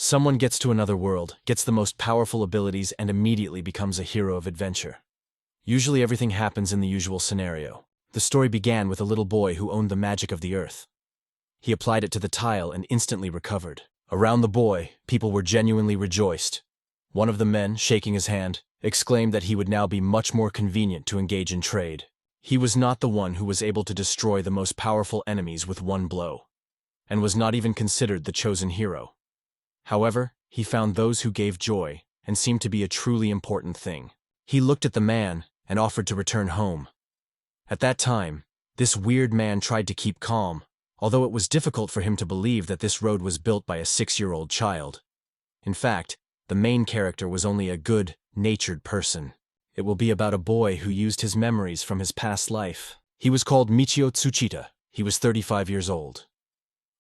Someone gets to another world, gets the most powerful abilities, and immediately becomes a hero of adventure. Usually everything happens in the usual scenario. The story began with a little boy who owned the magic of the earth. He applied it to the tile and instantly recovered. Around the boy, people were genuinely rejoiced. One of the men, shaking his hand, exclaimed that he would now be much more convenient to engage in trade. He was not the one who was able to destroy the most powerful enemies with one blow, and was not even considered the chosen hero. However, he found those who gave joy and seemed to be a truly important thing. He looked at the man and offered to return home. At that time, this weird man tried to keep calm, although it was difficult for him to believe that this road was built by a 6-year-old child. In fact, the main character was only a good, natured person. It will be about a boy who used his memories from his past life. He was called Michio Tsuchita. He was 35 years old.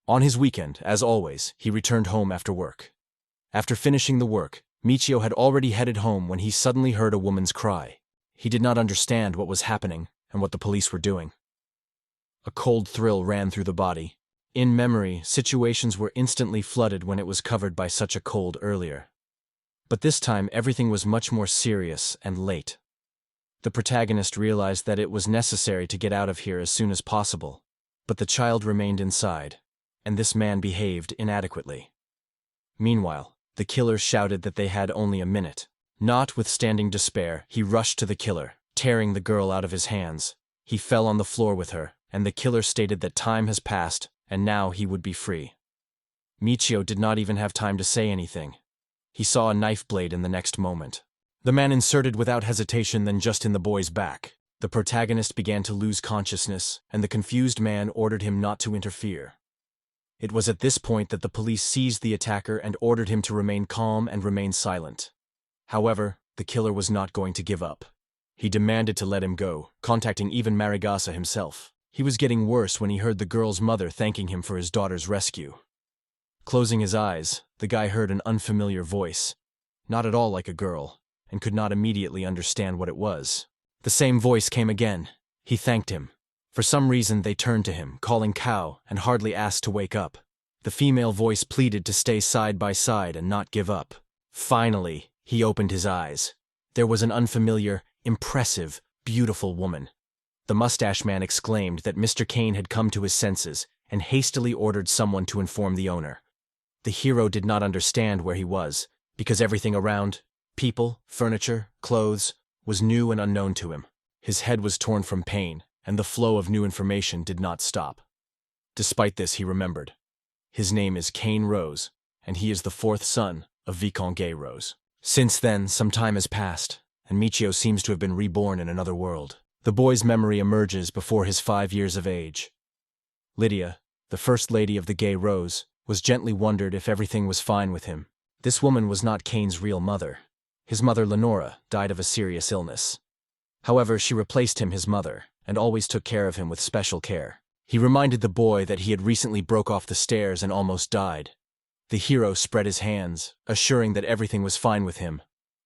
On his weekend, as always, he returned home after work. After finishing the work, Michio had already headed home when he suddenly heard a woman's cry. He did not understand what was happening and what the police were doing. A cold thrill ran through the body. In memory, situations were instantly flooded when it was covered by such a cold earlier. But this time everything was much more serious and late. The protagonist realized that it was necessary to get out of here as soon as possible, but the child remained inside, and this man behaved inadequately. Meanwhile, the killer shouted that they had only a minute. Notwithstanding despair, he rushed to the killer, tearing the girl out of his hands. He fell on the floor with her, and the killer stated that time has passed, and now he would be free. Michio did not even have time to say anything. He saw a knife blade in the next moment. The man inserted without hesitation, then just in the boy's back. The protagonist began to lose consciousness, and the confused man ordered him not to interfere. It was at this point that the police seized the attacker and ordered him to remain calm and remain silent. However, the killer was not going to give up. He demanded to let him go, contacting even Marigasa himself. He was getting worse when he heard the girl's mother thanking him for his daughter's rescue. Closing his eyes, the guy heard an unfamiliar voice, not at all like a girl, and could not immediately understand what it was. The same voice came again. He thanked him. For some reason they turned to him, calling cow, and hardly asked to wake up. The female voice pleaded to stay side by side and not give up. Finally, he opened his eyes. There was an unfamiliar, impressive, beautiful woman. The mustache man exclaimed that Mr. Kane had come to his senses and hastily ordered someone to inform the owner. The hero did not understand where he was, because everything around, people, furniture, clothes, was new and unknown to him. His head was torn from pain, and the flow of new information did not stop. Despite this, he remembered. His name is Kane Rose, and he is the 4th son of Vicomte Gay Rose. Since then, some time has passed, and Michio seems to have been reborn in another world. The boy's memory emerges before his 5 years of age. Lydia, the first lady of the Gay Rose, was gently wondered if everything was fine with him. This woman was not Kane's real mother. His mother, Lenora, died of a serious illness. However, she replaced him his mother, and always took care of him with special care. He reminded the boy that he had recently broke off the stairs and almost died. The hero spread his hands, assuring that everything was fine with him,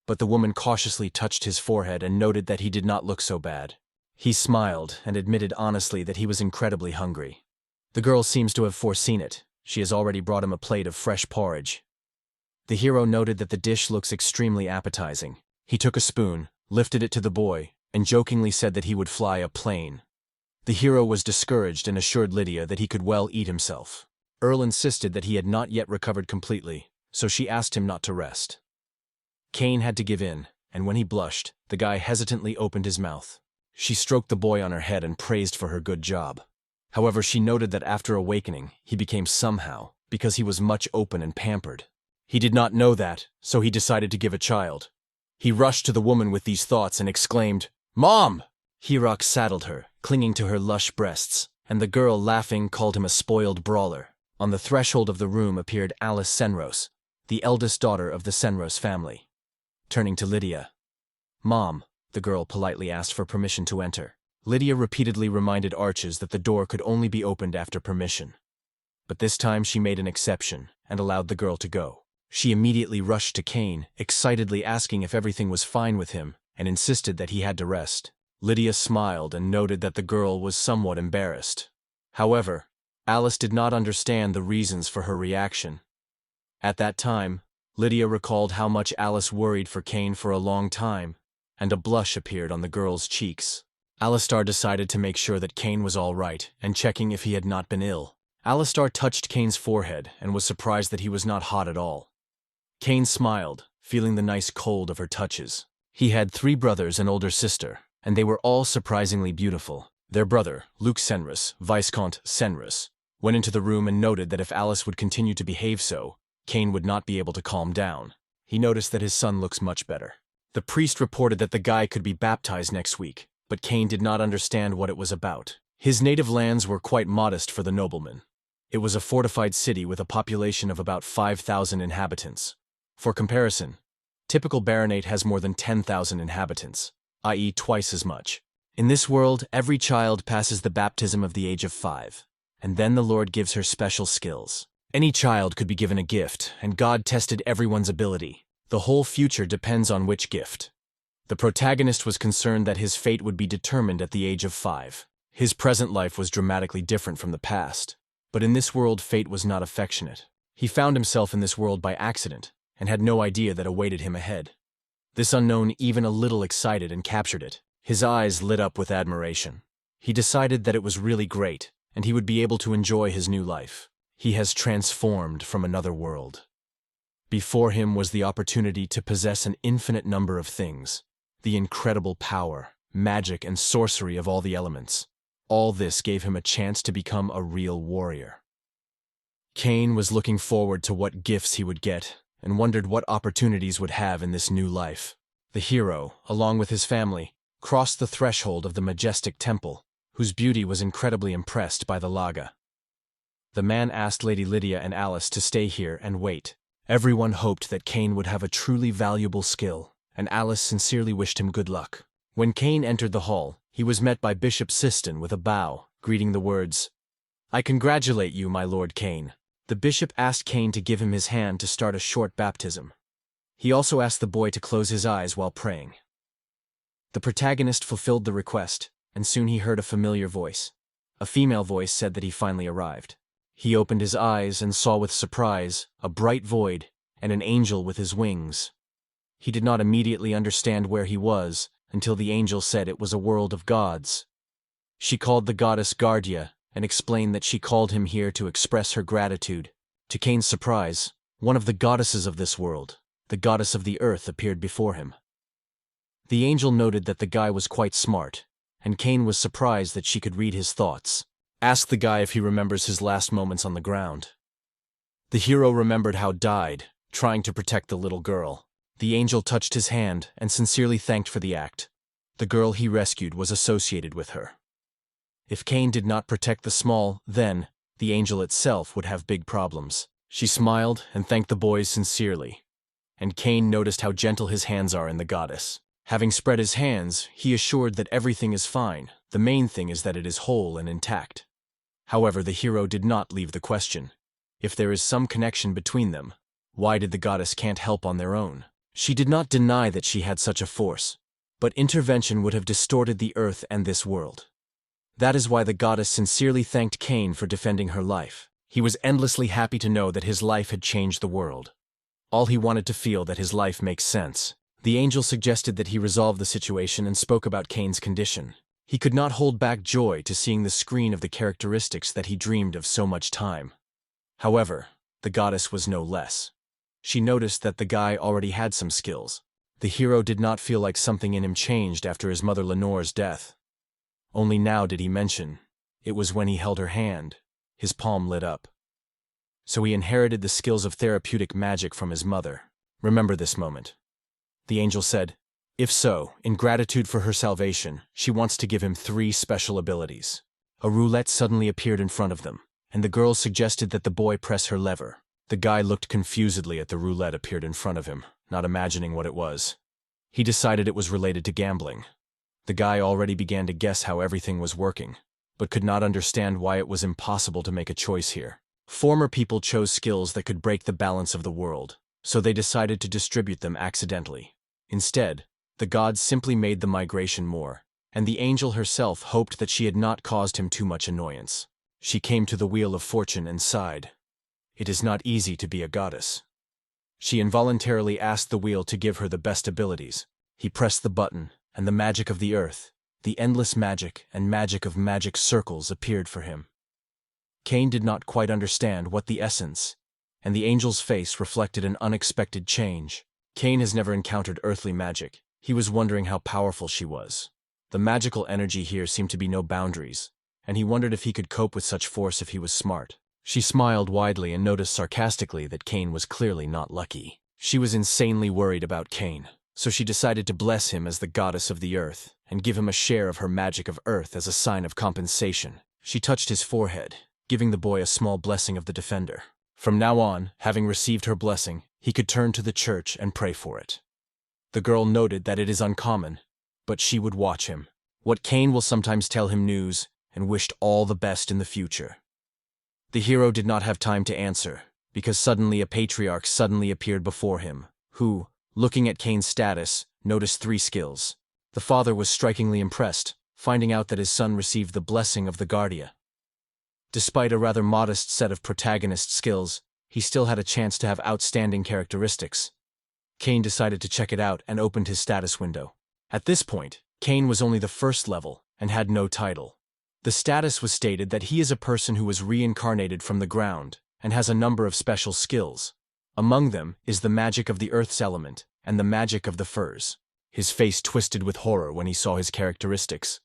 but the woman cautiously touched his forehead and noted that he did not look so bad. He smiled and admitted honestly that he was incredibly hungry. The girl seems to have foreseen it. She has already brought him a plate of fresh porridge. The hero noted that the dish looks extremely appetizing. He took a spoon, lifted it to the boy, and jokingly said that he would fly a plane. The hero was discouraged and assured Lydia that he could well eat himself. Earl insisted that he had not yet recovered completely, so she asked him not to rest. Kane had to give in, and when he blushed, the guy hesitantly opened his mouth. She stroked the boy on her head and praised for her good job. However, she noted that after awakening, he became somehow, because he was much open and pampered. He did not know that, so he decided to give a child. He rushed to the woman with these thoughts and exclaimed, "Mom!" Hirok saddled her, clinging to her lush breasts, and the girl, laughing, called him a spoiled brawler. On the threshold of the room appeared Alice Senrose, the eldest daughter of the Senrose family. Turning to Lydia, "Mom," the girl politely asked for permission to enter. Lydia repeatedly reminded Arches that the door could only be opened after permission. But this time she made an exception and allowed the girl to go. She immediately rushed to Kane, excitedly asking if everything was fine with him, and insisted that he had to rest. Lydia smiled and noted that the girl was somewhat embarrassed. However, Alice did not understand the reasons for her reaction. At that time, Lydia recalled how much Alice worried for Cain for a long time, and a blush appeared on the girl's cheeks. Alistar decided to make sure that Cain was all right and checking if he had not been ill. Alistar touched Cain's forehead and was surprised that he was not hot at all. Cain smiled, feeling the nice cold of her touches. He had 3 brothers and older sister, and they were all surprisingly beautiful. Their brother, Luke Senris, Viscount Senris, went into the room and noted that if Alice would continue to behave so, Cain would not be able to calm down. He noticed that his son looks much better. The priest reported that the guy could be baptized next week, but Cain did not understand what it was about. His native lands were quite modest for the nobleman. It was a fortified city with a population of about 5,000 inhabitants. For comparison, typical baronate has more than 10,000 inhabitants, i.e. twice as much. In this world, every child passes the baptism of the age of 5, and then the Lord gives her special skills. Any child could be given a gift, and God tested everyone's ability. The whole future depends on which gift. The protagonist was concerned that his fate would be determined at the age of 5. His present life was dramatically different from the past, but in this world fate was not affectionate. He found himself in this world by accident, and had no idea that awaited him ahead. This unknown even a little excited and captured it. His eyes lit up with admiration. He decided that it was really great, and he would be able to enjoy his new life. He has transformed from another world. Before him was the opportunity to possess an infinite number of things, the incredible power, magic, and sorcery of all the elements. All this gave him a chance to become a real warrior. Cain was looking forward to what gifts he would get, and wondered what opportunities would have in this new life. The hero, along with his family, crossed the threshold of the majestic temple, whose beauty was incredibly impressed by the Laga. The man asked Lady Lydia and Alice to stay here and wait. Everyone hoped that Cain would have a truly valuable skill, and Alice sincerely wished him good luck. When Cain entered the hall, he was met by Bishop Siston with a bow, greeting the words, "I congratulate you, my Lord Cain." The bishop asked Cain to give him his hand to start a short baptism. He also asked the boy to close his eyes while praying. The protagonist fulfilled the request, and soon he heard a familiar voice. A female voice said that he finally arrived. He opened his eyes and saw with surprise a bright void and an angel with his wings. He did not immediately understand where he was until the angel said it was a world of gods. She called the goddess Guardia and explained that she called him here to express her gratitude. To Cain's surprise, one of the goddesses of this world, the goddess of the earth, appeared before him. The angel noted that the guy was quite smart, and Cain was surprised that she could read his thoughts. Ask the guy if he remembers his last moments on the ground. The hero remembered how died, trying to protect the little girl. The angel touched his hand and sincerely thanked for the act. The girl he rescued was associated with her. If Cain did not protect the small, then the angel itself would have big problems. She smiled and thanked the boys sincerely, and Cain noticed how gentle his hands are in the goddess. Having spread his hands, he assured that everything is fine. The main thing is that it is whole and intact. However, the hero did not leave the question. If there is some connection between them, why did the goddess can't help on their own? She did not deny that she had such a force, but intervention would have distorted the earth and this world. That is why the goddess sincerely thanked Cain for defending her life. He was endlessly happy to know that his life had changed the world. All he wanted to feel that his life makes sense. The angel suggested that he resolve the situation and spoke about Cain's condition. He could not hold back joy to seeing the screen of the characteristics that he dreamed of so much time. However, the goddess was no less. She noticed that the guy already had some skills. The hero did not feel like something in him changed after his mother Lenore's death. Only now did he mention. It was when he held her hand. His palm lit up. So he inherited the skills of therapeutic magic from his mother. Remember this moment. The angel said, if so, in gratitude for her salvation, she wants to give him 3 special abilities. A roulette suddenly appeared in front of them, and the girl suggested that the boy press her lever. The guy looked confusedly at the roulette appeared in front of him, not imagining what it was. He decided it was related to gambling. The guy already began to guess how everything was working, but could not understand why it was impossible to make a choice here. Former people chose skills that could break the balance of the world, so they decided to distribute them accidentally. Instead, the gods simply made the migration more, and the angel herself hoped that she had not caused him too much annoyance. She came to the wheel of fortune and sighed. It is not easy to be a goddess. She involuntarily asked the wheel to give her the best abilities. He pressed the button, and the magic of the earth, the endless magic and magic of magic circles appeared for him. Cain did not quite understand what the essence, and the angel's face reflected an unexpected change. Cain has never encountered earthly magic. He was wondering how powerful she was. The magical energy here seemed to be no boundaries, and he wondered if he could cope with such force if he was smart. She smiled widely and noticed sarcastically that Cain was clearly not lucky. She was insanely worried about Cain, so she decided to bless him as the goddess of the earth and give him a share of her magic of earth as a sign of compensation. She touched his forehead, giving the boy a small blessing of the defender. From now on, having received her blessing, he could turn to the church and pray for it. The girl noted that it is uncommon, but she would watch him. What Cain will sometimes tell him news, and wished all the best in the future. The hero did not have time to answer, because suddenly a patriarch suddenly appeared before him, who, looking at Cain's status, noticed 3 skills. The father was strikingly impressed, finding out that his son received the blessing of the Guardia. Despite a rather modest set of protagonist skills, he still had a chance to have outstanding characteristics. Cain decided to check it out and opened his status window. At this point, Cain was only the first level and had no title. The status was stated that he is a person who was reincarnated from the ground and has a number of special skills. Among them is the magic of the earth's element and the magic of the furs. His face twisted with horror when he saw his characteristics.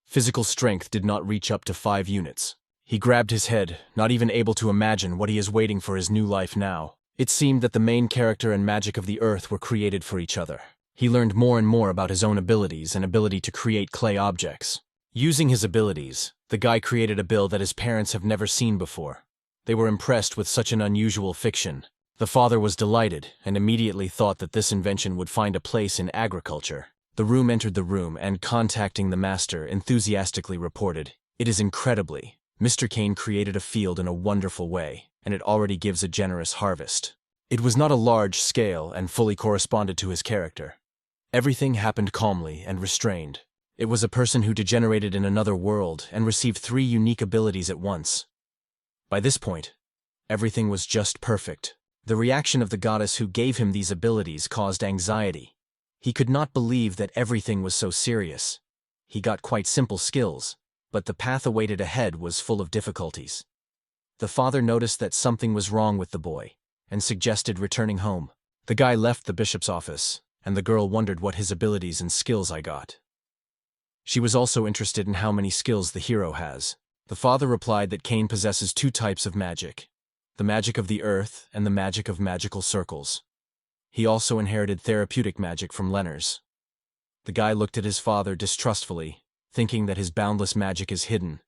Physical strength did not reach up to 5 units. He grabbed his head, not even able to imagine what he is waiting for his new life now. It seemed that the main character and magic of the earth were created for each other. He learned more and more about his own abilities and ability to create clay objects. Using his abilities, the guy created a bill that his parents have never seen before. They were impressed with such an unusual fiction. The father was delighted and immediately thought that this invention would find a place in agriculture. The room entered the room and, contacting the master, enthusiastically reported, "It is incredibly. Mr. Cain created a field in a wonderful way, and it already gives a generous harvest." It was not a large scale and fully corresponded to his character. Everything happened calmly and restrained. It was a person who degenerated in another world and received 3 unique abilities at once. By this point, everything was just perfect. The reaction of the goddess who gave him these abilities caused anxiety. He could not believe that everything was so serious. He got quite simple skills, but the path awaited ahead was full of difficulties. The father noticed that something was wrong with the boy and suggested returning home. The guy left the bishop's office, and the girl wondered what his abilities and skills I got. She was also interested in how many skills the hero has. The father replied that Cain possesses 2 types of magic, the magic of the earth and the magic of magical circles. He also inherited therapeutic magic from Lenners. The guy looked at his father distrustfully, thinking that his boundless magic is hidden,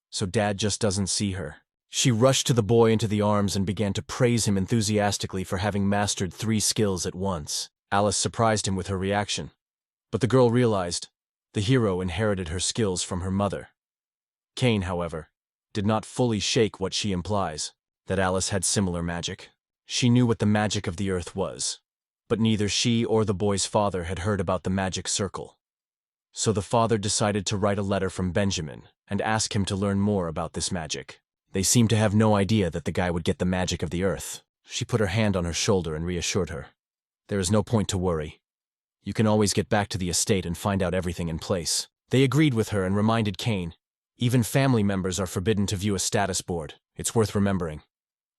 so dad just doesn't see her. She rushed to the boy into the arms and began to praise him enthusiastically for having mastered 3 skills at once. Alice surprised him with her reaction, but the girl realized the hero inherited her skills from her mother. Cain, however, did not fully shake what she implies, that Alice had similar magic. She knew what the magic of the earth was, but neither she or the boy's father had heard about the magic circle. So the father decided to write a letter from Benjamin and ask him to learn more about this magic. They seemed to have no idea that the guy would get the magic of the earth. She put her hand on her shoulder and reassured her. "There is no point to worry. You can always get back to the estate and find out everything in place." They agreed with her and reminded Cain, even family members are forbidden to view a status board. It's worth remembering.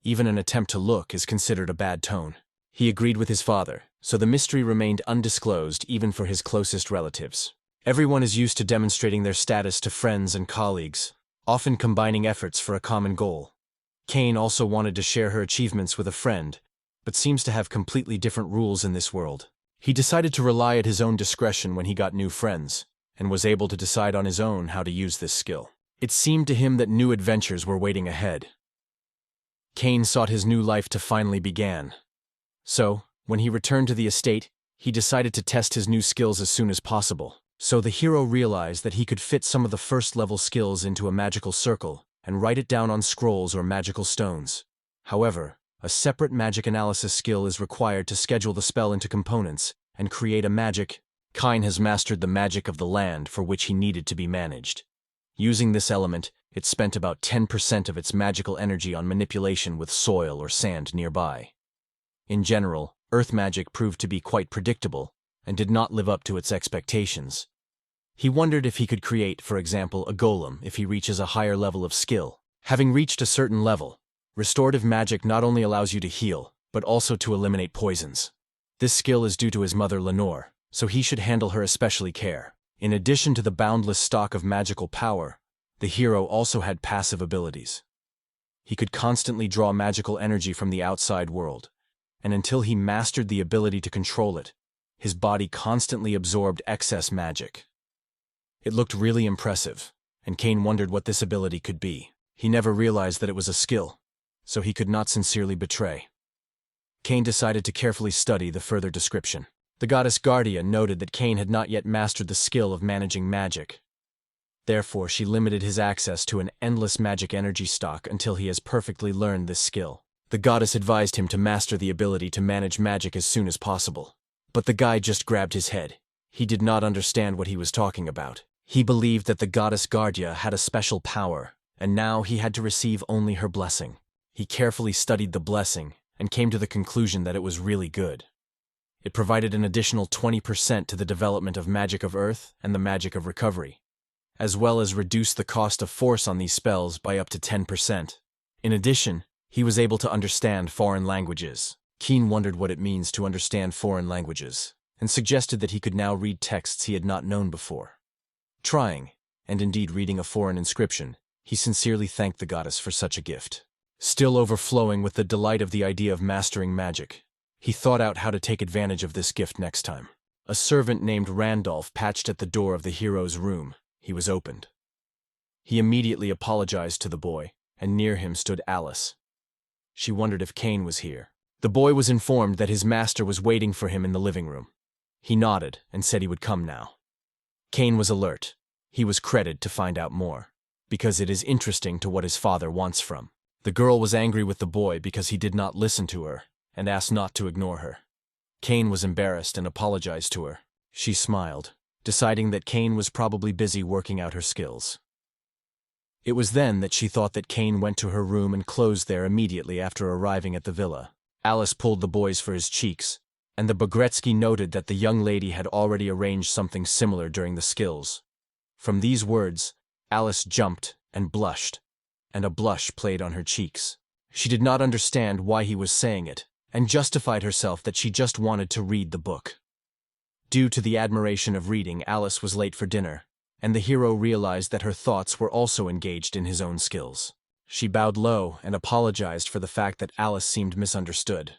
Even an attempt to look is considered a bad tone. He agreed with his father, so the mystery remained undisclosed even for his closest relatives. Everyone is used to demonstrating their status to friends and colleagues, often combining efforts for a common goal. Cain also wanted to share her achievements with a friend, but seems to have completely different rules in this world. He decided to rely at his own discretion when he got new friends, and was able to decide on his own how to use this skill. It seemed to him that new adventures were waiting ahead. Cain sought his new life to finally begin. So, when he returned to the estate, he decided to test his new skills as soon as possible. So the hero realized that he could fit some of the first-level skills into a magical circle and write it down on scrolls or magical stones. However, a separate magic analysis skill is required to schedule the spell into components and create a magic. Cain has mastered the magic of the land for which he needed to be managed. Using this element, it spent about 10% of its magical energy on manipulation with soil or sand nearby. In general, Earth magic proved to be quite predictable and did not live up to its expectations. He wondered if he could create, for example, a golem if he reaches a higher level of skill. Having reached a certain level, restorative magic not only allows you to heal, but also to eliminate poisons. This skill is due to his mother Lenore, so he should handle her especially care. In addition to the boundless stock of magical power, the hero also had passive abilities. He could constantly draw magical energy from the outside world, and until he mastered the ability to control it, his body constantly absorbed excess magic. It looked really impressive, and Cain wondered what this ability could be. He never realized that it was a skill, so he could not sincerely betray. Cain decided to carefully study the further description. The goddess Guardia noted that Cain had not yet mastered the skill of managing magic. Therefore, she limited his access to an endless magic energy stock until he has perfectly learned this skill. The goddess advised him to master the ability to manage magic as soon as possible. But the guy just grabbed his head. He did not understand what he was talking about. He believed that the goddess Guardia had a special power, and now he had to receive only her blessing. He carefully studied the blessing and came to the conclusion that it was really good. It provided an additional 20% to the development of magic of earth and the magic of recovery, as well as reduced the cost of force on these spells by up to 10%. In addition, he was able to understand foreign languages. Cain wondered what it means to understand foreign languages, and suggested that he could now read texts he had not known before. Trying, and indeed reading a foreign inscription, he sincerely thanked the goddess for such a gift. Still overflowing with the delight of the idea of mastering magic, he thought out how to take advantage of this gift next time. A servant named Randolph patched at the door of the hero's room. He was opened. He immediately apologized to the boy, and near him stood Alice. She wondered if Cain was here. The boy was informed that his master was waiting for him in the living room. He nodded and said he would come now. Cain was alert. He was credited to find out more, because it is interesting to what his father wants from. The girl was angry with the boy because he did not listen to her and asked not to ignore her. Cain was embarrassed and apologized to her. She smiled, deciding that Cain was probably busy working out her skills. It was then that she thought that Cain went to her room and closed there immediately after arriving at the villa. Alice pulled the boys for his cheeks, and the Bogretsky noted that the young lady had already arranged something similar during the skills. From these words, Alice jumped and blushed, and a blush played on her cheeks. She did not understand why he was saying it, and justified herself that she just wanted to read the book. Due to the admiration of reading, Alice was late for dinner, and the hero realized that her thoughts were also engaged in his own skills. She bowed low and apologized for the fact that Alice seemed misunderstood.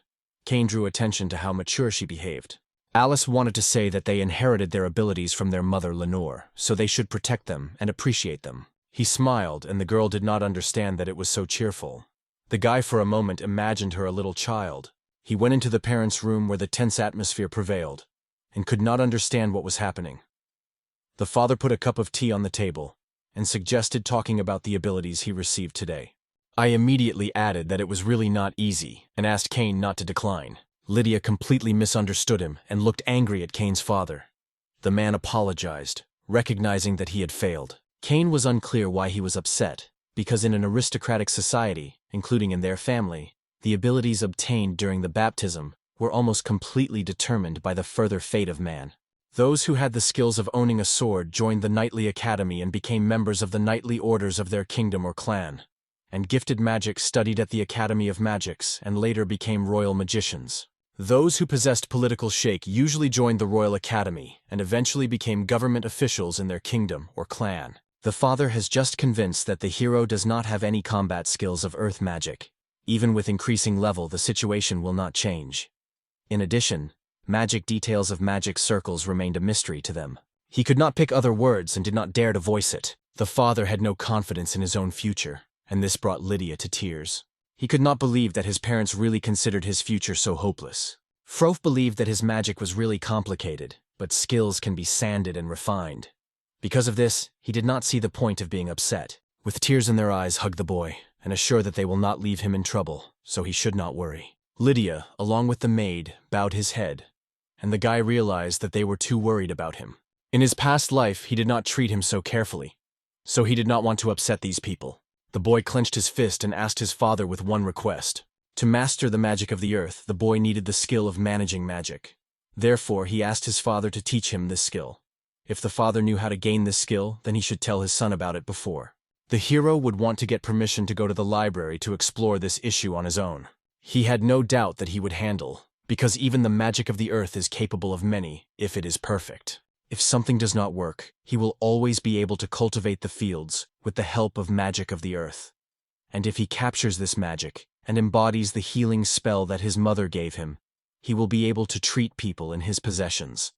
Cain drew attention to how mature she behaved. Alice wanted to say that they inherited their abilities from their mother Lenore, so they should protect them and appreciate them. He smiled, and the girl did not understand that it was so cheerful. The guy for a moment imagined her a little child. He went into the parents' room where the tense atmosphere prevailed, and could not understand what was happening. The father put a cup of tea on the table, and suggested talking about the abilities he received today. I immediately added that it was really not easy, and asked Cain not to decline. Lydia completely misunderstood him and looked angry at Cain's father. The man apologized, recognizing that he had failed. Cain was unclear why he was upset, because in an aristocratic society, including in their family, the abilities obtained during the baptism were almost completely determined by the further fate of man. Those who had the skills of owning a sword joined the knightly academy and became members of the knightly orders of their kingdom or clan, and gifted magic studied at the Academy of Magics and later became royal magicians. Those who possessed political shake usually joined the Royal Academy and eventually became government officials in their kingdom or clan. The father has just convinced that the hero does not have any combat skills of earth magic. Even with increasing level, the situation will not change. In addition, magic details of magic circles remained a mystery to them. He could not pick other words and did not dare to voice it. The father had no confidence in his own future, and this brought Lydia to tears. He could not believe that his parents really considered his future so hopeless. Frof believed that his magic was really complicated, but skills can be sanded and refined. Because of this, he did not see the point of being upset. With tears in their eyes, hugged the boy, and assured that they will not leave him in trouble, so he should not worry. Lydia, along with the maid, bowed his head, and the guy realized that they were too worried about him. In his past life, he did not treat him so carefully, so he did not want to upset these people. The boy clenched his fist and asked his father with one request. To master the magic of the earth, the boy needed the skill of managing magic. Therefore, he asked his father to teach him this skill. If the father knew how to gain this skill, then he should tell his son about it before. The hero would want to get permission to go to the library to explore this issue on his own. He had no doubt that he would handle, because even the magic of the earth is capable of many, if it is perfect. If something does not work, he will always be able to cultivate the fields with the help of magic of the earth. And if he captures this magic and embodies the healing spell that his mother gave him, he will be able to treat people in his possessions.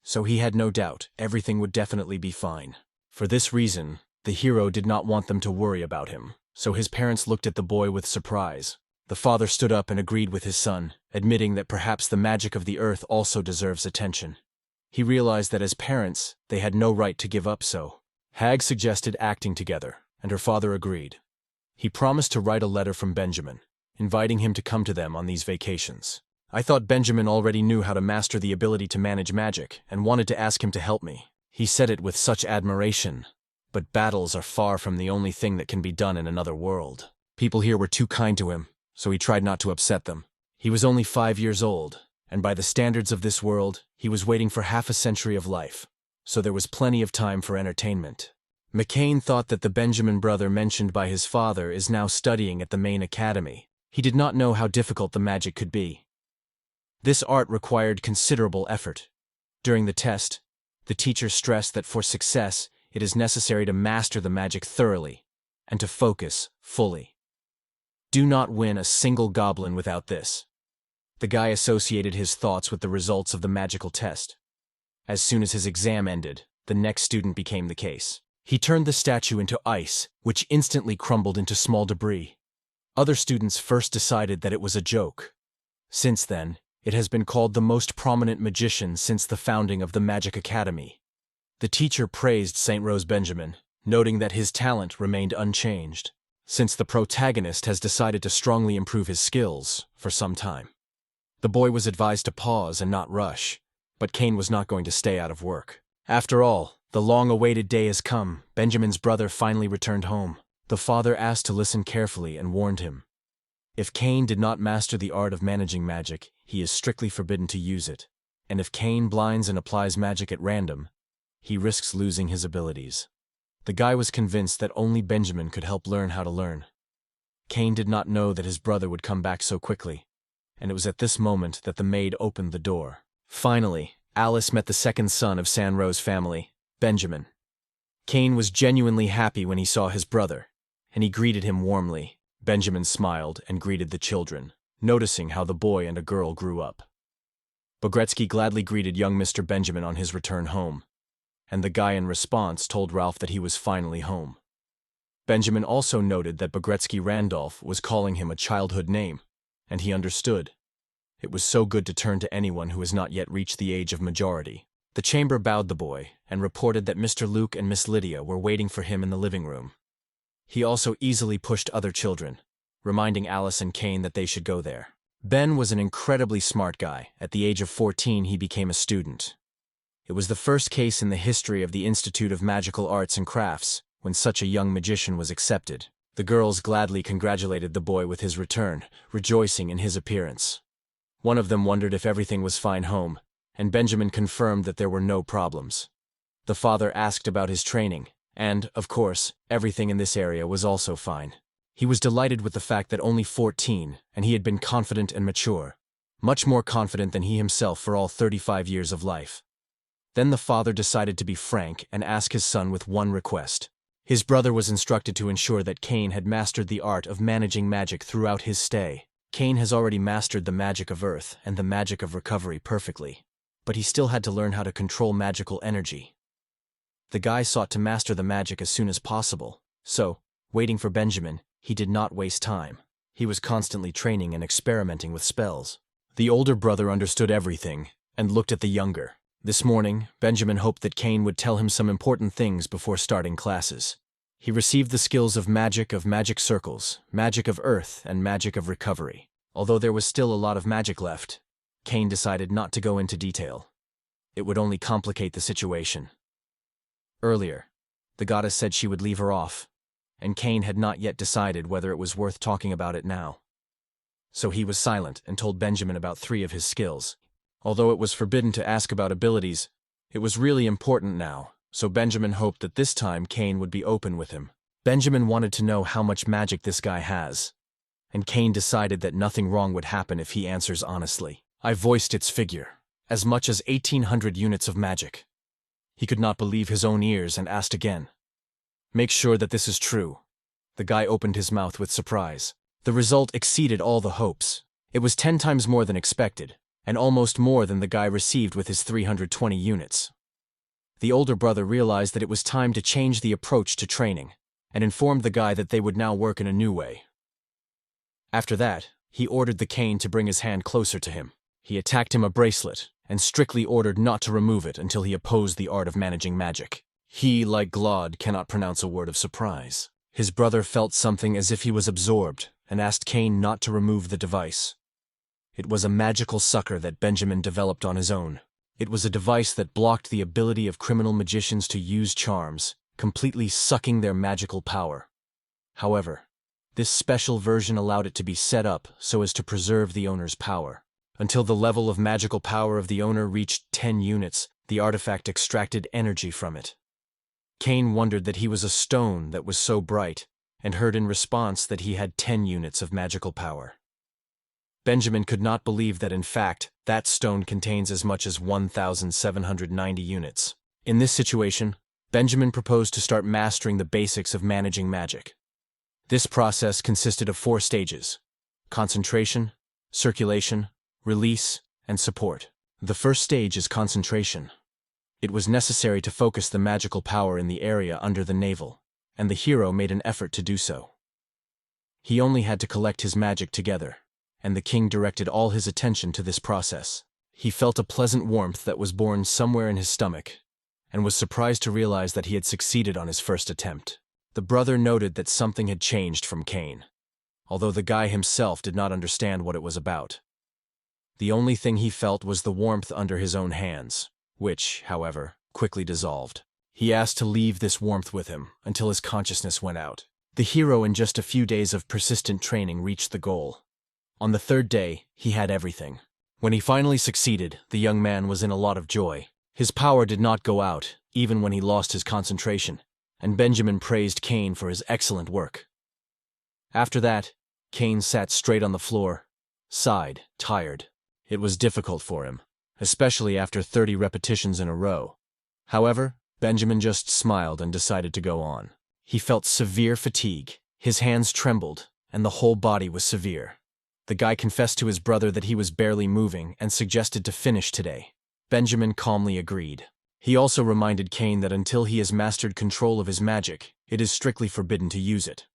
So he had no doubt everything would definitely be fine. For this reason, the hero did not want them to worry about him, so his parents looked at the boy with surprise. The father stood up and agreed with his son, admitting that perhaps the magic of the earth also deserves attention. He realized that as parents, they had no right to give up, so Hag suggested acting together, and her father agreed. He promised to write a letter from Benjamin, inviting him to come to them on these vacations. I thought Benjamin already knew how to master the ability to manage magic and wanted to ask him to help me. He said it with such admiration. But battles are far from the only thing that can be done in another world. People here were too kind to him, so he tried not to upset them. He was only 5 years old, and by the standards of this world, he was waiting for half a century of life, so there was plenty of time for entertainment. McCain thought that the Benjamin brother mentioned by his father is now studying at the main academy. He did not know how difficult the magic could be. This art required considerable effort. During the test, the teacher stressed that for success, it is necessary to master the magic thoroughly and to focus fully. Do not win a single goblin without this. The guy associated his thoughts with the results of the magical test. As soon as his exam ended, the next student became the case. He turned the statue into ice, which instantly crumbled into small debris. Other students first decided that it was a joke. Since then, it has been called the most prominent magician since the founding of the Magic Academy. The teacher praised St. Rose Benjamin, noting that his talent remained unchanged, since the protagonist has decided to strongly improve his skills for some time. The boy was advised to pause and not rush, but Cain was not going to stay out of work. After all, the long-awaited day has come. Benjamin's brother finally returned home. The father asked to listen carefully and warned him. If Cain did not master the art of managing magic, he is strictly forbidden to use it. And if Cain blinds and applies magic at random, he risks losing his abilities. The guy was convinced that only Benjamin could help learn how to learn. Cain did not know that his brother would come back so quickly, and it was at this moment that the maid opened the door. Finally, Alice met the second son of San Rose family, Benjamin. Cain was genuinely happy when he saw his brother, and he greeted him warmly. Benjamin smiled and greeted the children, noticing how the boy and a girl grew up. Bogretsky gladly greeted young Mr. Benjamin on his return home, and the guy in response told Ralph that he was finally home. Benjamin also noted that Bogretsky Randolph was calling him a childhood name, and he understood. It was so good to turn to anyone who has not yet reached the age of majority. The chamber bowed the boy and reported that Mr. Luke and Miss Lydia were waiting for him in the living room. He also easily pushed other children, reminding Alice and Cain that they should go there. Ben was an incredibly smart guy. At the age of 14, he became a student. It was the first case in the history of the Institute of Magical Arts and Crafts when such a young magician was accepted. The girls gladly congratulated the boy with his return, rejoicing in his appearance. One of them wondered if everything was fine home, and Benjamin confirmed that there were no problems. The father asked about his training, and, of course, everything in this area was also fine. He was delighted with the fact that only 14, and he had been confident and mature, much more confident than he himself for all 35 years of life. Then the father decided to be frank and ask his son with one request. His brother was instructed to ensure that Cain had mastered the art of managing magic throughout his stay. Cain has already mastered the magic of earth and the magic of recovery perfectly, but he still had to learn how to control magical energy. The guy sought to master the magic as soon as possible, so, waiting for Benjamin, he did not waste time. He was constantly training and experimenting with spells. The older brother understood everything and looked at the younger. This morning, Benjamin hoped that Cain would tell him some important things before starting classes. He received the skills of magic circles, magic of earth, and magic of recovery. Although there was still a lot of magic left, Cain decided not to go into detail. It would only complicate the situation. Earlier, the goddess said she would leave her off, and Cain had not yet decided whether it was worth talking about it now. so he was silent and told Benjamin about 3 of his skills. Although it was forbidden to ask about abilities, it was really important now, so Benjamin hoped that this time Cain would be open with him. Benjamin wanted to know how much magic this guy has, and Cain decided that nothing wrong would happen if he answers honestly. I voiced its figure, as much as 1,800 units of magic. He could not believe his own ears and asked again. Make sure that this is true. The guy opened his mouth with surprise. The result exceeded all the hopes. It was 10 times more than expected, and almost more than the guy received with his 320 units. The older brother realized that it was time to change the approach to training, and informed the guy that they would now work in a new way. After that, he ordered the Cain to bring his hand closer to him. He attacked him a bracelet, and strictly ordered not to remove it until he opposed the art of managing magic. He, like Glaude, cannot pronounce a word of surprise. His brother felt something as if he was absorbed, and asked Cain not to remove the device. It was a magical sucker that Benjamin developed on his own. It was a device that blocked the ability of criminal magicians to use charms, completely sucking their magical power. However, this special version allowed it to be set up so as to preserve the owner's power. Until the level of magical power of the owner reached 10 units, the artifact extracted energy from it. Cain wondered that he was a stone that was so bright, and heard in response that he had 10 units of magical power. Benjamin could not believe that in fact, that stone contains as much as 1,790 units. In this situation, Benjamin proposed to start mastering the basics of managing magic. This process consisted of 4 stages: concentration, circulation, release, and support. The first stage is concentration. It was necessary to focus the magical power in the area under the navel, and the hero made an effort to do so. He only had to collect his magic together, and the king directed all his attention to this process. He felt a pleasant warmth that was born somewhere in his stomach, and was surprised to realize that he had succeeded on his first attempt. The brother noted that something had changed from Cain, although the guy himself did not understand what it was about. The only thing he felt was the warmth under his own hands, which, however, quickly dissolved. He asked to leave this warmth with him until his consciousness went out. The hero, in just a few days of persistent training, reached the goal. On the 3rd day, he had everything. When he finally succeeded, the young man was in a lot of joy. His power did not go out, even when he lost his concentration, and Benjamin praised Cain for his excellent work. After that, Cain sat straight on the floor, sighed, tired. It was difficult for him, especially after 30 repetitions in a row. However, Benjamin just smiled and decided to go on. He felt severe fatigue, his hands trembled, and the whole body was severe. The guy confessed to his brother that he was barely moving and suggested to finish today. Benjamin calmly agreed. He also reminded Cain that until he has mastered control of his magic, it is strictly forbidden to use it.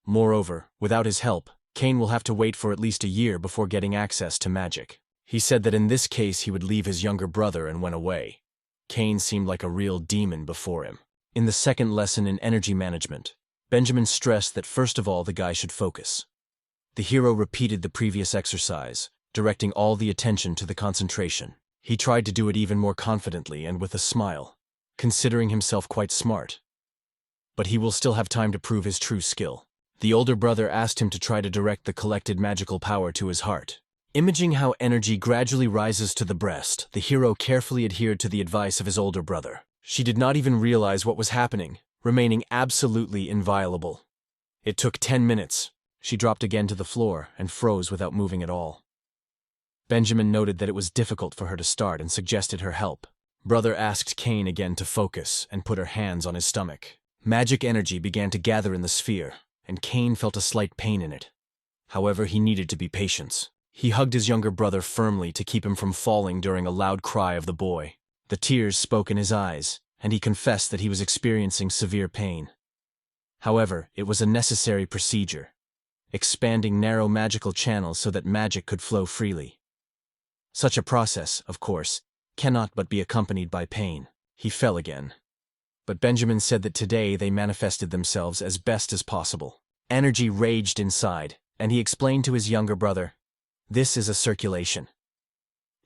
Moreover, without his help, Cain will have to wait for at least a year before getting access to magic. He said that in this case he would leave his younger brother and went away. Cain seemed like a real demon before him. In the second lesson in energy management, Benjamin stressed that first of all the guy should focus. The hero repeated the previous exercise, directing all the attention to the concentration. He tried to do it even more confidently and with a smile, considering himself quite smart. But he will still have time to prove his true skill. The older brother asked him to try to direct the collected magical power to his heart. Imaging how energy gradually rises to the breast, the hero carefully adhered to the advice of his older brother. She did not even realize what was happening, remaining absolutely inviolable. It took 10 minutes. She dropped again to the floor and froze without moving at all. Benjamin noted that it was difficult for her to start and suggested her help. Brother asked Cain again to focus and put her hands on his stomach. Magic energy began to gather in the sphere, and Cain felt a slight pain in it. However, he needed to be patient. He hugged his younger brother firmly to keep him from falling during a loud cry of the boy. The tears spoke in his eyes, and he confessed that he was experiencing severe pain. However, it was a necessary procedure, expanding narrow magical channels so that magic could flow freely. Such a process, of course, cannot but be accompanied by pain. He fell again. But Benjamin said that today they manifested themselves as best as possible. Energy raged inside, and he explained to his younger brother, "This is a circulation.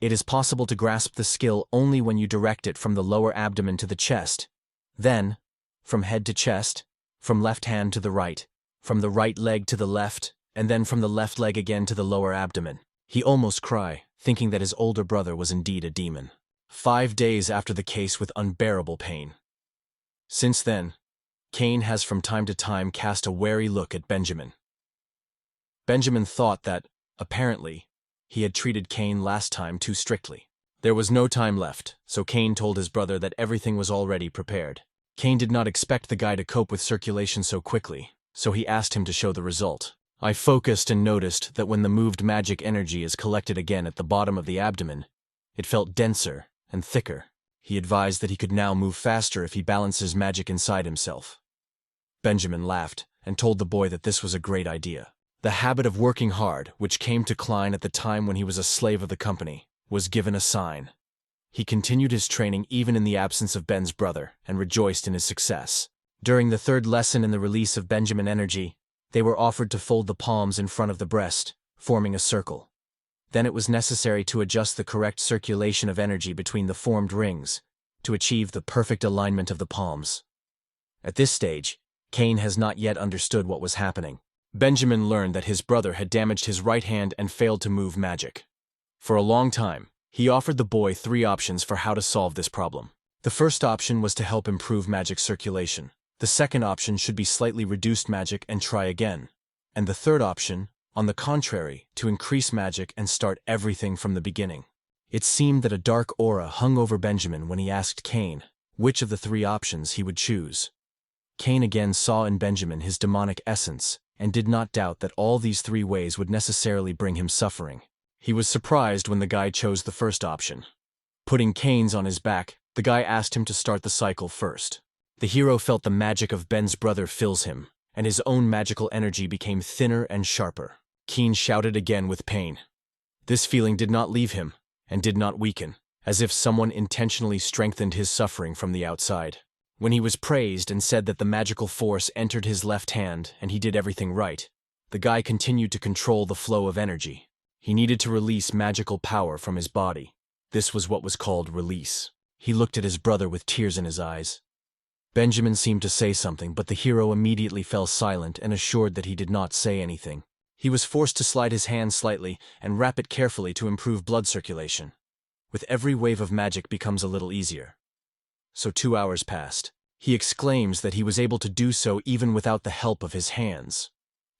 It is possible to grasp the skill only when you direct it from the lower abdomen to the chest, then, from head to chest, from left hand to the right, from the right leg to the left, and then from the left leg again to the lower abdomen. He almost cried, thinking that his older brother was indeed a demon. 5 days after the case with unbearable pain. Since then, Cain has from time to time cast a wary look at Benjamin. Benjamin thought that, apparently, he had treated Cain last time too strictly. There was no time left, so Cain told his brother that everything was already prepared. Cain did not expect the guy to cope with circulation so quickly, so he asked him to show the result. I focused and noticed that when the moved magic energy is collected again at the bottom of the abdomen, it felt denser and thicker. He advised that he could now move faster if he balances magic inside himself. Benjamin laughed and told the boy that this was a great idea. The habit of working hard, which came to Klein at the time when he was a slave of the company, was given a sign. He continued his training even in the absence of Ben's brother and rejoiced in his success. During the 3rd lesson in the release of Benjamin energy, they were offered to fold the palms in front of the breast, forming a circle. Then it was necessary to adjust the correct circulation of energy between the formed rings to achieve the perfect alignment of the palms. At this stage, Cain has not yet understood what was happening. Benjamin learned that his brother had damaged his right hand and failed to move magic. For a long time, he offered the boy 3 options for how to solve this problem. The first option was to help improve magic circulation. The second option should be slightly reduced magic and try again. And the third option, on the contrary, to increase magic and start everything from the beginning. It seemed that a dark aura hung over Benjamin when he asked Cain which of the 3 options he would choose. Cain again saw in Benjamin his demonic essence and did not doubt that all these 3 ways would necessarily bring him suffering. He was surprised when the guy chose the first option. Putting Cain's on his back, the guy asked him to start the cycle first. The hero felt the magic of Ben's brother fills him, and his own magical energy became thinner and sharper. Cain shouted again with pain. This feeling did not leave him, and did not weaken, as if someone intentionally strengthened his suffering from the outside. When he was praised and said that the magical force entered his left hand and he did everything right, the guy continued to control the flow of energy. He needed to release magical power from his body. This was what was called release. He looked at his brother with tears in his eyes. Benjamin seemed to say something, but the hero immediately fell silent and assured that he did not say anything. He was forced to slide his hand slightly and wrap it carefully to improve blood circulation. With every wave of magic becomes a little easier. So 2 hours passed. He exclaims that he was able to do so even without the help of his hands.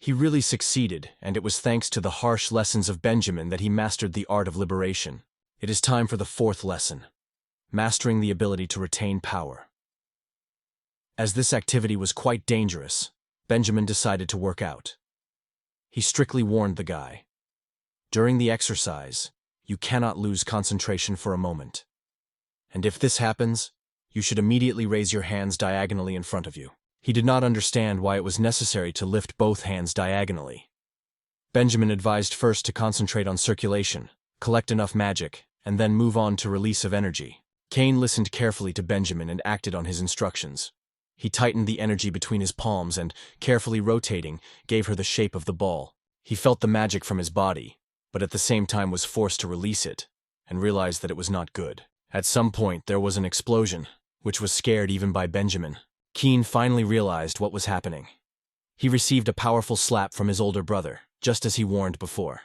He really succeeded, and it was thanks to the harsh lessons of Benjamin that he mastered the art of liberation. It is time for the 4th lesson, mastering the ability to retain power. As this activity was quite dangerous, Benjamin decided to work out. He strictly warned the guy. During the exercise, you cannot lose concentration for a moment. And if this happens, you should immediately raise your hands diagonally in front of you. He did not understand why it was necessary to lift both hands diagonally. Benjamin advised first to concentrate on circulation, collect enough magic, and then move on to release of energy. Cain listened carefully to Benjamin and acted on his instructions. He tightened the energy between his palms and, carefully rotating, gave her the shape of the ball. He felt the magic from his body, but at the same time was forced to release it, and realized that it was not good. At some point there was an explosion, which was scared even by Benjamin. Cain finally realized what was happening. He received a powerful slap from his older brother, just as he warned before.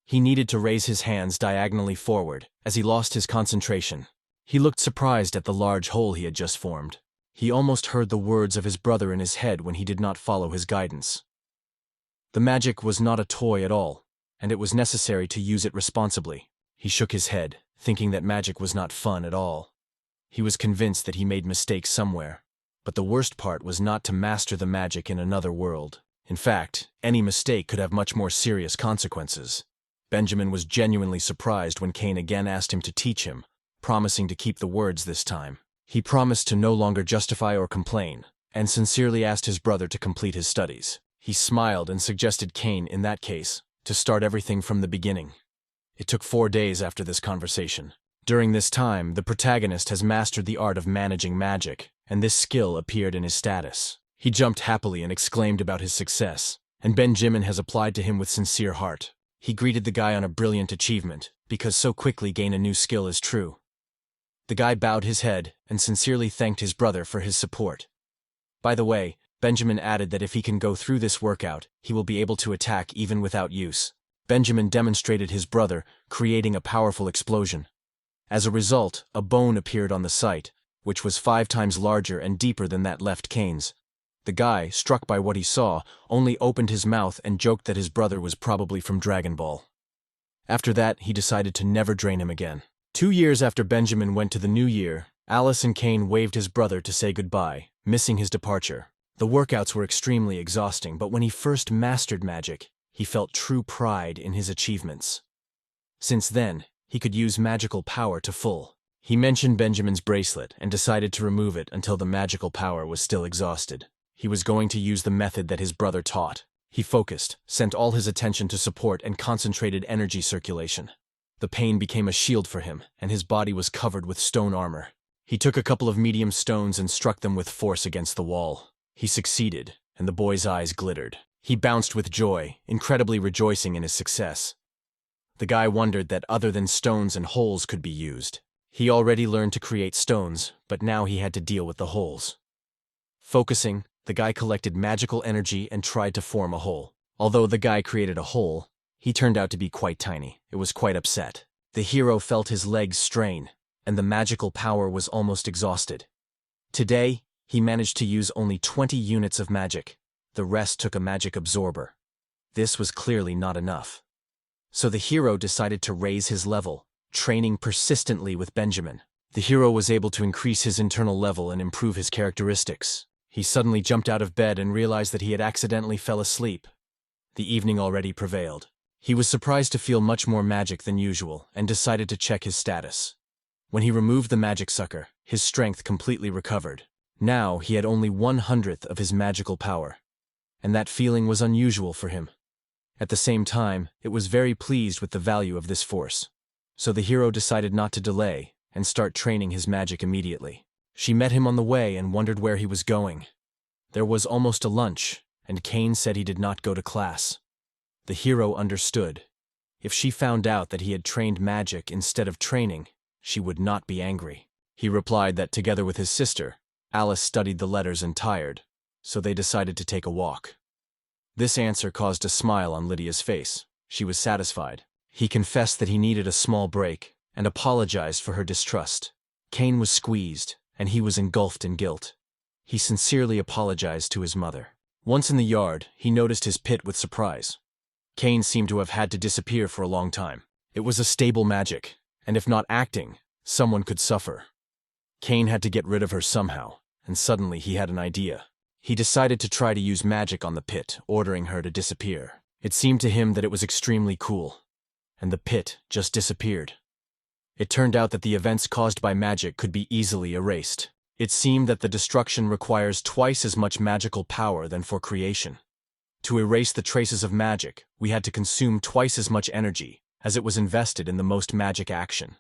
He needed to raise his hands diagonally forward, as he lost his concentration. He looked surprised at the large hole he had just formed. He almost heard the words of his brother in his head when he did not follow his guidance. The magic was not a toy at all, and it was necessary to use it responsibly. He shook his head, thinking that magic was not fun at all. He was convinced that he made mistakes somewhere. But the worst part was not to master the magic in another world. In fact, any mistake could have much more serious consequences. Benjamin was genuinely surprised when Cain again asked him to teach him, promising to keep the words this time. He promised to no longer justify or complain, and sincerely asked his brother to complete his studies. He smiled and suggested Cain, in that case, to start everything from the beginning. It took 4 days after this conversation. During this time, the protagonist has mastered the art of managing magic, and this skill appeared in his status. He jumped happily and exclaimed about his success, and Benjamin has applied to him with sincere heart. He greeted the guy on a brilliant achievement, because so quickly gain a new skill is true. The guy bowed his head and sincerely thanked his brother for his support. By the way, Benjamin added that if he can go through this workout, he will be able to attack even without use. Benjamin demonstrated his brother, creating a powerful explosion. As a result, a bone appeared on the site, which was 5 times larger and deeper than that left Kane's. The guy, struck by what he saw, only opened his mouth and joked that his brother was probably from Dragon Ball. After that, he decided to never drain him again. 2 years after Benjamin went to the new year, Alice and Kane waved his brother to say goodbye, missing his departure. The workouts were extremely exhausting, but when he first mastered magic, he felt true pride in his achievements. Since then, he could use magical power to full. He mentioned Benjamin's bracelet and decided to remove it until the magical power was still exhausted. He was going to use the method that his brother taught. He focused, sent all his attention to support and concentrated energy circulation. The pain became a shield for him, and his body was covered with stone armor. He took a couple of medium stones and struck them with force against the wall. He succeeded, and the boy's eyes glittered. He bounced with joy, incredibly rejoicing in his success. The guy wondered that other than stones and holes could be used. He already learned to create stones, but now he had to deal with the holes. Focusing, the guy collected magical energy and tried to form a hole. Although the guy created a hole, he turned out to be quite tiny. It was quite upset. The hero felt his legs strain, and the magical power was almost exhausted. Today, he managed to use only 20 units of magic. The rest took a magic absorber. This was clearly not enough. So the hero decided to raise his level, training persistently with Benjamin. The hero was able to increase his internal level and improve his characteristics. He suddenly jumped out of bed and realized that he had accidentally fell asleep. The evening already prevailed. He was surprised to feel much more magic than usual and decided to check his status. When he removed the magic sucker, his strength completely recovered. Now he had only 1/100th of his magical power, and that feeling was unusual for him. At the same time, it was very pleased with the value of this force. So the hero decided not to delay and start training his magic immediately. She met him on the way and wondered where he was going. There was almost a lunch, and Kane said he did not go to class. The hero understood. If she found out that he had trained magic instead of training, she would not be angry. He replied that together with his sister, Alice studied the letters and tired, so they decided to take a walk. This answer caused a smile on Lydia's face. She was satisfied. He confessed that he needed a small break and apologized for her distrust. Kane was squeezed, and he was engulfed in guilt. He sincerely apologized to his mother. Once in the yard, he noticed his pit with surprise. Kane seemed to have had to disappear for a long time. It was a stable magic, and if not acting, someone could suffer. Kane had to get rid of her somehow, and suddenly he had an idea. He decided to try to use magic on the pit, ordering her to disappear. It seemed to him that it was extremely cool, and the pit just disappeared. It turned out that the events caused by magic could be easily erased. It seemed that the destruction requires twice as much magical power than for creation. To erase the traces of magic, we had to consume twice as much energy as it was invested in the most magic action.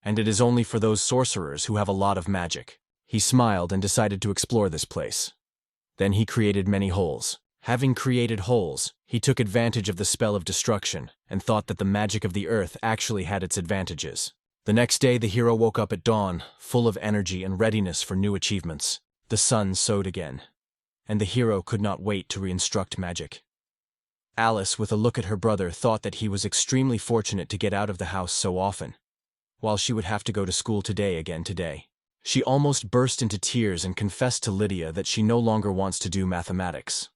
And it is only for those sorcerers who have a lot of magic. He smiled and decided to explore this place. Then he created many holes. Having created holes, he took advantage of the spell of destruction and thought that the magic of the earth actually had its advantages. The next day, the hero woke up at dawn, full of energy and readiness for new achievements. The sun sowed again, and the hero could not wait to reinstruct magic. Alice, with a look at her brother, thought that he was extremely fortunate to get out of the house so often, while she would have to go to school today. She almost burst into tears and confessed to Lydia that she no longer wants to do mathematics.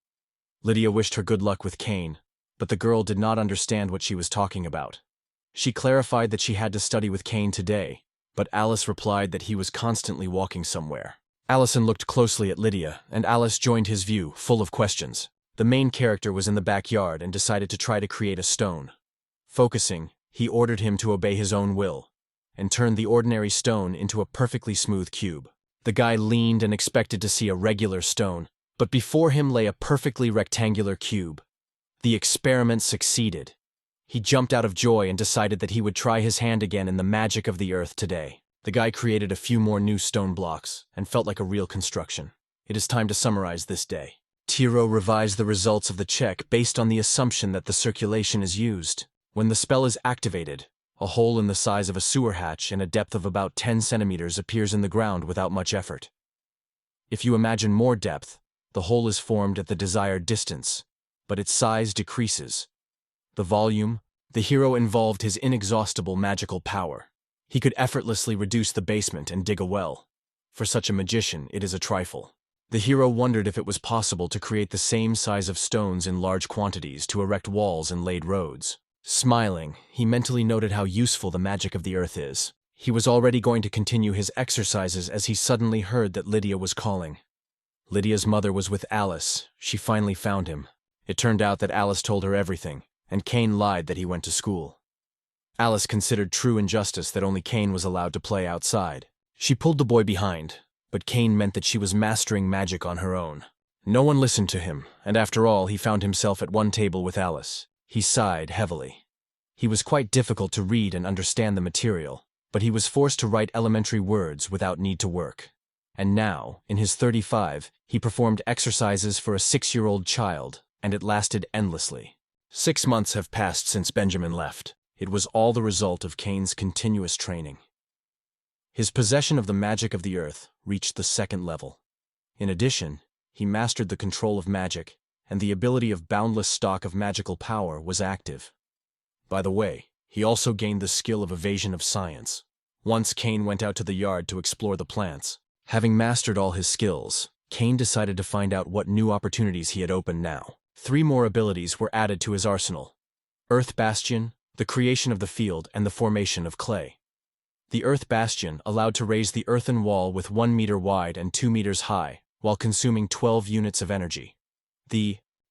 Lydia wished her good luck with Kane, but the girl did not understand what she was talking about. She clarified that she had to study with Kane today, but Alice replied that he was constantly walking somewhere. Allison looked closely at Lydia, and Alice joined his view, full of questions. The main character was in the backyard and decided to try to create a stone. Focusing, he ordered him to obey his own will, and turned the ordinary stone into a perfectly smooth cube. The guy leaned and expected to see a regular stone, but before him lay a perfectly rectangular cube. The experiment succeeded. He jumped out of joy and decided that he would try his hand again in the magic of the earth today. The guy created a few more new stone blocks and felt like a real construction. It is time to summarize this day. Tiro revised the results of the check based on the assumption that the circulation is used. When the spell is activated, a hole in the size of a sewer hatch and a depth of about 10 centimeters appears in the ground without much effort. If you imagine more depth, The hole is formed at the desired distance, but its size decreases. The volume, the hero involved his inexhaustible magical power. He could effortlessly reduce the basement and dig a well. For such a magician, it is a trifle. The hero wondered if it was possible to create the same size of stones in large quantities to erect walls and laid roads. Smiling, he mentally noted how useful the magic of the earth is. He was already going to continue his exercises as he suddenly heard that Lydia was calling. Lydia's mother was with Alice. She finally found him. It turned out that Alice told her everything, and Cain lied that he went to school. Alice considered true injustice that only Cain was allowed to play outside. She pulled the boy behind, but Cain meant that she was mastering magic on her own. No one listened to him, and after all, he found himself at one table with Alice. He sighed heavily. He was quite difficult to read and understand the material, but he was forced to write elementary words without need to work. And now, in his 35, he performed exercises for a 6-year-old child, and it lasted endlessly. 6 months have passed since Benjamin left. It was all the result of Cain's continuous training. His possession of the magic of the earth reached the 2nd level. In addition, he mastered the control of magic, and the ability of boundless stock of magical power was active. By the way, he also gained the skill of evasion of science. Once Cain went out to the yard to explore the plants. Having mastered all his skills, Cain decided to find out what new opportunities he had opened now. 3 more abilities were added to his arsenal: Earth Bastion, the creation of the field, and the formation of clay. The Earth Bastion allowed to raise the earthen wall with 1 meter wide and 2 meters high, while consuming 12 units of energy.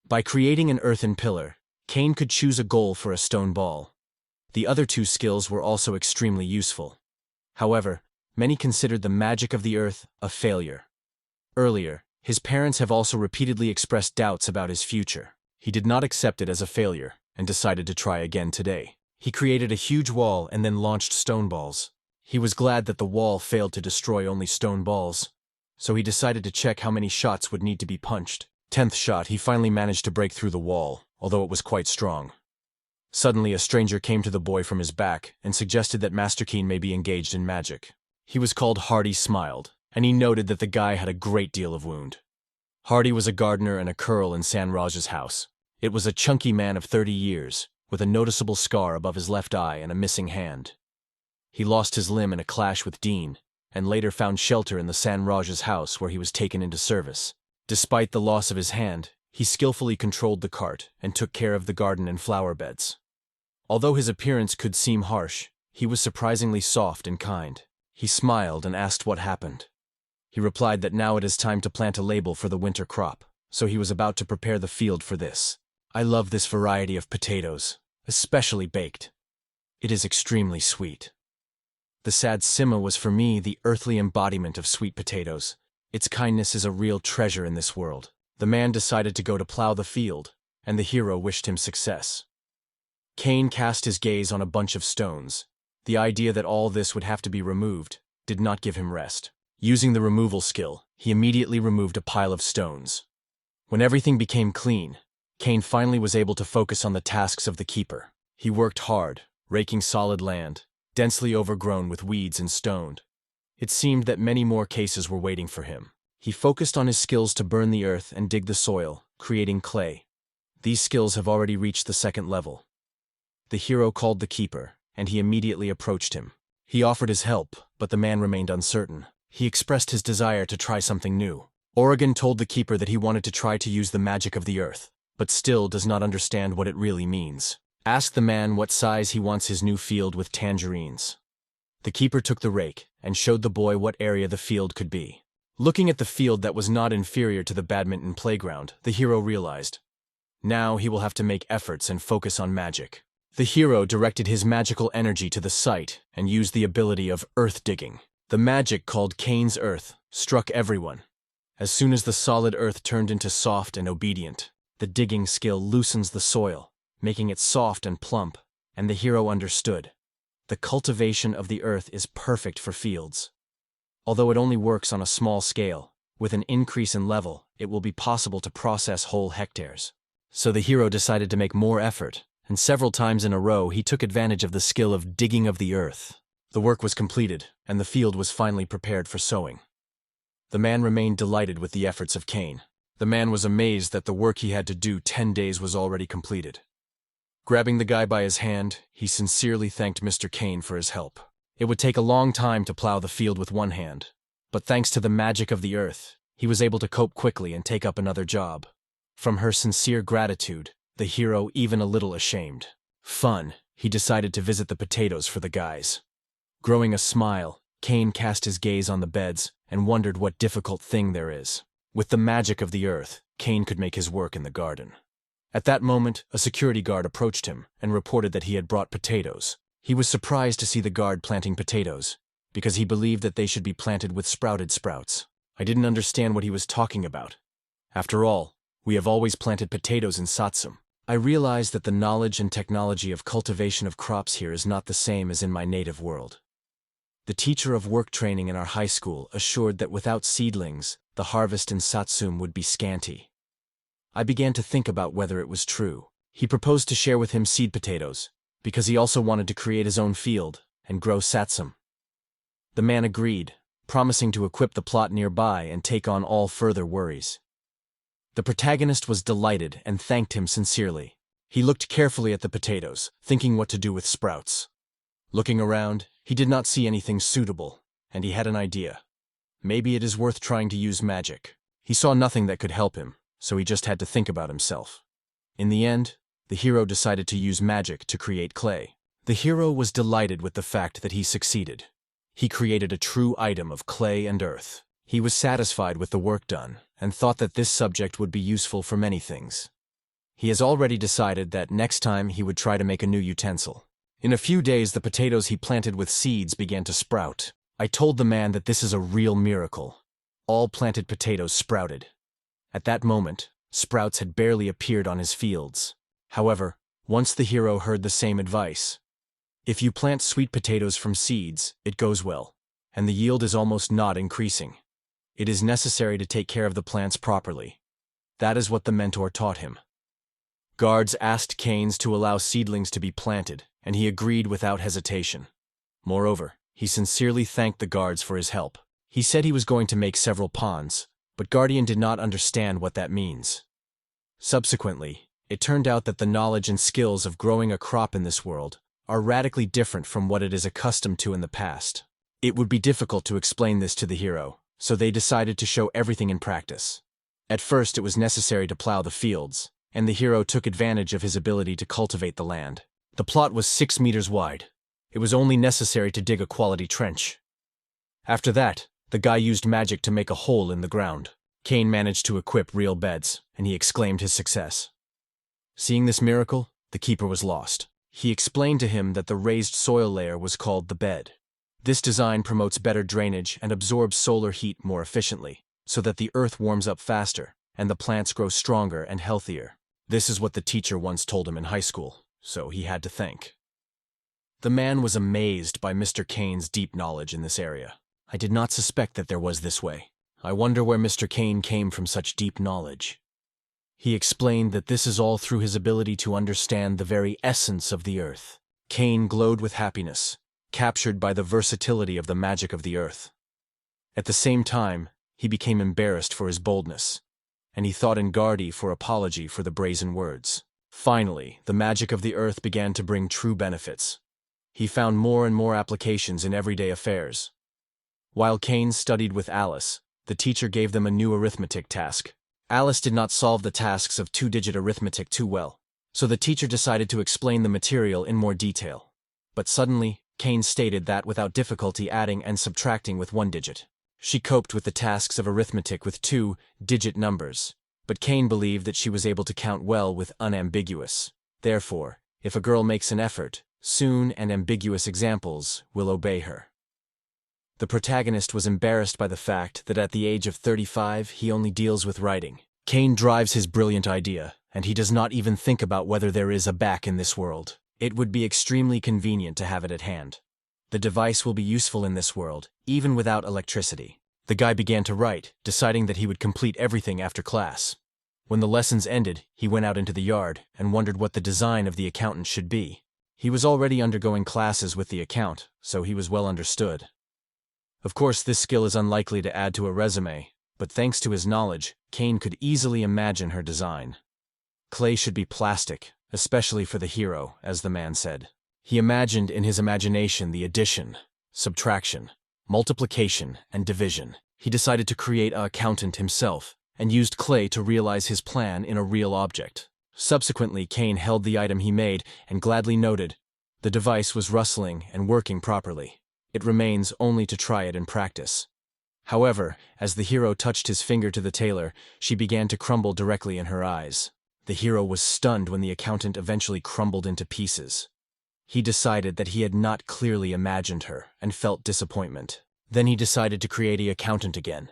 By creating an earthen pillar, Cain could choose a goal for a stone ball. The other 2 skills were also extremely useful. However, many considered the magic of the earth a failure. Earlier, his parents have also repeatedly expressed doubts about his future. He did not accept it as a failure, and decided to try again today. He created a huge wall and then launched stone balls. He was glad that the wall failed to destroy only stone balls, so he decided to check how many shots would need to be punched. 10th shot, he finally managed to break through the wall, although it was quite strong. Suddenly, a stranger came to the boy from his back and suggested that Master Cain may be engaged in magic. He was called Hardy smiled, and he noted that the guy had a great deal of wound. Hardy was a gardener and a curl in Sanraj's house. It was a chunky man of 30 years, with a noticeable scar above his left eye and a missing hand. He lost his limb in a clash with Dean, and later found shelter in the Sanraj's house where he was taken into service. Despite the loss of his hand, he skillfully controlled the cart and took care of the garden and flower beds. Although his appearance could seem harsh, he was surprisingly soft and kind. He smiled and asked what happened. He replied that now it is time to plant a label for the winter crop, so he was about to prepare the field for this. I love this variety of potatoes, especially baked. It is extremely sweet. The sad Sima was for me the earthly embodiment of sweet potatoes. Its kindness is a real treasure in this world. The man decided to go to plow the field, and the hero wished him success. Cain cast his gaze on a bunch of stones. The idea that all this would have to be removed did not give him rest. Using the removal skill, he immediately removed a pile of stones. When everything became clean, Cain finally was able to focus on the tasks of the keeper. He worked hard, raking solid land, densely overgrown with weeds and stone. It seemed that many more cases were waiting for him. He focused on his skills to burn the earth and dig the soil, creating clay. These skills have already reached the 2nd level. The hero called the keeper, and he immediately approached him. He offered his help, but the man remained uncertain. He expressed his desire to try something new. Oregon told the keeper that he wanted to try to use the magic of the earth, but still does not understand what it really means. Ask the man what size he wants his new field with tangerines. The keeper took the rake and showed the boy what area the field could be. Looking at the field that was not inferior to the badminton playground, the hero realized. Now he will have to make efforts and focus on magic. The hero directed his magical energy to the site and used the ability of earth digging. The magic called Cain's earth struck everyone. As soon as the solid earth turned into soft and obedient, the digging skill loosens the soil, making it soft and plump, and the hero understood. The cultivation of the earth is perfect for fields. Although it only works on a small scale, with an increase in level, it will be possible to process whole hectares. So the hero decided to make more effort, and several times in a row he took advantage of the skill of digging of the earth. The work was completed, and the field was finally prepared for sowing. The man remained delighted with the efforts of Cain. The man was amazed that the work he had to do 10 days was already completed. Grabbing the guy by his hand, he sincerely thanked Mr. Kane for his help. It would take a long time to plow the field with one hand, but thanks to the magic of the earth, he was able to cope quickly and take up another job. From her sincere gratitude, the hero even a little ashamed. Fun, he decided to visit the potatoes for the guys. Growing a smile, Kane cast his gaze on the beds and wondered what difficult thing there is. With the magic of the earth, Kane could make his work in the garden. At that moment, a security guard approached him and reported that he had brought potatoes. He was surprised to see the guard planting potatoes, because he believed that they should be planted with sprouted sprouts. I didn't understand what he was talking about. After all, we have always planted potatoes in Satsum. I realized that the knowledge and technology of cultivation of crops here is not the same as in my native world. The teacher of work training in our high school assured that without seedlings, the harvest in Satsum would be scanty. I began to think about whether it was true. He proposed to share with him seed potatoes, because he also wanted to create his own field and grow Satsum. The man agreed, promising to equip the plot nearby and take on all further worries. The protagonist was delighted and thanked him sincerely. He looked carefully at the potatoes, thinking what to do with sprouts. Looking around, he did not see anything suitable, and he had an idea. Maybe it is worth trying to use magic. He saw nothing that could help him, so he just had to think about himself. In the end, the hero decided to use magic to create clay. The hero was delighted with the fact that he succeeded. He created a true item of clay and earth. He was satisfied with the work done, and thought that this subject would be useful for many things. He has already decided that next time he would try to make a new utensil. In a few days, the potatoes he planted with seeds began to sprout. I told the man that this is a real miracle. All planted potatoes sprouted. At that moment, sprouts had barely appeared on his fields. However, once the hero heard the same advice. If you plant sweet potatoes from seeds, it goes well, and the yield is almost not increasing. It is necessary to take care of the plants properly. That is what the mentor taught him. Guards asked Keynes to allow seedlings to be planted, and he agreed without hesitation. Moreover, he sincerely thanked the guards for his help. He said he was going to make several ponds, but Guardian did not understand what that means. Subsequently, it turned out that the knowledge and skills of growing a crop in this world are radically different from what it is accustomed to in the past. It would be difficult to explain this to the hero, so they decided to show everything in practice. At first, it was necessary to plow the fields, and the hero took advantage of his ability to cultivate the land. The plot was 6 meters wide. It was only necessary to dig a quality trench. After that, the guy used magic to make a hole in the ground. Kane managed to equip real beds, and he exclaimed his success. Seeing this miracle, the keeper was lost. He explained to him that the raised soil layer was called the bed. This design promotes better drainage and absorbs solar heat more efficiently, so that the earth warms up faster and the plants grow stronger and healthier. This is what the teacher once told him in high school, so he had to think. The man was amazed by Mr. Kane's deep knowledge in this area. I did not suspect that there was this way. I wonder where Mr. Kane came from such deep knowledge. He explained that this is all through his ability to understand the very essence of the earth. Kane glowed with happiness, captured by the versatility of the magic of the earth. At the same time, he became embarrassed for his boldness, and he thought in Guardi for apology for the brazen words. Finally, the magic of the earth began to bring true benefits. He found more and more applications in everyday affairs. While Kane studied with Alice, the teacher gave them a new arithmetic task. Alice did not solve the tasks of two-digit arithmetic too well, so the teacher decided to explain the material in more detail. But suddenly, Kane stated that without difficulty adding and subtracting with one digit. She coped with the tasks of arithmetic with two-digit numbers, but Kane believed that she was able to count well with unambiguous. Therefore, if a girl makes an effort, soon and ambiguous examples will obey her. The protagonist was embarrassed by the fact that at the age of 35 he only deals with writing. Kane drives his brilliant idea, and he does not even think about whether there is a back in this world. It would be extremely convenient to have it at hand. The device will be useful in this world, even without electricity. The guy began to write, deciding that he would complete everything after class. When the lessons ended, he went out into the yard and wondered what the design of the accountant should be. He was already undergoing classes with the account, so he was well understood. Of course, this skill is unlikely to add to a resume, but thanks to his knowledge, Kane could easily imagine her design. Clay should be plastic, especially for the hero, as the man said. He imagined in his imagination the addition, subtraction, multiplication, and division. He decided to create an accountant himself, and used clay to realize his plan in a real object. Subsequently, Kane held the item he made and gladly noted, the device was rustling and working properly. It remains only to try it in practice. However, as the hero touched his finger to the tailor, she began to crumble directly in her eyes. The hero was stunned when the accountant eventually crumbled into pieces. He decided that he had not clearly imagined her and felt disappointment. Then he decided to create the accountant again,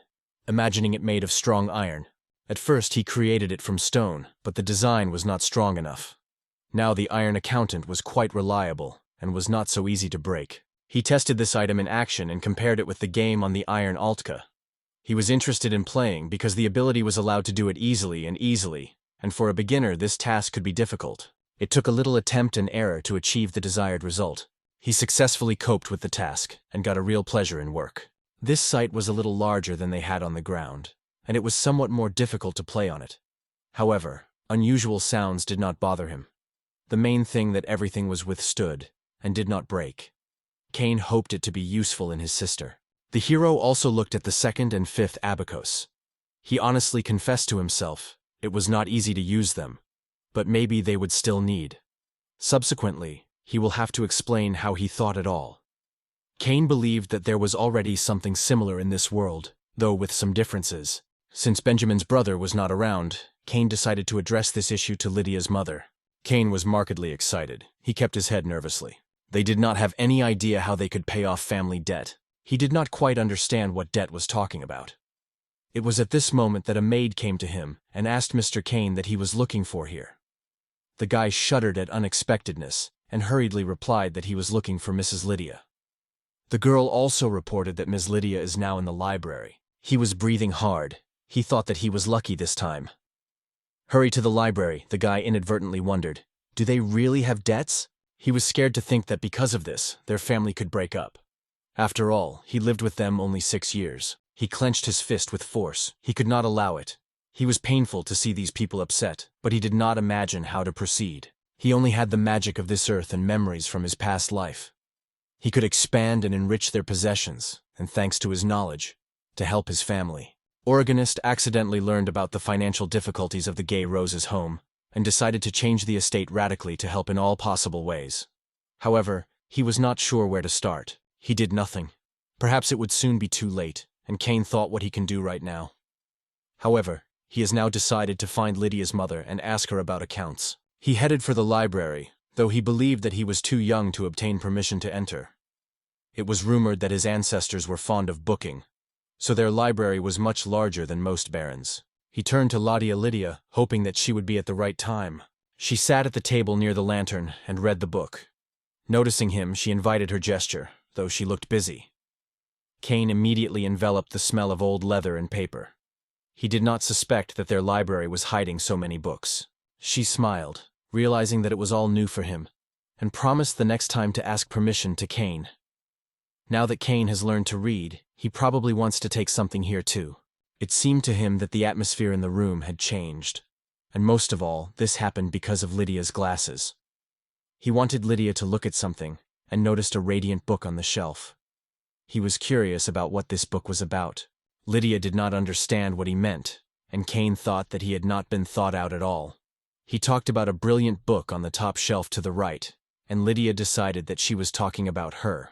imagining it made of strong iron. At first he created it from stone, but the design was not strong enough. Now the iron accountant was quite reliable and was not so easy to break. He tested this item in action and compared it with the game on the iron Altka. He was interested in playing because the ability was allowed to do it easily, and for a beginner this task could be difficult. It took a little attempt and error to achieve the desired result. He successfully coped with the task and got a real pleasure in work. This site was a little larger than they had on the ground, and it was somewhat more difficult to play on it. However, unusual sounds did not bother him. The main thing that everything was withstood and did not break. Kane hoped it to be useful in his sister. The hero also looked at the second and fifth abacus. He honestly confessed to himself it was not easy to use them, but maybe they would still need. Subsequently, he will have to explain how he thought it all. Kane believed that there was already something similar in this world, though with some differences. Since Benjamin's brother was not around, Kane decided to address this issue to Lydia's mother. Kane was markedly excited. He kept his head nervously. They did not have any idea how they could pay off family debt. He did not quite understand what debt was talking about. It was at this moment that a maid came to him and asked Mr. Kane that he was looking for here. The guy shuddered at unexpectedness and hurriedly replied that he was looking for Mrs. Lydia. The girl also reported that Ms. Lydia is now in the library. He was breathing hard. He thought that he was lucky this time. Hurry to the library, the guy inadvertently wondered. Do they really have debts? He was scared to think that because of this, their family could break up. After all, he lived with them only 6 years. He clenched his fist with force. He could not allow it. He was painful to see these people upset, but he did not imagine how to proceed. He only had the magic of this earth and memories from his past life. He could expand and enrich their possessions, and thanks to his knowledge, to help his family. Organist accidentally learned about the financial difficulties of the gay Rose's home, and decided to change the estate radically to help in all possible ways. However, he was not sure where to start. He did nothing. Perhaps it would soon be too late, and Kane thought what he can do right now. However, he has now decided to find Lydia's mother and ask her about accounts. He headed for the library, though he believed that he was too young to obtain permission to enter. It was rumored that his ancestors were fond of booking, so their library was much larger than most barons. He turned to Lydia, hoping that she would be at the right time. She sat at the table near the lantern and read the book. Noticing him, she invited her gesture, though she looked busy. Kane immediately enveloped the smell of old leather and paper. He did not suspect that their library was hiding so many books. She smiled, realizing that it was all new for him, and promised the next time to ask permission to Kane. Now that Kane has learned to read, he probably wants to take something here too. It seemed to him that the atmosphere in the room had changed, and most of all, this happened because of Lydia's glasses. He wanted Lydia to look at something, and noticed a radiant book on the shelf. He was curious about what this book was about. Lydia did not understand what he meant, and Kane thought that he had not been thought out at all. He talked about a brilliant book on the top shelf to the right, and Lydia decided that she was talking about her.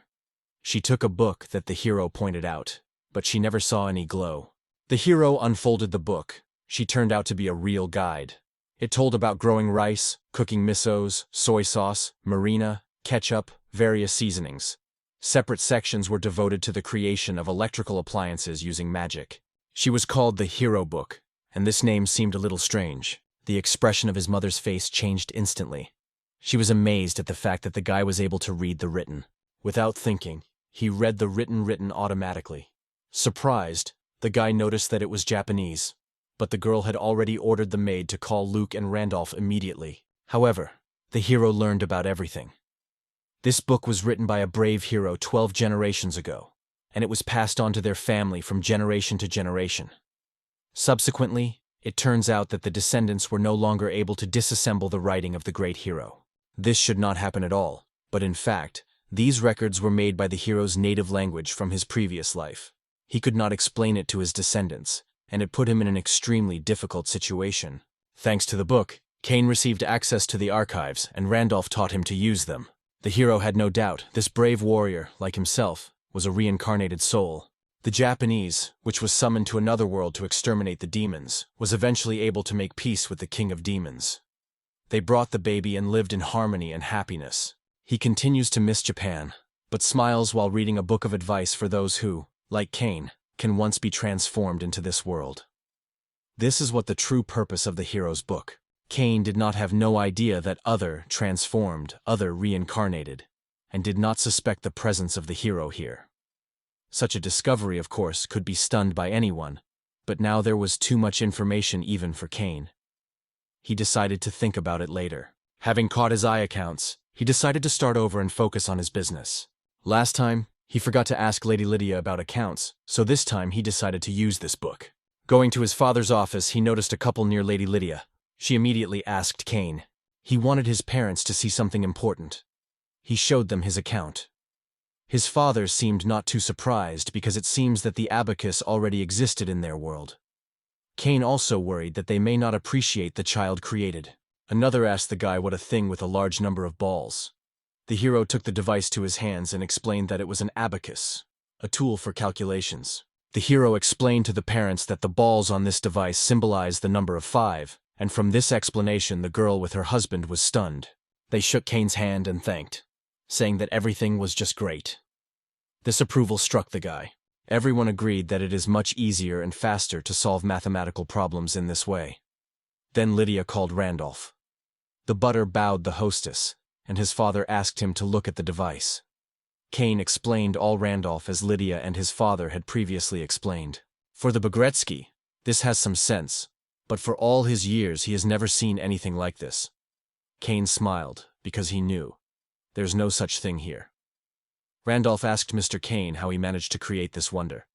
She took a book that the hero pointed out, but she never saw any glow. The hero unfolded the book. She turned out to be a real guide. It told about growing rice, cooking misos, soy sauce, marina, ketchup, various seasonings. Separate sections were devoted to the creation of electrical appliances using magic. She was called the Hero Book, and this name seemed a little strange. The expression of his mother's face changed instantly. She was amazed at the fact that the guy was able to read the written. Without thinking, he read the written automatically. Surprised, the guy noticed that it was Japanese, but the girl had already ordered the maid to call Luke and Randolph immediately. However, the hero learned about everything. This book was written by a brave hero 12 generations ago, and it was passed on to their family from generation to generation. Subsequently, it turns out that the descendants were no longer able to disassemble the writing of the great hero. This should not happen at all, but in fact, these records were made by the hero's native language from his previous life. He could not explain it to his descendants, and it put him in an extremely difficult situation. Thanks to the book, Kane received access to the archives, and Randolph taught him to use them. The hero had no doubt this brave warrior, like himself, was a reincarnated soul. The Japanese, which was summoned to another world to exterminate the demons, was eventually able to make peace with the king of demons. They brought the baby and lived in harmony and happiness. He continues to miss Japan, but smiles while reading a book of advice for those who, like Kane, can once be transformed into this world. This is what the true purpose of the hero's book. Kane did not have no idea that other transformed, other reincarnated, and did not suspect the presence of the hero here. Such a discovery, of course, could be stunned by anyone, but now there was too much information even for Kane. He decided to think about it later. Having caught his eye accounts, he decided to start over and focus on his business. Last time, he forgot to ask Lady Lydia about accounts, so this time he decided to use this book. Going to his father's office, he noticed a couple near Lady Lydia. She immediately asked Kane. He wanted his parents to see something important. He showed them his account. His father seemed not too surprised because it seems that the abacus already existed in their world. Kane also worried that they may not appreciate the child created. Another asked the guy what a thing with a large number of balls. The hero took the device to his hands and explained that it was an abacus, a tool for calculations. The hero explained to the parents that the balls on this device symbolized the number of 5, and from this explanation the girl with her husband was stunned. They shook Kane's hand and thanked, saying that everything was just great. This approval struck the guy. Everyone agreed that it is much easier and faster to solve mathematical problems in this way. Then Lydia called Randolph. The butler bowed the hostess, and his father asked him to look at the device. Kane explained all Randolph as Lydia and his father had previously explained. For the Bagretsky, this has some sense, but for all his years he has never seen anything like this. Kane smiled, because he knew. There's no such thing here. Randolph asked Mr. Kane how he managed to create this wonder,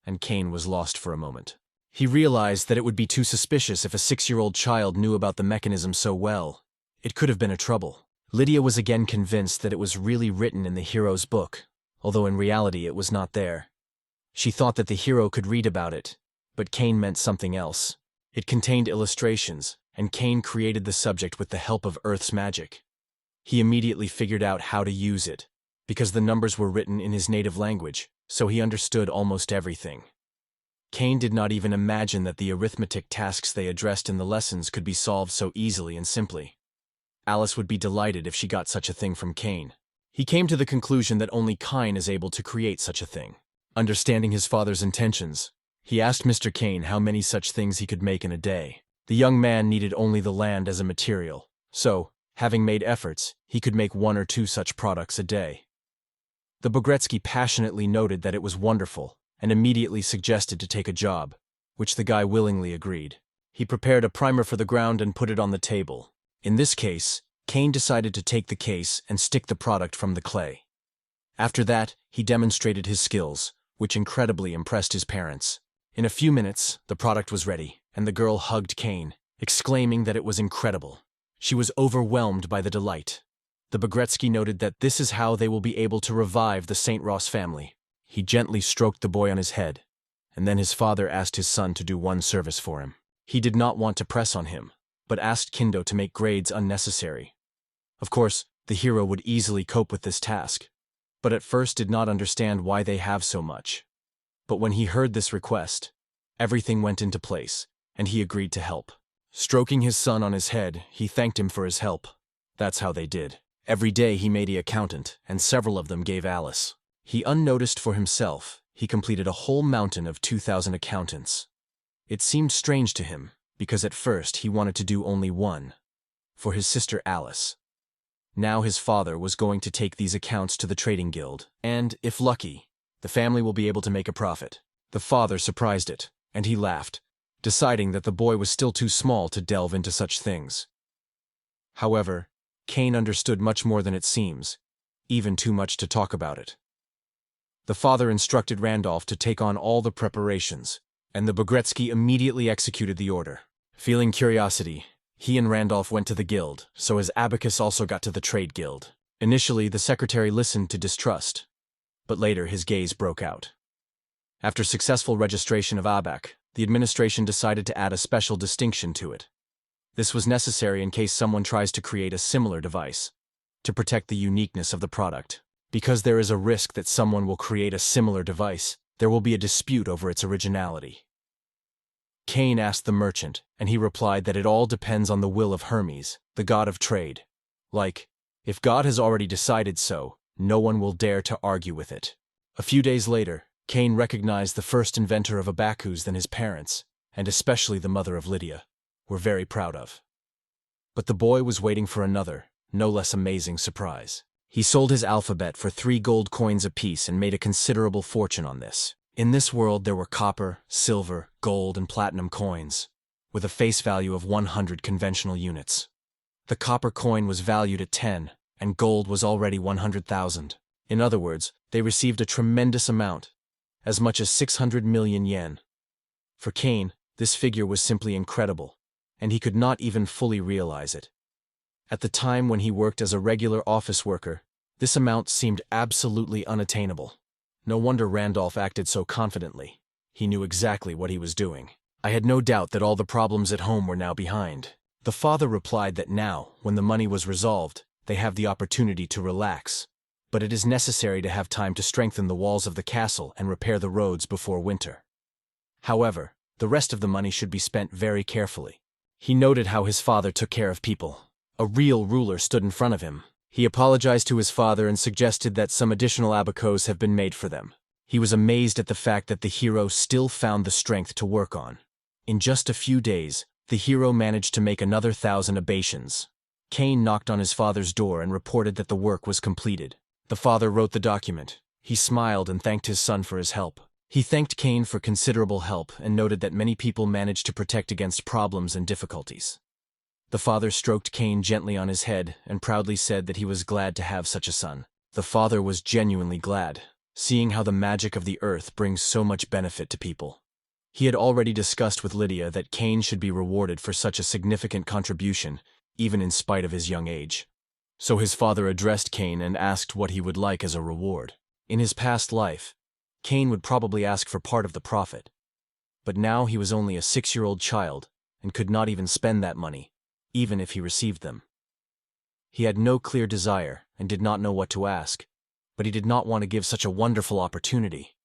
and Kane was lost for a moment. He realized that it would be too suspicious if a 6-year-old child knew about the mechanism so well. It could have been a trouble. Lydia was again convinced that it was really written in the hero's book, although in reality it was not there. She thought that the hero could read about it, but Kane meant something else. It contained illustrations, and Kane created the subject with the help of Earth's magic. He immediately figured out how to use it, because the numbers were written in his native language, so he understood almost everything. Kane did not even imagine that the arithmetic tasks they addressed in the lessons could be solved so easily and simply. Alice would be delighted if she got such a thing from Kane. He came to the conclusion that only Kane is able to create such a thing. Understanding his father's intentions, he asked Mr. Kane how many such things he could make in a day. The young man needed only the land as a material, so, having made efforts, he could make 1 or 2 such products a day. The Bagretsky passionately noted that it was wonderful, and immediately suggested to take a job, which the guy willingly agreed. He prepared a primer for the ground and put it on the table. In this case, Kane decided to take the case and stick the product from the clay. After that, he demonstrated his skills, which incredibly impressed his parents. In a few minutes, the product was ready, and the girl hugged Kane, exclaiming that it was incredible. She was overwhelmed by the delight. The Bagretsky noted that this is how they will be able to revive the St. Ross family. He gently stroked the boy on his head, and then his father asked his son to do one service for him. He did not want to press on him, but asked Kindo to make grades unnecessary. Of course, the hero would easily cope with this task, but at first did not understand why they have so much. But when he heard this request, everything went into place, and he agreed to help. Stroking his son on his head, he thanked him for his help. That's how they did. Every day he made the accountant, and several of them gave Alice. He unnoticed for himself, he completed a whole mountain of 2,000 accountants. It seemed strange to him, because at first he wanted to do only one, for his sister Alice. Now his father was going to take these accounts to the trading guild, and, if lucky, the family will be able to make a profit. The father surprised it, and he laughed, deciding that the boy was still too small to delve into such things. However, Kane understood much more than it seems, even too much to talk about it. The father instructed Randolph to take on all the preparations, and the Bogretsky immediately executed the order. Feeling curiosity, he and Randolph went to the guild, so as abacus also got to the trade guild. Initially, the secretary listened to distrust, but later his gaze broke out. After successful registration of abac, the administration decided to add a special distinction to it. This was necessary in case someone tries to create a similar device, to protect the uniqueness of the product. Because there is a risk that someone will create a similar device, there will be a dispute over its originality. Cain asked the merchant, and he replied that it all depends on the will of Hermes, the god of trade. Like, if God has already decided so, no one will dare to argue with it. A few days later, Cain recognized the first inventor of abacus than his parents, and especially the mother of Lydia, were very proud of. But the boy was waiting for another, no less amazing surprise. He sold his alphabet for 3 gold coins apiece and made a considerable fortune on this. In this world there were copper, silver, gold, and platinum coins, with a face value of 100 conventional units. The copper coin was valued at 10, and gold was already 100,000. In other words, they received a tremendous amount, as much as 600 million yen. For Cain, this figure was simply incredible, and he could not even fully realize it. At the time when he worked as a regular office worker, this amount seemed absolutely unattainable. No wonder Randolph acted so confidently. He knew exactly what he was doing. I had no doubt that all the problems at home were now behind. The father replied that now, when the money was resolved, they have the opportunity to relax. But it is necessary to have time to strengthen the walls of the castle and repair the roads before winter. However, the rest of the money should be spent very carefully. He noted how his father took care of people. A real ruler stood in front of him. He apologized to his father and suggested that some additional abacus have been made for them. He was amazed at the fact that the hero still found the strength to work on. In just a few days, the hero managed to make another 1,000 abations. Cain knocked on his father's door and reported that the work was completed. The father wrote the document. He smiled and thanked his son for his help. He thanked Cain for considerable help and noted that many people managed to protect against problems and difficulties. The father stroked Cain gently on his head and proudly said that he was glad to have such a son. The father was genuinely glad, seeing how the magic of the earth brings so much benefit to people. He had already discussed with Lydia that Cain should be rewarded for such a significant contribution, even in spite of his young age. So his father addressed Cain and asked what he would like as a reward. In his past life, Cain would probably ask for part of the profit. But now he was only a 6-year-old child and could not even spend that money, even if he received them. He had no clear desire and did not know what to ask, but he did not want to give such a wonderful opportunity.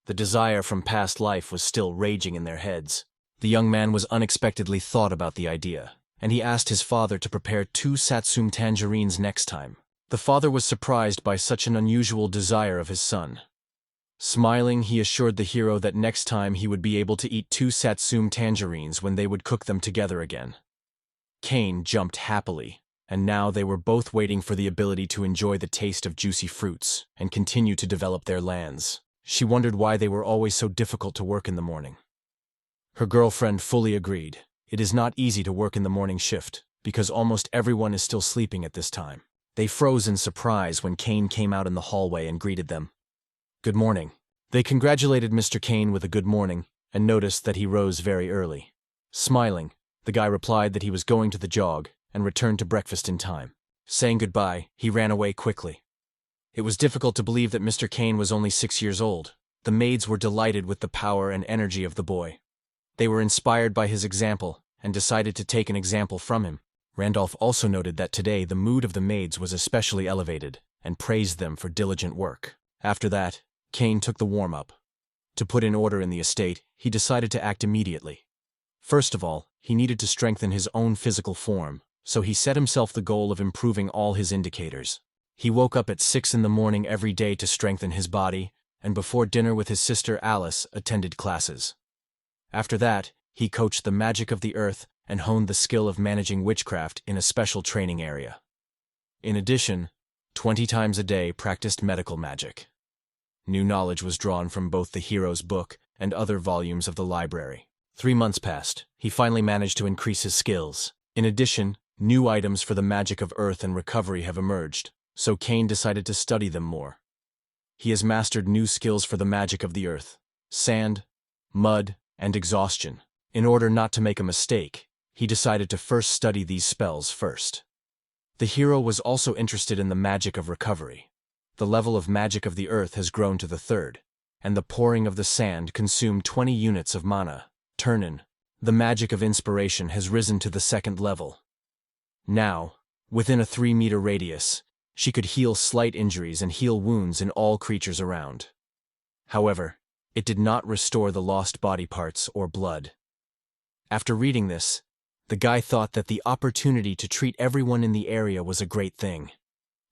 The desire from past life was still raging in their heads. The young man was unexpectedly thought about the idea, and he asked his father to prepare 2 satsum tangerines next time. The father was surprised by such an unusual desire of his son. Smiling, he assured the hero that next time he would be able to eat 2 satsum tangerines when they would cook them together again. Cain jumped happily, and now they were both waiting for the ability to enjoy the taste of juicy fruits and continue to develop their lands. She wondered why they were always so difficult to work in the morning. Her girlfriend fully agreed. It is not easy to work in the morning shift, because almost everyone is still sleeping at this time. They froze in surprise when Cain came out in the hallway and greeted them. Good morning. They congratulated Mr. Cain with a good morning and noticed that he rose very early. Smiling, the guy replied that he was going to the jog and returned to breakfast in time. Saying goodbye, he ran away quickly. It was difficult to believe that Mr. Cain was only 6 years old. The maids were delighted with the power and energy of the boy. They were inspired by his example and decided to take an example from him. Randolph also noted that today the mood of the maids was especially elevated and praised them for diligent work. After that, Cain took the warm-up. To put in order in the estate, he decided to act immediately. First of all, he needed to strengthen his own physical form, so he set himself the goal of improving all his indicators. He woke up at 6 in the morning every day to strengthen his body, and before dinner with his sister Alice attended classes. After that, he coached the magic of the earth and honed the skill of managing witchcraft in a special training area. In addition, 20 times a day practiced medical magic. New knowledge was drawn from both the hero's book and other volumes of the library. 3 months passed. He finally managed to increase his skills. In addition, new items for the magic of earth and recovery have emerged, so Cain decided to study them more. He has mastered new skills for the magic of the earth: sand, mud, and exhaustion. In order not to make a mistake, he decided to first study these spells first. The hero was also interested in the magic of recovery. The level of magic of the earth has grown to the third, and the pouring of the sand consumed 20 units of mana. Turnin, the magic of inspiration has risen to the second level. Now, within a 3-meter radius, she could heal slight injuries and heal wounds in all creatures around. However, it did not restore the lost body parts or blood. After reading this, the guy thought that the opportunity to treat everyone in the area was a great thing.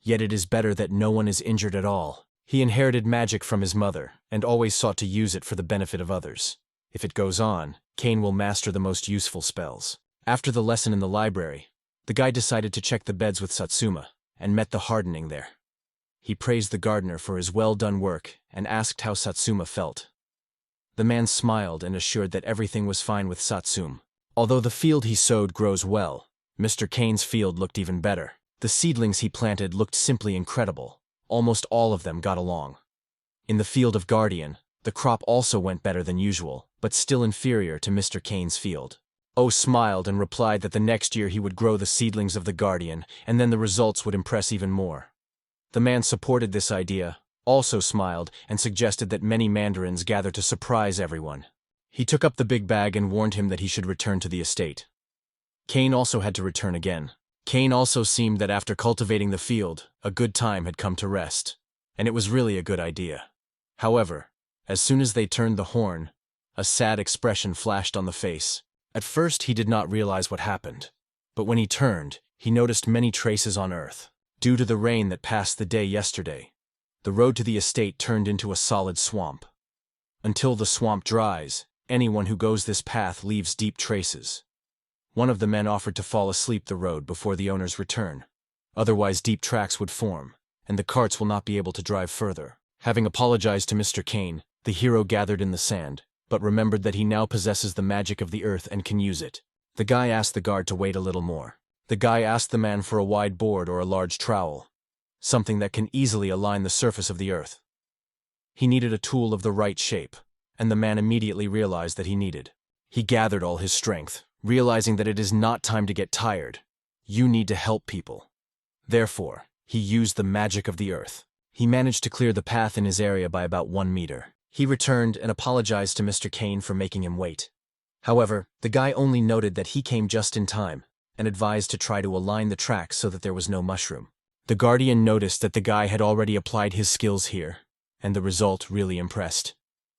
Yet it is better that no one is injured at all. He inherited magic from his mother, and always sought to use it for the benefit of others. If it goes on, Kane will master the most useful spells. After the lesson in the library, the guy decided to check the beds with Satsuma, and met the hardening there. He praised the gardener for his well-done work, and asked how Satsuma felt. The man smiled and assured that everything was fine with Satsuma. Although the field he sowed grows well, Mr. Kane's field looked even better. The seedlings he planted looked simply incredible. Almost all of them got along. In the field of Guardian, the crop also went better than usual, but still inferior to Mr. Kane's field. O smiled and replied that the next year he would grow the seedlings of the Guardian, and then the results would impress even more. The man supported this idea, also smiled, and suggested that many mandarins gather to surprise everyone. He took up the big bag and warned him that he should return to the estate. Kane also had to return again. Kane also seemed that after cultivating the field, a good time had come to rest, and it was really a good idea. However, as soon as they turned the horn, a sad expression flashed on the face. At first he did not realize what happened, but when he turned, he noticed many traces on earth. Due to the rain that passed the day yesterday, the road to the estate turned into a solid swamp. Until the swamp dries, anyone who goes this path leaves deep traces. One of the men offered to fall asleep the road before the owner's return. Otherwise deep tracks would form, and the carts will not be able to drive further. Having apologized to Mr. Kane, the hero gathered in the sand, but remembered that he now possesses the magic of the earth and can use it. The guy asked the guard to wait a little more. The guy asked the man for a wide board or a large trowel, something that can easily align the surface of the earth. He needed a tool of the right shape, and the man immediately realized that he needed. He gathered all his strength, realizing that it is not time to get tired. You need to help people. Therefore, he used the magic of the earth. He managed to clear the path in his area by about 1 meter. He returned and apologized to Mr. Kane for making him wait. However, the guy only noted that he came just in time, and advised to try to align the tracks so that there was no mushroom. The guardian noticed that the guy had already applied his skills here, and the result really impressed.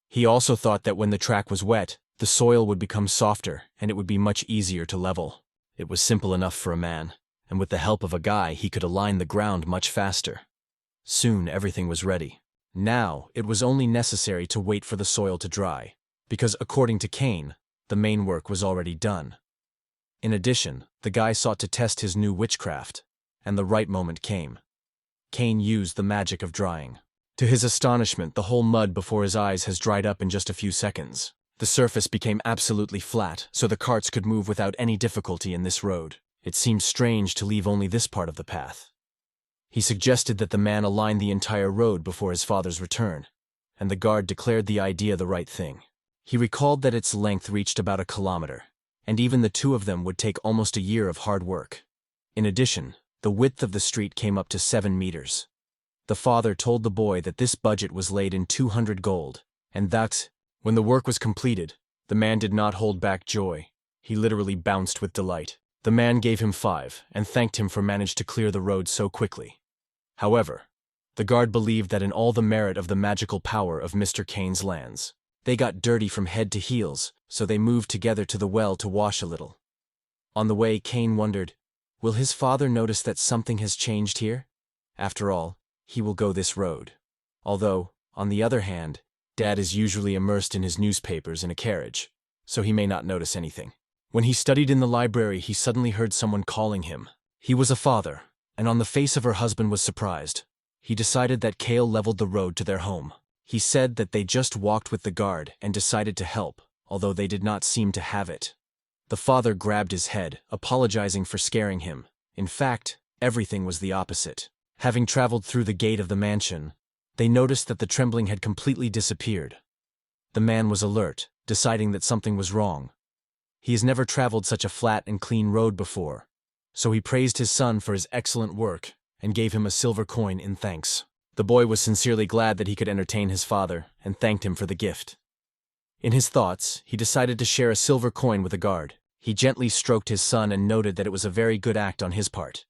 He also thought that when the track was wet, the soil would become softer and it would be much easier to level. It was simple enough for a man, and with the help of a guy he could align the ground much faster. Soon everything was ready. Now it was only necessary to wait for the soil to dry, because according to Kane, the main work was already done. In addition, the guy sought to test his new witchcraft, and the right moment came. Kane used the magic of drying. To his astonishment, the whole mud before his eyes has dried up in just a few seconds. The surface became absolutely flat, so the carts could move without any difficulty in this road. It seemed strange to leave only this part of the path. He suggested that the man align the entire road before his father's return, and the guard declared the idea the right thing. He recalled that its length reached about 1 kilometer, and even the two of them would take almost a year of hard work. In addition, the width of the street came up to 7 meters. The father told the boy that this budget was laid in 200 gold, and that, when the work was completed, the man did not hold back joy. He literally bounced with delight. The man gave him 5, and thanked him for managing to clear the road so quickly. However, the guard believed that in all the merit of the magical power of Mr. Kane's lands. They got dirty from head to heels, so they moved together to the well to wash a little. On the way, Kane wondered, will his father notice that something has changed here? After all, he will go this road. Although, on the other hand, Dad is usually immersed in his newspapers in a carriage, so he may not notice anything. When he studied in the library, he suddenly heard someone calling him. He was a father, and on the face of her husband was surprised. He decided that Kale leveled the road to their home. He said that they just walked with the guard and decided to help, although they did not seem to have it. The father grabbed his head, apologizing for scaring him. In fact, everything was the opposite. Having traveled through the gate of the mansion, they noticed that the trembling had completely disappeared. The man was alert, deciding that something was wrong. He has never traveled such a flat and clean road before, so he praised his son for his excellent work and gave him a silver coin in thanks. The boy was sincerely glad that he could entertain his father and thanked him for the gift. In his thoughts, he decided to share a silver coin with a guard. He gently stroked his son and noted that it was a very good act on his part.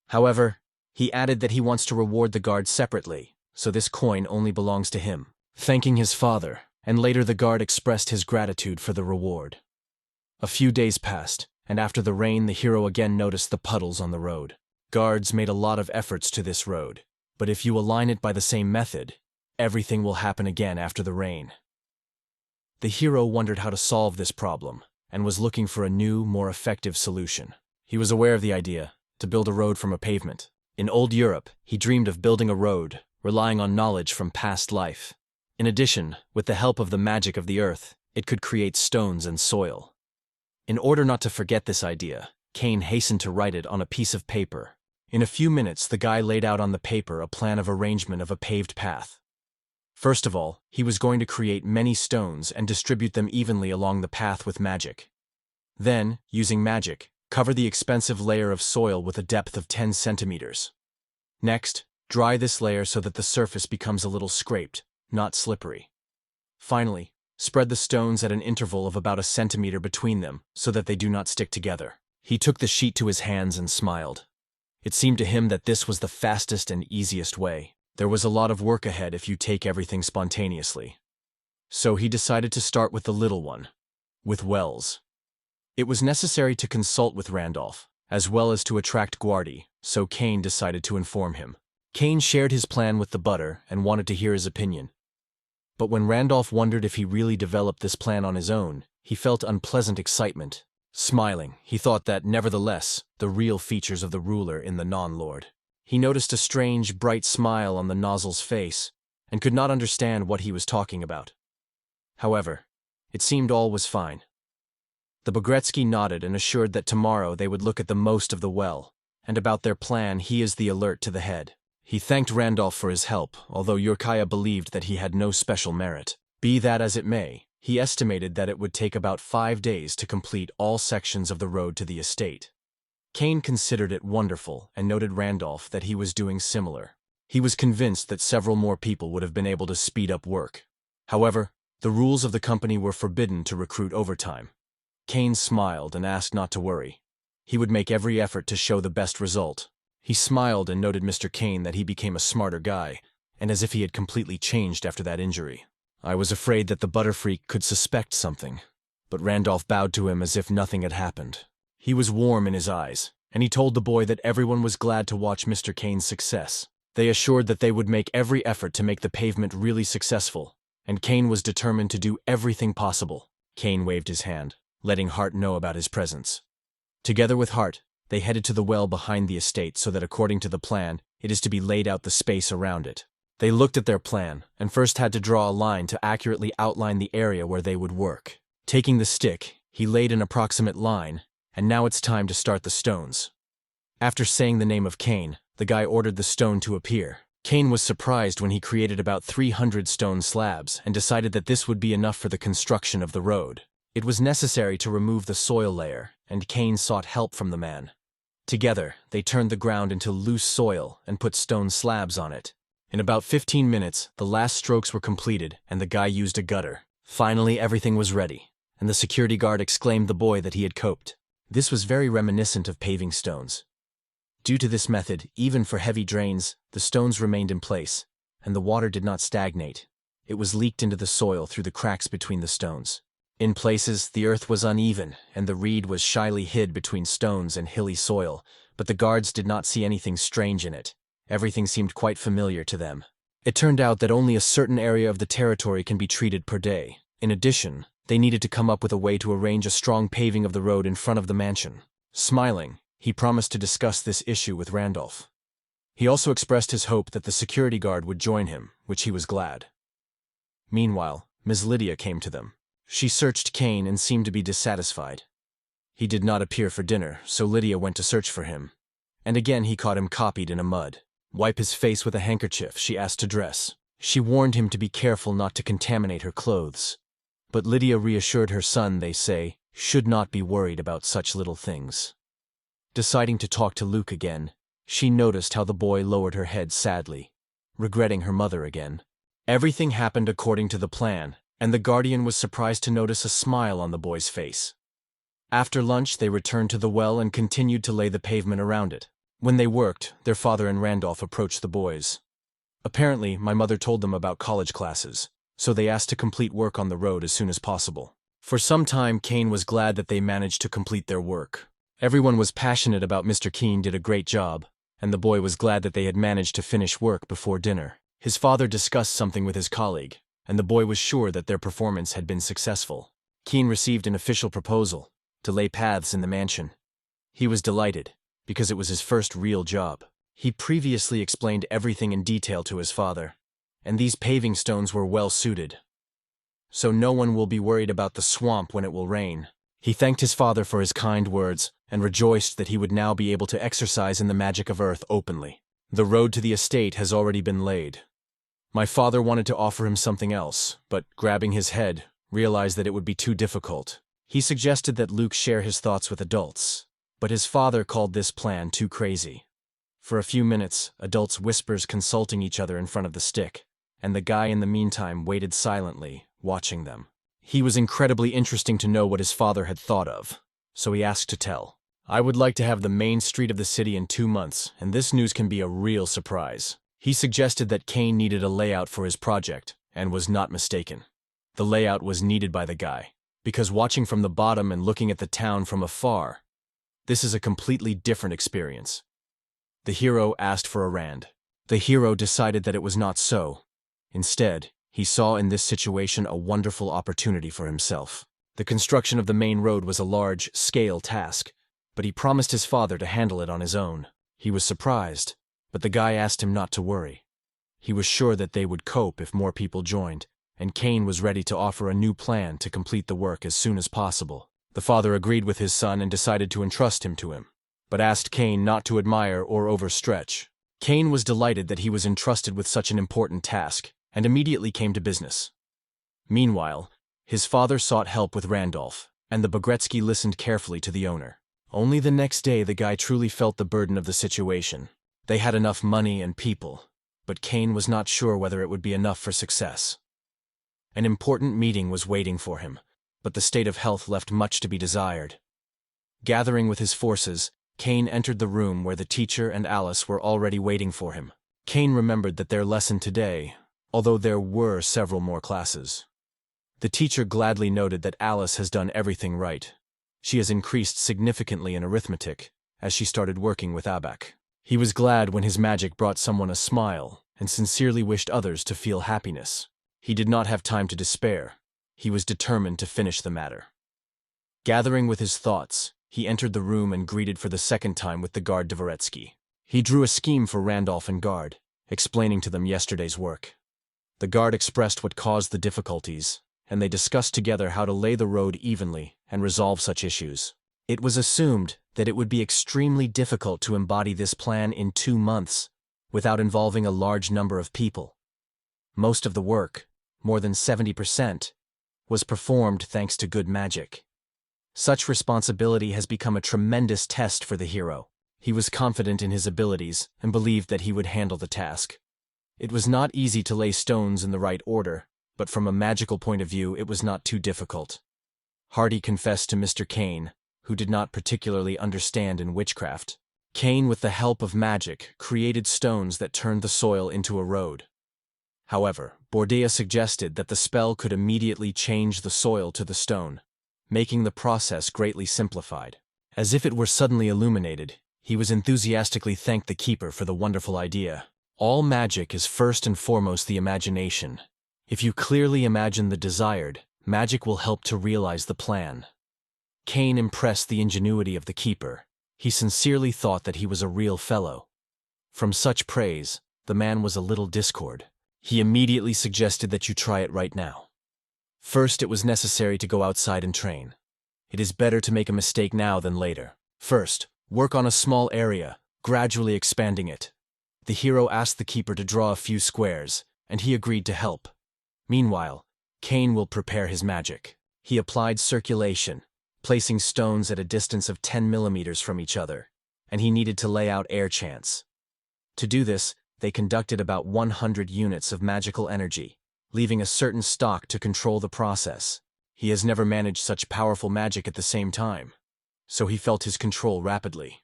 However, he added that he wants to reward the guard separately, so this coin only belongs to him. Thanking his father, and later the guard expressed his gratitude for the reward. A few days passed, and after the rain the hero again noticed the puddles on the road. Guards made a lot of efforts to this road, but if you align it by the same method, everything will happen again after the rain. The hero wondered how to solve this problem, and was looking for a new, more effective solution. He was aware of the idea, to build a road from a pavement. In old Europe, he dreamed of building a road, relying on knowledge from past life. In addition, with the help of the magic of the earth, it could create stones and soil. In order not to forget this idea, Cain hastened to write it on a piece of paper. In a few minutes, the guy laid out on the paper a plan of arrangement of a paved path. First of all, he was going to create many stones and distribute them evenly along the path with magic. Then, using magic, cover the expensive layer of soil with a depth of 10 centimeters. Next, dry this layer so that the surface becomes a little scraped, not slippery. Finally, spread the stones at an interval of about a centimeter between them so that they do not stick together. He took the sheet to his hands and smiled. It seemed to him that this was the fastest and easiest way. There was a lot of work ahead if you take everything spontaneously. So he decided to start with the little one, with wells. It was necessary to consult with Randolph, as well as to attract Guardi, so Cain decided to inform him. Cain shared his plan with the butter and wanted to hear his opinion. But when Randolph wondered if he really developed this plan on his own, he felt unpleasant excitement. Smiling, he thought that, nevertheless, the real features of the ruler in the non-lord. He noticed a strange, bright smile on the nozzle's face, and could not understand what he was talking about. However, it seemed all was fine. The Bogretsky nodded and assured that tomorrow they would look at the most of the well, and about their plan he is the alert to the head. He thanked Randolph for his help, although Yurkaya believed that he had no special merit. Be that as it may, he estimated that it would take about 5 days to complete all sections of the road to the estate. Cain considered it wonderful and noted Randolph that he was doing similar. He was convinced that several more people would have been able to speed up work. However, the rules of the company were forbidden to recruit overtime. Cain smiled and asked not to worry. He would make every effort to show the best result. He smiled and noted Mr. Cain that he became a smarter guy, and as if he had completely changed after that injury. I was afraid that the Butterfreak could suspect something, but Randolph bowed to him as if nothing had happened. He was warm in his eyes, and he told the boy that everyone was glad to watch Mr. Cain's success. They assured that they would make every effort to make the pavement really successful, and Cain was determined to do everything possible. Cain waved his hand, letting Hart know about his presence. Together with Hart, they headed to the well behind the estate so that according to the plan, it is to be laid out the space around it. They looked at their plan, and first had to draw a line to accurately outline the area where they would work. Taking the stick, he laid an approximate line, and now it's time to start the stones. After saying the name of Cain, the guy ordered the stone to appear. Cain was surprised when he created about 300 stone slabs and decided that this would be enough for the construction of the road. It was necessary to remove the soil layer, and Cain sought help from the man. Together, they turned the ground into loose soil and put stone slabs on it. In about 15 minutes, the last strokes were completed, and the guy used a gutter. Finally, everything was ready, and the security guard exclaimed the boy that he had coped. This was very reminiscent of paving stones. Due to this method, even for heavy drains, the stones remained in place, and the water did not stagnate. It was leaked into the soil through the cracks between the stones. In places, the earth was uneven, and the reed was shyly hid between stones and hilly soil, but the guards did not see anything strange in it. Everything seemed quite familiar to them. It turned out that only a certain area of the territory can be treated per day. In addition, they needed to come up with a way to arrange a strong paving of the road in front of the mansion. Smiling, he promised to discuss this issue with Randolph. He also expressed his hope that the security guard would join him, which he was glad. Meanwhile, Ms. Lydia came to them. She searched Cain and seemed to be dissatisfied. He did not appear for dinner, so Lydia went to search for him. And again he caught him copied in a mud. Wipe his face with a handkerchief, she asked to dress. She warned him to be careful not to contaminate her clothes. But Lydia reassured her son, they say, should not be worried about such little things. Deciding to talk to Luke again, she noticed how the boy lowered her head sadly, regretting her mother again. Everything happened according to the plan, and the guardian was surprised to notice a smile on the boy's face. After lunch, they returned to the well and continued to lay the pavement around it. When they worked, their father and Randolph approached the boys. Apparently, my mother told them about college classes, so they asked to complete work on the road as soon as possible. For some time, Kane was glad that they managed to complete their work. Everyone was passionate about Mr. Keene did a great job, and the boy was glad that they had managed to finish work before dinner. His father discussed something with his colleague, and the boy was sure that their performance had been successful. Keene received an official proposal to lay paths in the mansion. He was delighted, because it was his first real job. He previously explained everything in detail to his father, and these paving stones were well suited, so no one will be worried about the swamp when it will rain. He thanked his father for his kind words and rejoiced that he would now be able to exercise in the magic of Earth openly. The road to the estate has already been laid. My father wanted to offer him something else, but grabbing his head, realized that it would be too difficult. He suggested that Luke share his thoughts with adults, but his father called this plan too crazy. For a few minutes, adults whispers consulting each other in front of the stick, and the guy in the meantime waited silently, watching them. He was incredibly interesting to know what his father had thought of, so he asked to tell. I would like to have the main street of the city in 2 months, and this news can be a real surprise. He suggested that Kane needed a layout for his project, and was not mistaken. The layout was needed by the guy, because watching from the bottom and looking at the town from afar, this is a completely different experience. The hero asked for a rand. The hero decided that it was not so. Instead, he saw in this situation a wonderful opportunity for himself. The construction of the main road was a large-scale task, but he promised his father to handle it on his own. He was surprised, but the guy asked him not to worry. He was sure that they would cope if more people joined, and Kane was ready to offer a new plan to complete the work as soon as possible. The father agreed with his son and decided to entrust him to him, but asked Kane not to admire or overstretch. Kane was delighted that he was entrusted with such an important task, and immediately came to business. Meanwhile, his father sought help with Randolph, and the Bogretsky listened carefully to the owner. Only the next day the guy truly felt the burden of the situation. They had enough money and people, but Kane was not sure whether it would be enough for success. An important meeting was waiting for him, but the state of health left much to be desired. Gathering with his forces, Kane entered the room where the teacher and Alice were already waiting for him. Kane remembered that their lesson today, although there were several more classes. The teacher gladly noted that Alice has done everything right. She has increased significantly in arithmetic, as she started working with abacus. He was glad when his magic brought someone a smile, and sincerely wished others to feel happiness. He did not have time to despair. He was determined to finish the matter. Gathering with his thoughts, he entered the room and greeted for the second time with the guard Dvoretsky. He drew a scheme for Randolph and guard, explaining to them yesterday's work. The guard expressed what caused the difficulties, and they discussed together how to lay the road evenly and resolve such issues. It was assumed that it would be extremely difficult to embody this plan in 2 months without involving a large number of people. Most of the work, more than 70%, was performed thanks to good magic. Such responsibility has become a tremendous test for the hero. He was confident in his abilities and believed that he would handle the task. It was not easy to lay stones in the right order, but from a magical point of view it was not too difficult. Hardy confessed to Mr. Kane, who did not particularly understand in witchcraft. Kane, with the help of magic, created stones that turned the soil into a road. However, Bordea suggested that the spell could immediately change the soil to the stone, making the process greatly simplified. As if it were suddenly illuminated, he was enthusiastically thanked the keeper for the wonderful idea. All magic is first and foremost the imagination. If you clearly imagine the desired, magic will help to realize the plan. Kane impressed the ingenuity of the keeper. He sincerely thought that he was a real fellow. From such praise, the man was a little discord. He immediately suggested that you try it right now. First, it was necessary to go outside and train. It is better to make a mistake now than later. First, work on a small area, gradually expanding it. The hero asked the keeper to draw a few squares, and he agreed to help. Meanwhile, Kane will prepare his magic. He applied circulation, placing stones at a distance of 10 millimeters from each other, and he needed to lay out air chants. To do this, they conducted about 100 units of magical energy, leaving a certain stock to control the process. He has never managed such powerful magic at the same time, so he felt his control rapidly.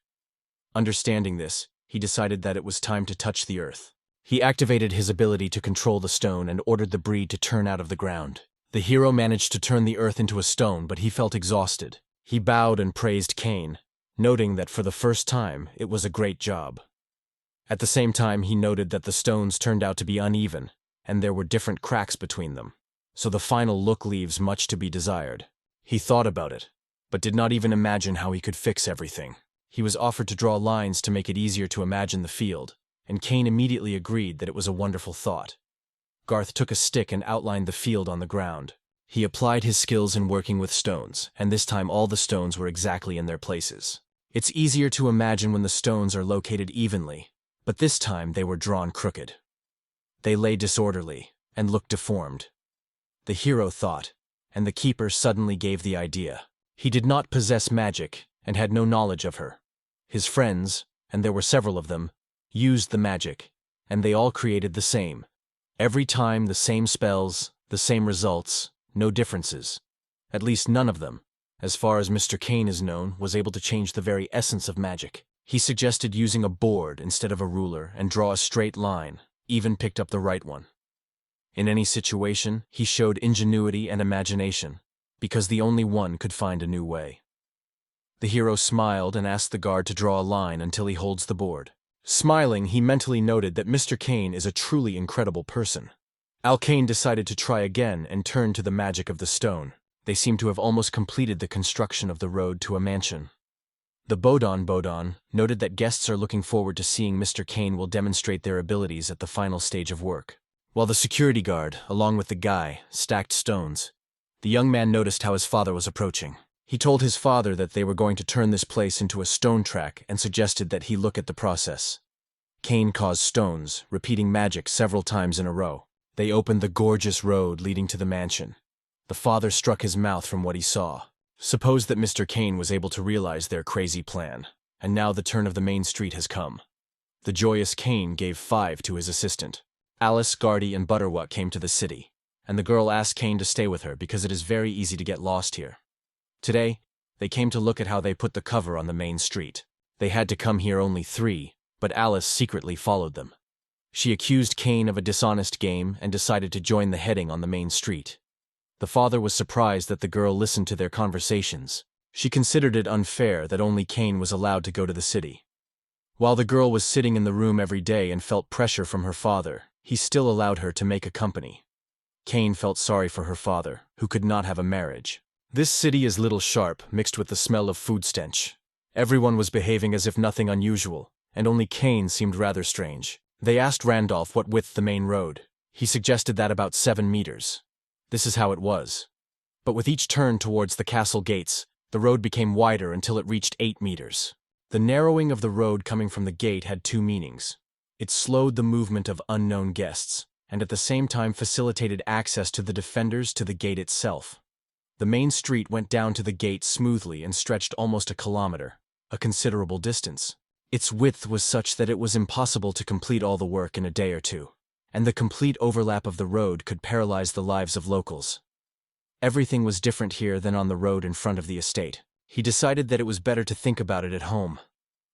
Understanding this, he decided that it was time to touch the earth. He activated his ability to control the stone and ordered the breed to turn out of the ground. The hero managed to turn the earth into a stone, but he felt exhausted. He bowed and praised Kane, noting that for the first time, it was a great job. At the same time, he noted that the stones turned out to be uneven, and there were different cracks between them, so the final look leaves much to be desired. He thought about it, but did not even imagine how he could fix everything. He was offered to draw lines to make it easier to imagine the field, and Kane immediately agreed that it was a wonderful thought. Garth took a stick and outlined the field on the ground. He applied his skills in working with stones, and this time all the stones were exactly in their places. It's easier to imagine when the stones are located evenly, but this time they were drawn crooked. They lay disorderly and looked deformed. The hero thought, and the keeper suddenly gave the idea. He did not possess magic and had no knowledge of her. His friends, and there were several of them, used the magic, and they all created the same. Every time the same spells, the same results, no differences. At least none of them, as far as Mr. Kane is known, was able to change the very essence of magic. He suggested using a board instead of a ruler and draw a straight line, even picked up the right one. In any situation, he showed ingenuity and imagination, because the only one could find a new way. The hero smiled and asked the guard to draw a line until he holds the board. Smiling, he mentally noted that Mr. Kane is a truly incredible person. Kane decided to try again and turned to the magic of the stone. They seemed to have almost completed the construction of the road to a mansion. The Bodon noted that guests are looking forward to seeing Mr. Kane will demonstrate their abilities at the final stage of work. While the security guard, along with the guy, stacked stones, the young man noticed how his father was approaching. He told his father that they were going to turn this place into a stone track and suggested that he look at the process. Kane caused stones, repeating magic several times in a row. They opened the gorgeous road leading to the mansion. The father struck his mouth from what he saw. Suppose that Mr. Kane was able to realize their crazy plan, and now the turn of the main street has come. The joyous Kane gave 5 to his assistant. Alice, Gardy, and Butterwuck came to the city, and the girl asked Kane to stay with her because it is very easy to get lost here. Today, they came to look at how they put the cover on the main street. They had to come here only 3, but Alice secretly followed them. She accused Kane of a dishonest game and decided to join the heading on the main street. The father was surprised that the girl listened to their conversations. She considered it unfair that only Kane was allowed to go to the city. While the girl was sitting in the room every day and felt pressure from her father, he still allowed her to make a company. Kane felt sorry for her father, who could not have a marriage. This city is little sharp, mixed with the smell of food stench. Everyone was behaving as if nothing unusual, and only Kane seemed rather strange. They asked Randolph what width the main road. He suggested that about 7 meters. This is how it was. But with each turn towards the castle gates, the road became wider until it reached 8 meters. The narrowing of the road coming from the gate had 2 meanings. It slowed the movement of unknown guests, and at the same time facilitated access to the defenders to the gate itself. The main street went down to the gate smoothly and stretched almost a kilometer, a considerable distance. Its width was such that it was impossible to complete all the work in a day or 2, and the complete overlap of the road could paralyze the lives of locals. Everything was different here than on the road in front of the estate. He decided that it was better to think about it at home.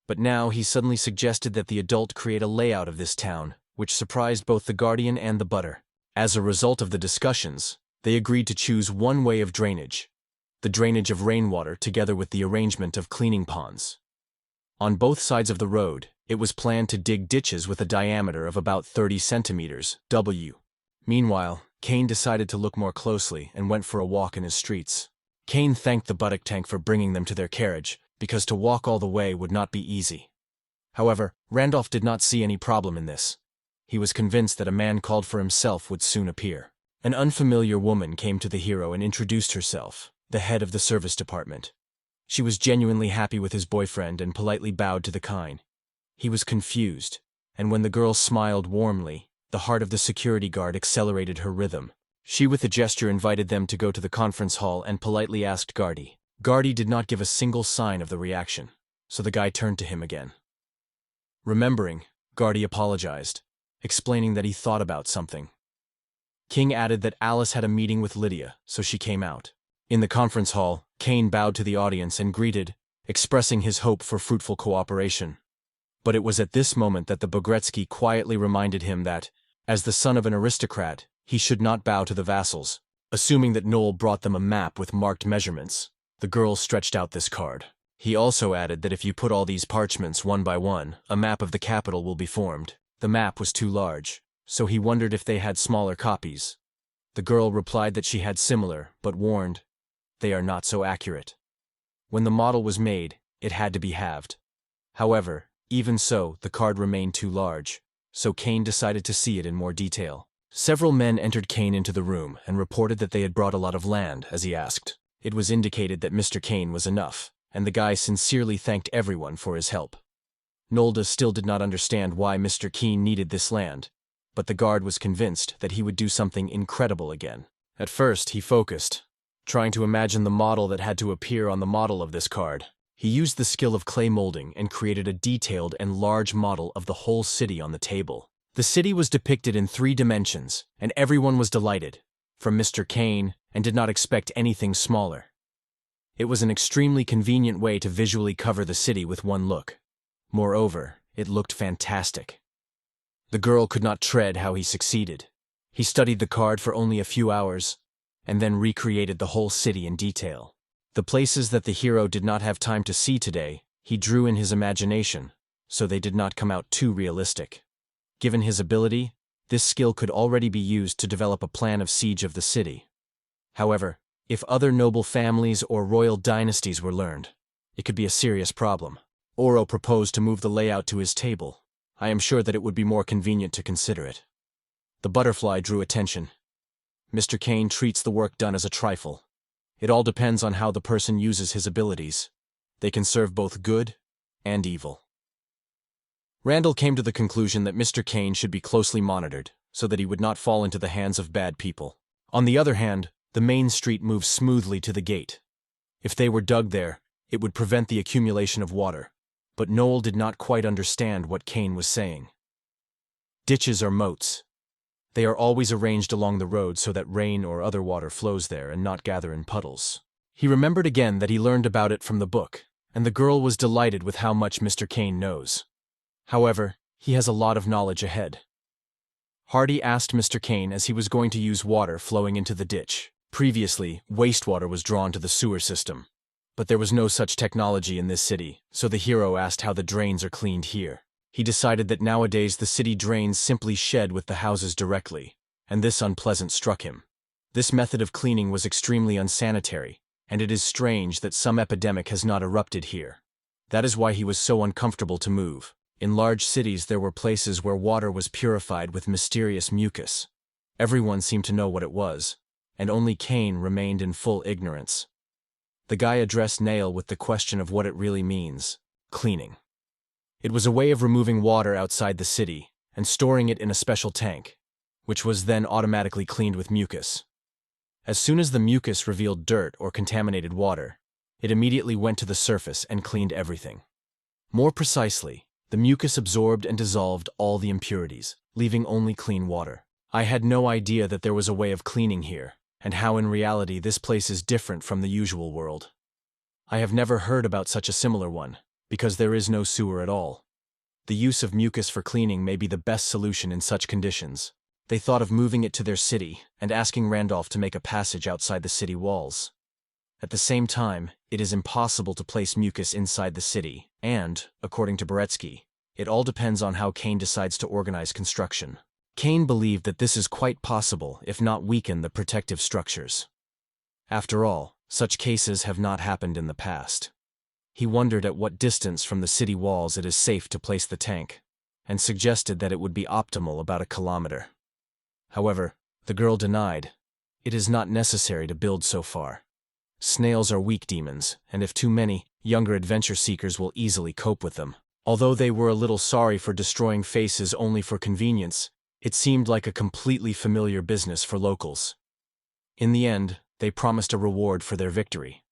But now he suddenly suggested that the adult create a layout of this town, which surprised both the guardian and the butter. As a result of the discussions, they agreed to choose one way of drainage, the drainage of rainwater together with the arrangement of cleaning ponds. On both sides of the road, it was planned to dig ditches with a diameter of about 30 centimeters, W. Meanwhile, Kane decided to look more closely and went for a walk in his streets. Kane thanked the buttock tank for bringing them to their carriage, because to walk all the way would not be easy. However, Randolph did not see any problem in this. He was convinced that a man called for himself would soon appear. An unfamiliar woman came to the hero and introduced herself, the head of the service department. She was genuinely happy with his boyfriend and politely bowed to the kind. He was confused, and when the girl smiled warmly, the heart of the security guard accelerated her rhythm. She with a gesture invited them to go to the conference hall and politely asked Gardy. Gardy did not give a single sign of the reaction, so the guy turned to him again. Remembering, Gardy apologized, explaining that he thought about something. King added that Alice had a meeting with Lydia, so she came out. In the conference hall, Kane bowed to the audience and greeted, expressing his hope for fruitful cooperation. But it was at this moment that the Bogretsky quietly reminded him that, as the son of an aristocrat, he should not bow to the vassals. Assuming that Noel brought them a map with marked measurements, the girl stretched out this card. He also added that if you put all these parchments one by one, a map of the capital will be formed. The map was too large, so he wondered if they had smaller copies. The girl replied that she had similar, but warned, they are not so accurate. When the model was made, it had to be halved. However, even so, the card remained too large, so Kane decided to see it in more detail. Several men entered Kane into the room and reported that they had brought a lot of land, as he asked. It was indicated that Mr. Kane was enough, and the guy sincerely thanked everyone for his help. Nolda still did not understand why Mr. Kane needed this land, but the guard was convinced that he would do something incredible again. At first, he focused, trying to imagine the model that had to appear on the model of this card. He used the skill of clay molding and created a detailed and large model of the whole city on the table. The city was depicted in 3 dimensions, and everyone was delighted, from Mr. Kane, and did not expect anything smaller. It was an extremely convenient way to visually cover the city with one look. Moreover, it looked fantastic. The girl could not tread how he succeeded. He studied the card for only a few hours, and then recreated the whole city in detail. The places that the hero did not have time to see today, he drew in his imagination, so they did not come out too realistic. Given his ability, this skill could already be used to develop a plan of siege of the city. However, if other noble families or royal dynasties were learned, it could be a serious problem. Oro proposed to move the layout to his table. I am sure that it would be more convenient to consider it. The butterfly drew attention. Mr. Kane treats the work done as a trifle. It all depends on how the person uses his abilities. They can serve both good and evil. Randall came to the conclusion that Mr. Kane should be closely monitored, so that he would not fall into the hands of bad people. On the other hand, the main street moved smoothly to the gate. If they were dug there, it would prevent the accumulation of water. But Noel did not quite understand what Kane was saying. Ditches are moats. They are always arranged along the road so that rain or other water flows there and not gather in puddles. He remembered again that he learned about it from the book, and the girl was delighted with how much Mr. Kane knows. However, he has a lot of knowledge ahead. Hardy asked Mr. Kane as he was going to use water flowing into the ditch. Previously, wastewater was drawn to the sewer system. But there was no such technology in this city, so the hero asked how the drains are cleaned here. He decided that nowadays the city drains simply shed with the houses directly, and this unpleasant struck him. This method of cleaning was extremely unsanitary, and it is strange that some epidemic has not erupted here. That is why he was so uncomfortable to move. In large cities there were places where water was purified with mysterious mucus. Everyone seemed to know what it was, and only Kane remained in full ignorance. The guy addressed Nail with the question of what it really means: cleaning. It was a way of removing water outside the city and storing it in a special tank, which was then automatically cleaned with mucus. As soon as the mucus revealed dirt or contaminated water, it immediately went to the surface and cleaned everything. More precisely, the mucus absorbed and dissolved all the impurities, leaving only clean water. I had no idea that there was a way of cleaning here, and how in reality this place is different from the usual world. I have never heard about such a similar one, because there is no sewer at all. The use of mucus for cleaning may be the best solution in such conditions. They thought of moving it to their city and asking Randolph to make a passage outside the city walls. At the same time, it is impossible to place mucus inside the city, and, according to Boretsky, it all depends on how Kane decides to organize construction. Kane believed that this is quite possible if not weaken the protective structures. After all, such cases have not happened in the past. He wondered at what distance from the city walls it is safe to place the tank, and suggested that it would be optimal about 1 kilometer. However, the girl denied. It is not necessary to build so far. Snails are weak demons, and if too many, younger adventure seekers will easily cope with them. Although they were a little sorry for destroying faces only for convenience, it seemed like a completely familiar business for locals. In the end, they promised a reward for their victory.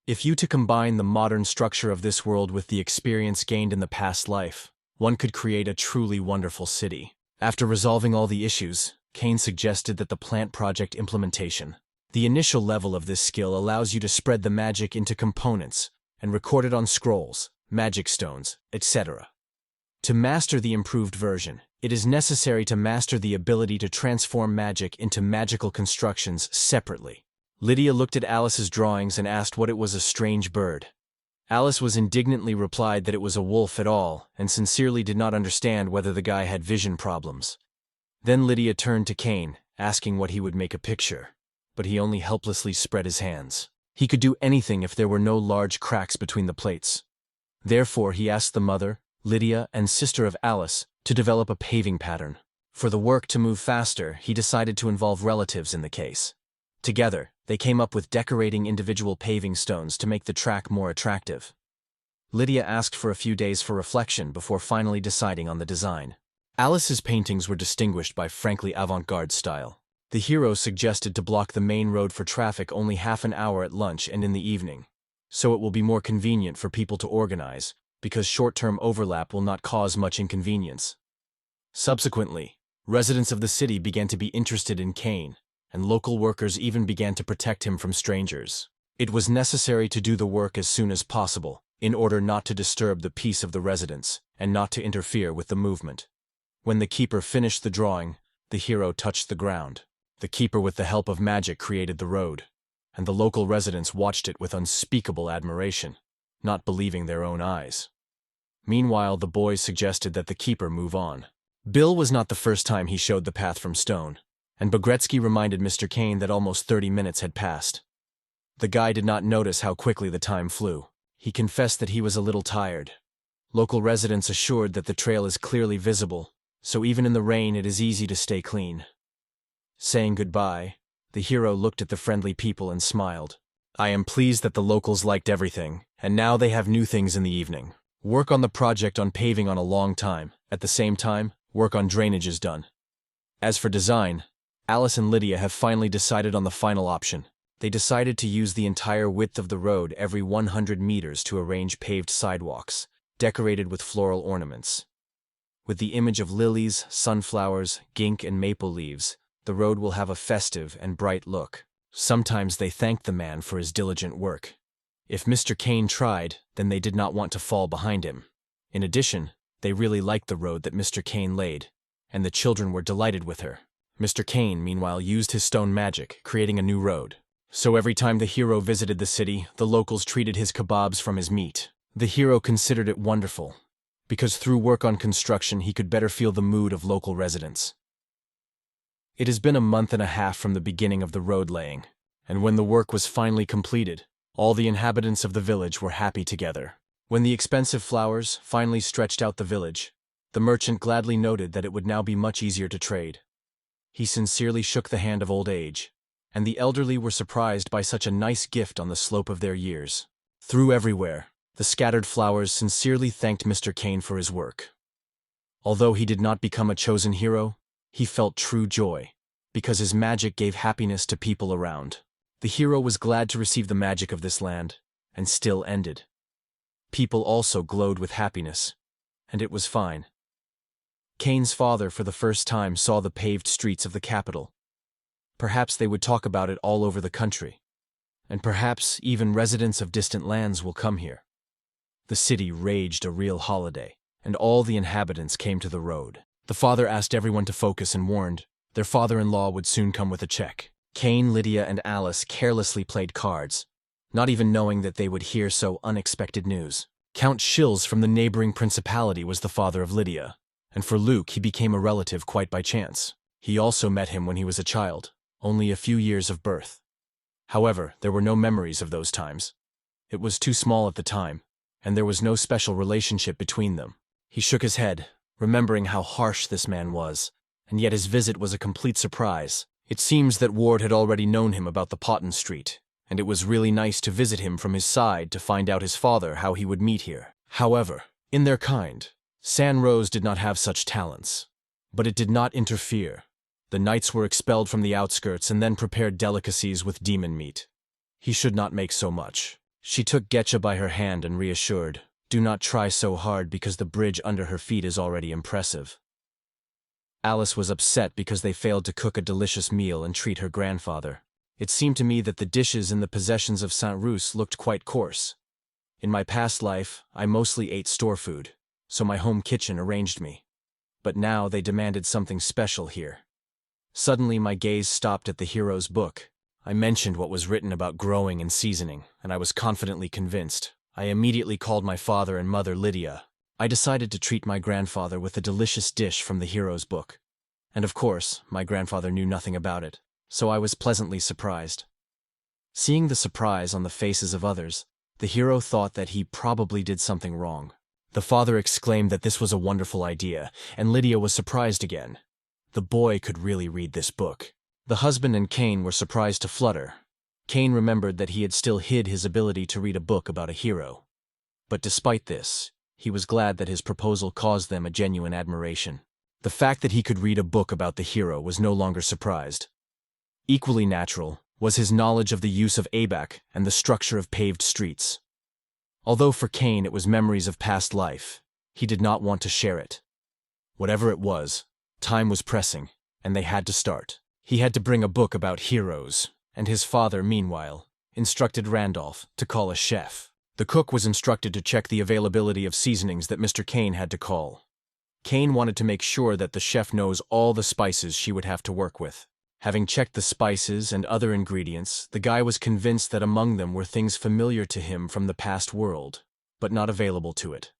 If you to combine the modern structure of this world with the experience gained in the past life, one could create a truly wonderful city. After resolving all the issues, Kane suggested that the plant project implementation. The initial level of this skill allows you to spread the magic into components and record it on scrolls, magic stones, etc. To master the improved version, it is necessary to master the ability to transform magic into magical constructions separately. Lydia looked at Alice's drawings and asked what it was a strange bird. Alice was indignantly replied that it was a wolf at all, and sincerely did not understand whether the guy had vision problems. Then Lydia turned to Kane, asking what he would make a picture, but he only helplessly spread his hands. He could do anything if there were no large cracks between the plates. Therefore he asked the mother, Lydia, and sister of Alice to develop a paving pattern. For the work to move faster, he decided to involve relatives in the case. Together, they came up with decorating individual paving stones to make the track more attractive. Lydia asked for a few days for reflection before finally deciding on the design. Alice's paintings were distinguished by frankly avant-garde style. The hero suggested to block the main road for traffic only half an hour at lunch and in the evening, so it will be more convenient for people to organize, because short-term overlap will not cause much inconvenience. Subsequently, residents of the city began to be interested in Kane, and local workers even began to protect him from strangers. It was necessary to do the work as soon as possible, in order not to disturb the peace of the residents, and not to interfere with the movement. When the keeper finished the drawing, the hero touched the ground. The keeper with the help of magic created the road, and the local residents watched it with unspeakable admiration, not believing their own eyes. Meanwhile, the boys suggested that the keeper move on. Bill was not the first time he showed the path from stone, and Bogretsky reminded Mr. Kane that almost 30 minutes had passed. The guy did not notice how quickly the time flew. He confessed that he was a little tired. Local residents assured that the trail is clearly visible, so even in the rain it is easy to stay clean. Saying goodbye, the hero looked at the friendly people and smiled. I am pleased that the locals liked everything, and now they have new things in the evening. Work on the project on paving on a long time. At the same time, work on drainage is done. As for design, Alice and Lydia have finally decided on the final option. They decided to use the entire width of the road every 100 meters to arrange paved sidewalks, decorated with floral ornaments. With the image of lilies, sunflowers, gink, and maple leaves, the road will have a festive and bright look. Sometimes they thanked the man for his diligent work. If Mr. Kane tried, then they did not want to fall behind him. In addition, they really liked the road that Mr. Kane laid, and the children were delighted with her. Mr. Kane, meanwhile, used his stone magic, creating a new road. So every time the hero visited the city, the locals treated his kebabs from his meat. The hero considered it wonderful, because through work on construction he could better feel the mood of local residents. It has been a month and a half from the beginning of the road laying, and when the work was finally completed, all the inhabitants of the village were happy together. When the expensive flowers finally stretched out the village, the merchant gladly noted that it would now be much easier to trade. He sincerely shook the hand of old age, and the elderly were surprised by such a nice gift on the slope of their years. Through everywhere, the scattered flowers sincerely thanked Mr. Kane for his work. Although he did not become a chosen hero, he felt true joy, because his magic gave happiness to people around. The hero was glad to receive the magic of this land, and still ended. People also glowed with happiness, and it was fine. Kane's father for the first time saw the paved streets of the capital. Perhaps they would talk about it all over the country, and perhaps even residents of distant lands will come here. The city raged a real holiday, and all the inhabitants came to the road. The father asked everyone to focus and warned their father-in-law would soon come with a check. Kane, Lydia, and Alice carelessly played cards, not even knowing that they would hear so unexpected news. Count Shills from the neighboring principality was the father of Lydia, and for Luke he became a relative quite by chance. He also met him when he was a child, only a few years of birth. However, there were no memories of those times. It was too small at the time, and there was no special relationship between them. He shook his head, remembering how harsh this man was, and yet his visit was a complete surprise. It seems that Ward had already known him about the Potton Street, and it was really nice to visit him from his side to find out his father how he would meet here. However, in their kind, San Rose did not have such talents, but it did not interfere. The knights were expelled from the outskirts and then prepared delicacies with demon meat. He should not make so much. She took Getcha by her hand and reassured, "Do not try so hard because the bridge under her feet is already impressive." Alice was upset because they failed to cook a delicious meal and treat her grandfather. It seemed to me that the dishes in the possessions of Saint Roos looked quite coarse. In my past life, I mostly ate store food, so my home kitchen arranged me. But now they demanded something special here. Suddenly my gaze stopped at the hero's book. I mentioned what was written about growing and seasoning, and I was confidently convinced. I immediately called my father and mother Lydia. I decided to treat my grandfather with a delicious dish from the hero's book. And of course, my grandfather knew nothing about it, so I was pleasantly surprised. Seeing the surprise on the faces of others, the hero thought that he probably did something wrong. The father exclaimed that this was a wonderful idea, and Lydia was surprised again. The boy could really read this book. The husband and Cain were surprised to flutter. Cain remembered that he had still hid his ability to read a book about a hero. But despite this, he was glad that his proposal caused them a genuine admiration. The fact that he could read a book about the hero was no longer surprised. Equally natural was his knowledge of the use of abac and the structure of paved streets. Although for Cain it was memories of past life, he did not want to share it. Whatever it was, time was pressing, and they had to start. He had to bring a book about heroes, and his father, meanwhile, instructed Randolph to call a chef. The cook was instructed to check the availability of seasonings that Mr. Cain had to call. Cain wanted to make sure that the chef knows all the spices she would have to work with. Having checked the spices and other ingredients, the guy was convinced that among them were things familiar to him from the past world, but not available to it.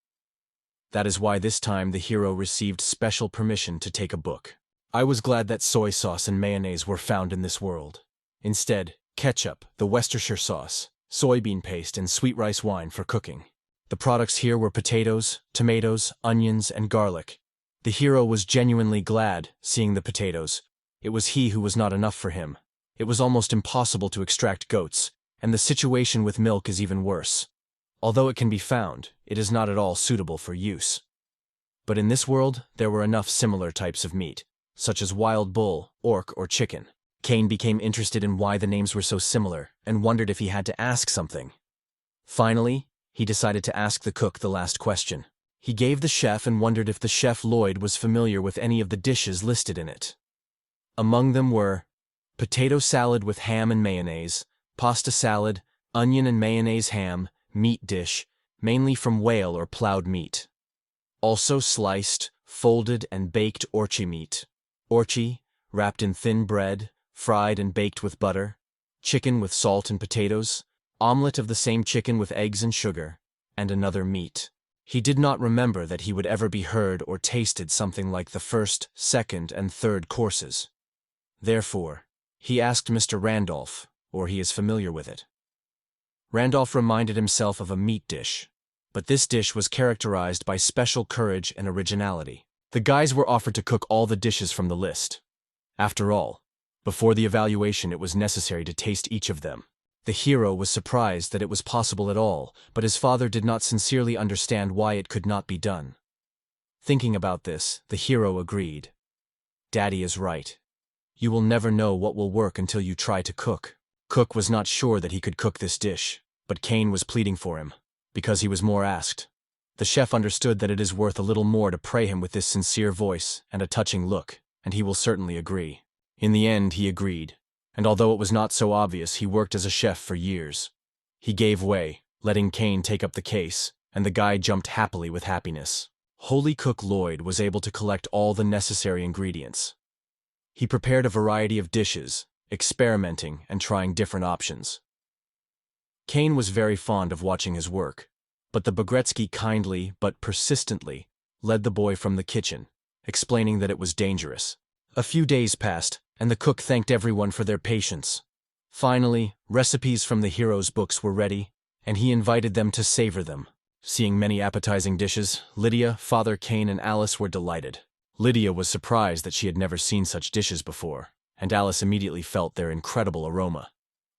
That is why this time the hero received special permission to take a book. I was glad that soy sauce and mayonnaise were found in this world. Instead, ketchup, the Worcestershire sauce, soybean paste, and sweet rice wine for cooking. The products here were potatoes, tomatoes, onions, and garlic. The hero was genuinely glad seeing the potatoes. It was he who was not enough for him. It was almost impossible to extract goats, and the situation with milk is even worse. Although it can be found, it is not at all suitable for use. But in this world, there were enough similar types of meat, such as wild bull, orc, or chicken. Cain became interested in why the names were so similar, and wondered if he had to ask something. Finally, he decided to ask the cook the last question. He gave the chef and wondered if the chef Lloyd was familiar with any of the dishes listed in it. Among them were potato salad with ham and mayonnaise, pasta salad, onion and mayonnaise ham, meat dish, mainly from whale or plowed meat. Also sliced, folded, and baked orchie meat. Orchie, wrapped in thin bread, fried and baked with butter, chicken with salt and potatoes, omelette of the same chicken with eggs and sugar, and another meat. He did not remember that he would ever be heard or tasted something like the first, second, and third courses. Therefore, he asked Mr. Randolph, or he is familiar with it. Randolph reminded himself of a meat dish, but this dish was characterized by special courage and originality. The guys were offered to cook all the dishes from the list. After all, before the evaluation it was necessary to taste each of them. The hero was surprised that it was possible at all, but his father did not sincerely understand why it could not be done. Thinking about this, the hero agreed. "Daddy is right. You will never know what will work until you try to cook." Cook was not sure that he could cook this dish, but Cain was pleading for him, because he was more asked. The chef understood that it is worth a little more to pray him with this sincere voice and a touching look, and he will certainly agree. In the end, he agreed, and although it was not so obvious, he worked as a chef for years. He gave way, letting Cain take up the case, and the guy jumped happily with happiness. Holy Cook Lloyd was able to collect all the necessary ingredients. He prepared a variety of dishes, experimenting and trying different options. Cain was very fond of watching his work, but the Bogretsky kindly but persistently led the boy from the kitchen, explaining that it was dangerous. A few days passed, and the cook thanked everyone for their patience. Finally, recipes from the hero's books were ready, and he invited them to savor them. Seeing many appetizing dishes, Lydia, Father Cain, and Alice were delighted. Lydia was surprised that she had never seen such dishes before, and Alice immediately felt their incredible aroma.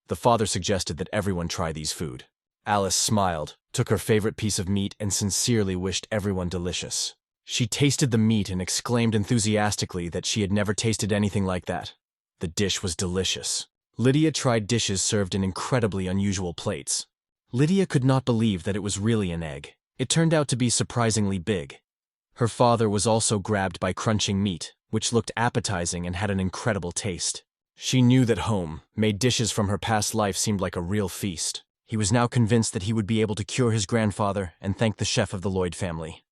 The father suggested that everyone try these food. Alice smiled, took her favorite piece of meat, and sincerely wished everyone delicious. She tasted the meat and exclaimed enthusiastically that she had never tasted anything like that. The dish was delicious. Lydia tried dishes served in incredibly unusual plates. Lydia could not believe that it was really an egg. It turned out to be surprisingly big. Her father was also grabbed by crunching meat, which looked appetizing and had an incredible taste. She knew that home-made dishes from her past life seemed like a real feast. He was now convinced that he would be able to cure his grandfather and thank the chef of the Lloyd family.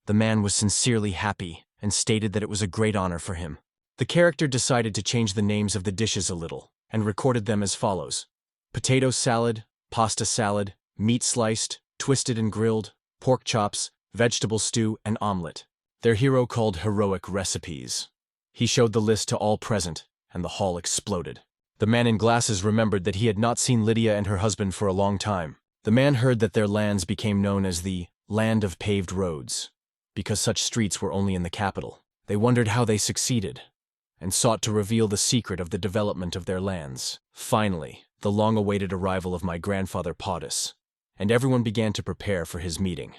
The man was sincerely happy and stated that it was a great honor for him. The character decided to change the names of the dishes a little and recorded them as follows: potato salad, pasta salad, meat sliced, twisted and grilled, pork chops, vegetable stew, and omelet. Their hero called heroic recipes. He showed the list to all present, and the hall exploded. The man in glasses remembered that he had not seen Lydia and her husband for a long time. The man heard that their lands became known as the land of paved roads, because such streets were only in the capital. They wondered how they succeeded, and sought to reveal the secret of the development of their lands. Finally, the long-awaited arrival of my grandfather Podus, and everyone began to prepare for his meeting.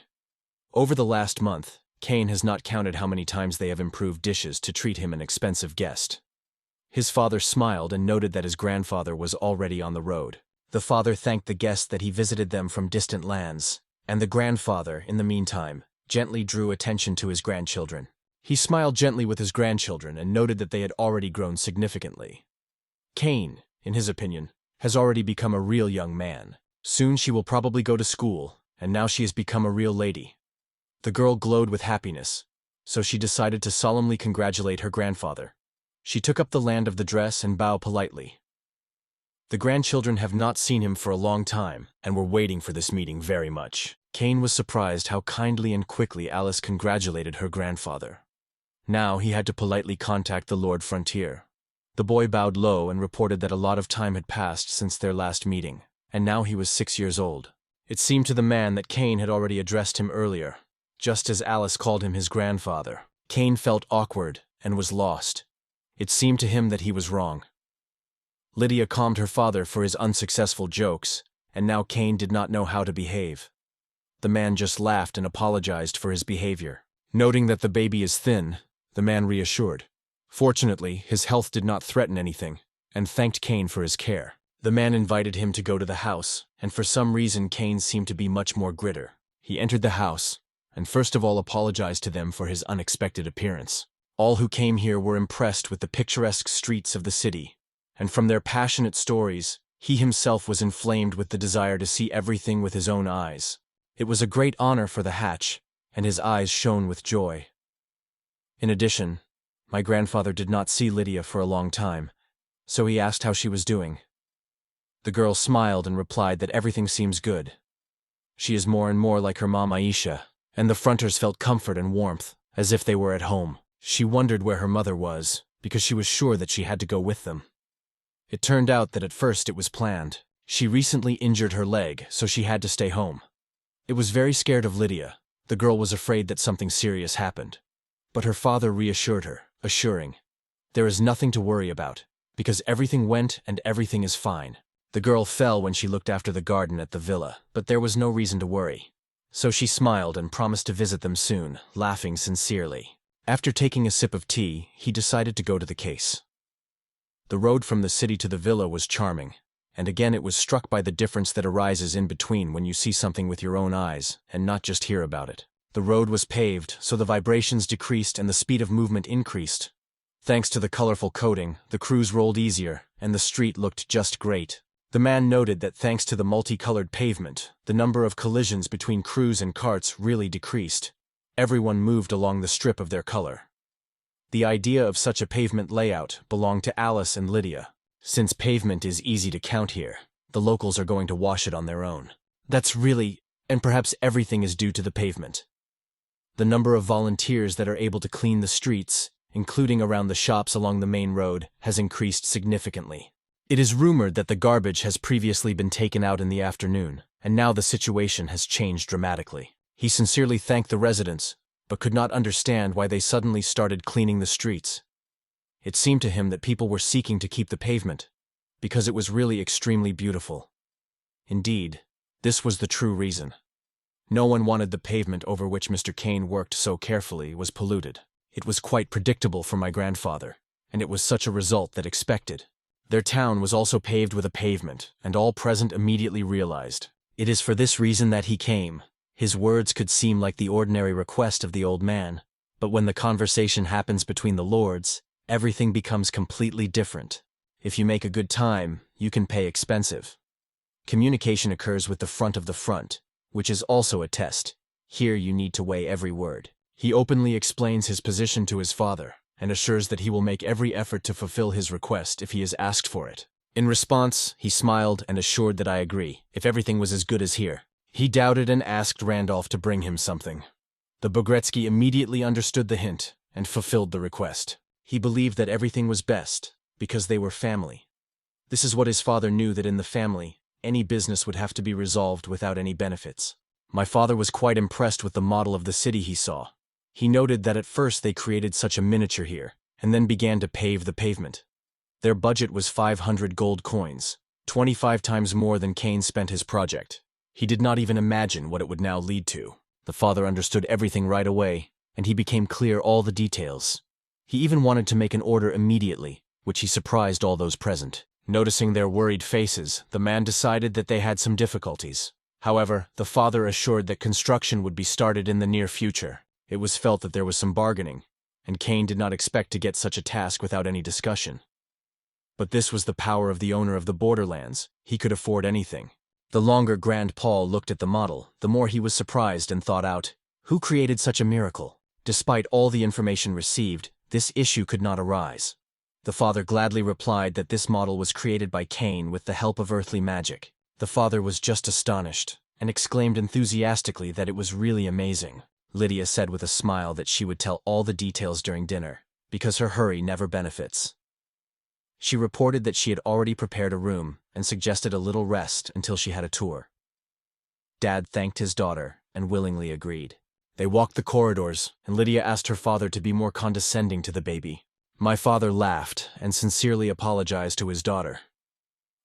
Over the last month, Kane has not counted how many times they have improved dishes to treat him an expensive guest. His father smiled and noted that his grandfather was already on the road. The father thanked the guest that he visited them from distant lands, and the grandfather, in the meantime, gently drew attention to his grandchildren. He smiled gently with his grandchildren and noted that they had already grown significantly. Kane, in his opinion, has already become a real young man. Soon she will probably go to school, and now she has become a real lady. The girl glowed with happiness, so she decided to solemnly congratulate her grandfather. She took up the land of the dress and bowed politely. The grandchildren have not seen him for a long time and were waiting for this meeting very much. Kane was surprised how kindly and quickly Alice congratulated her grandfather. Now he had to politely contact the Lord Frontier. The boy bowed low and reported that a lot of time had passed since their last meeting, and now he was 6 years old. It seemed to the man that Kane had already addressed him earlier, just as Alice called him his grandfather. Kane felt awkward and was lost. It seemed to him that he was wrong. Lydia calmed her father for his unsuccessful jokes, and now Kane did not know how to behave. The man just laughed and apologized for his behavior. Noting that the baby is thin, the man reassured. Fortunately, his health did not threaten anything, and thanked Kane for his care. The man invited him to go to the house, and for some reason Kane seemed to be much more gritter. He entered the house, and first of all apologized to them for his unexpected appearance. All who came here were impressed with the picturesque streets of the city, and from their passionate stories, he himself was inflamed with the desire to see everything with his own eyes. It was a great honor for the hatch, and his eyes shone with joy. In addition, my grandfather did not see Lydia for a long time, so he asked how she was doing. The girl smiled and replied that everything seems good. She is more and more like her mom Aisha, and the Fronters felt comfort and warmth, as if they were at home. She wondered where her mother was, because she was sure that she had to go with them. It turned out that at first it was planned. She recently injured her leg, so she had to stay home. It was very scared of Lydia. The girl was afraid that something serious happened. But her father reassured her, assuring, "There is nothing to worry about, because everything went and everything is fine." The girl fell when she looked after the garden at the villa, but there was no reason to worry. So she smiled and promised to visit them soon, laughing sincerely. After taking a sip of tea, he decided to go to the case. The road from the city to the villa was charming, and again it was struck by the difference that arises in between when you see something with your own eyes and not just hear about it. The road was paved, so the vibrations decreased and the speed of movement increased. Thanks to the colorful coating, the crews rolled easier, and the street looked just great. The man noted that thanks to the multicolored pavement, the number of collisions between crews and carts really decreased. Everyone moved along the strip of their color. The idea of such a pavement layout belonged to Alice and Lydia. Since pavement is easy to count here, the locals are going to wash it on their own. That's really, and perhaps everything is due to the pavement. The number of volunteers that are able to clean the streets, including around the shops along the main road, has increased significantly. It is rumored that the garbage has previously been taken out in the afternoon, and now the situation has changed dramatically. He sincerely thanked the residents, but could not understand why they suddenly started cleaning the streets. It seemed to him that people were seeking to keep the pavement, because it was really extremely beautiful. Indeed, this was the true reason. No one wanted the pavement over which Mr. Kane worked so carefully was polluted. It was quite predictable for my grandfather, and it was such a result that expected. Their town was also paved with a pavement, and all present immediately realized. It is for this reason that he came. His words could seem like the ordinary request of the old man, but when the conversation happens between the lords, everything becomes completely different. If you make a good time, you can pay expensive. Communication occurs with the front, which is also a test. Here you need to weigh every word. He openly explains his position to his father, and assures that he will make every effort to fulfill his request if he is asked for it. In response, he smiled and assured that I agree, if everything was as good as here. He doubted and asked Randolph to bring him something. The Bogretsky immediately understood the hint and fulfilled the request. He believed that everything was best, because they were family. This is what his father knew, that in the family, any business would have to be resolved without any benefits. My father was quite impressed with the model of the city he saw. He noted that at first they created such a miniature here, and then began to pave the pavement. Their budget was 500 gold coins, 25 times more than Kane spent his project. He did not even imagine what it would now lead to. The father understood everything right away, and he became clear all the details. He even wanted to make an order immediately, which he surprised all those present. Noticing their worried faces, the man decided that they had some difficulties. However, the father assured that construction would be started in the near future. It was felt that there was some bargaining, and Kane did not expect to get such a task without any discussion. But this was the power of the owner of the borderlands. He could afford anything. The longer Grand Paul looked at the model, the more he was surprised and thought out, who created such a miracle? Despite all the information received, this issue could not arise. The father gladly replied that this model was created by Kane with the help of earthly magic. The father was just astonished, and exclaimed enthusiastically that it was really amazing. Lydia said with a smile that she would tell all the details during dinner, because her hurry never benefits. She reported that she had already prepared a room, and suggested a little rest until she had a tour. Dad thanked his daughter, and willingly agreed. They walked the corridors, and Lydia asked her father to be more condescending to the baby. My father laughed, and sincerely apologized to his daughter.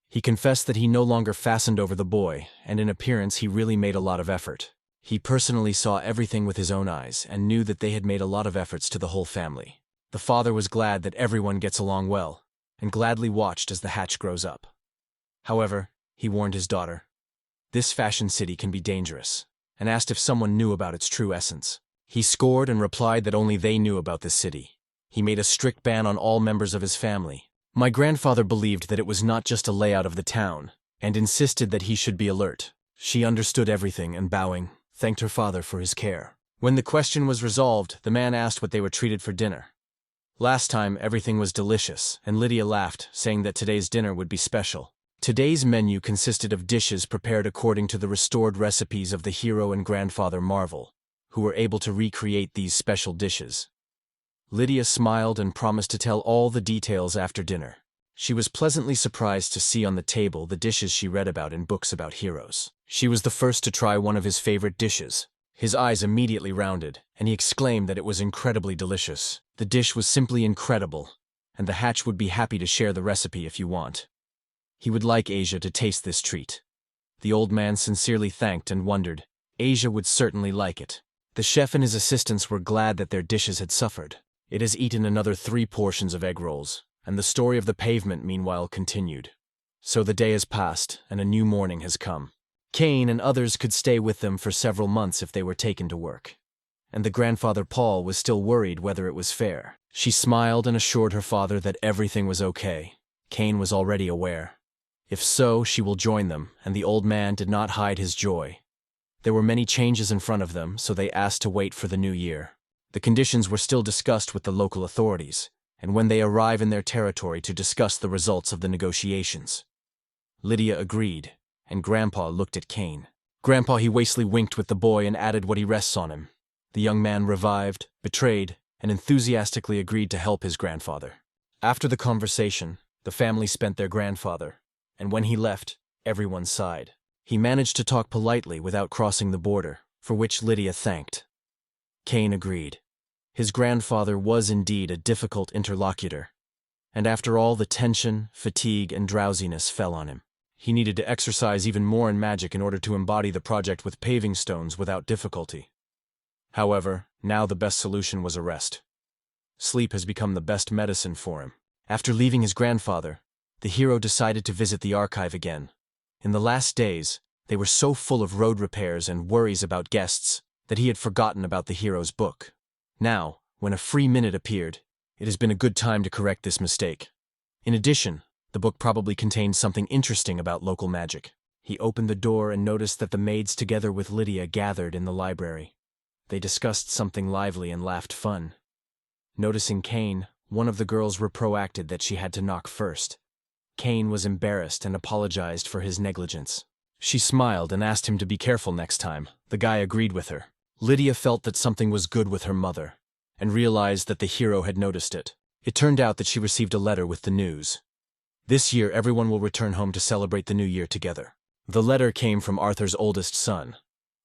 He confessed that he no longer fastened over the boy, and in appearance he really made a lot of effort. He personally saw everything with his own eyes, and knew that they had made a lot of efforts to the whole family. The father was glad that everyone gets along well, and gladly watched as the hatch grows up. However, he warned his daughter, this fashion city can be dangerous, and asked if someone knew about its true essence. He scored and replied that only they knew about this city. He made a strict ban on all members of his family. My grandfather believed that it was not just a layout of the town, and insisted that he should be alert. She understood everything and, bowing, thanked her father for his care. When the question was resolved, the man asked what they were treated for dinner. Last time, everything was delicious, and Lydia laughed, saying that today's dinner would be special. Today's menu consisted of dishes prepared according to the restored recipes of the hero and grandfather Marvel, who were able to recreate these special dishes. Lydia smiled and promised to tell all the details after dinner. She was pleasantly surprised to see on the table the dishes she read about in books about heroes. She was the first to try one of his favorite dishes. His eyes immediately rounded, and he exclaimed that it was incredibly delicious. The dish was simply incredible, and the hatch would be happy to share the recipe if you want. He would like Asia to taste this treat. The old man sincerely thanked and wondered. Asia would certainly like it. The chef and his assistants were glad that their dishes had suffered. It has eaten another 3 portions of egg rolls, and the story of the pavement meanwhile continued. So the day has passed, and a new morning has come. Kane and others could stay with them for several months if they were taken to work. And the grandfather Paul was still worried whether it was fair. She smiled and assured her father that everything was okay. Kane was already aware. If so, she will join them, and the old man did not hide his joy. There were many changes in front of them, so they asked to wait for the new year. The conditions were still discussed with the local authorities, and when they arrive in their territory to discuss the results of the negotiations. Lydia agreed, and Grandpa looked at Kane. Grandpa he wastely winked with the boy and added what he rests on him. The young man revived, betrayed, and enthusiastically agreed to help his grandfather. After the conversation, the family spent their grandfather, and when he left, everyone sighed. He managed to talk politely without crossing the border, for which Lydia thanked. Kane agreed. His grandfather was indeed a difficult interlocutor, and after all the tension, fatigue, and drowsiness fell on him. He needed to exercise even more in magic in order to embody the project with paving stones without difficulty. However, now the best solution was a rest. Sleep has become the best medicine for him. After leaving his grandfather, the hero decided to visit the archive again. In the last days, they were so full of road repairs and worries about guests that he had forgotten about the hero's book. Now, when a free minute appeared, it has been a good time to correct this mistake. In addition, the book probably contained something interesting about local magic. He opened the door and noticed that the maids together with Lydia gathered in the library. They discussed something lively and laughed fun. Noticing Kane, one of the girls reproacted that she had to knock first. Kane was embarrassed and apologized for his negligence. She smiled and asked him to be careful next time. The guy agreed with her. Lydia felt that something was good with her mother, and realized that the hero had noticed it. It turned out that she received a letter with the news. This year everyone will return home to celebrate the new year together. The letter came from Arthur's oldest son.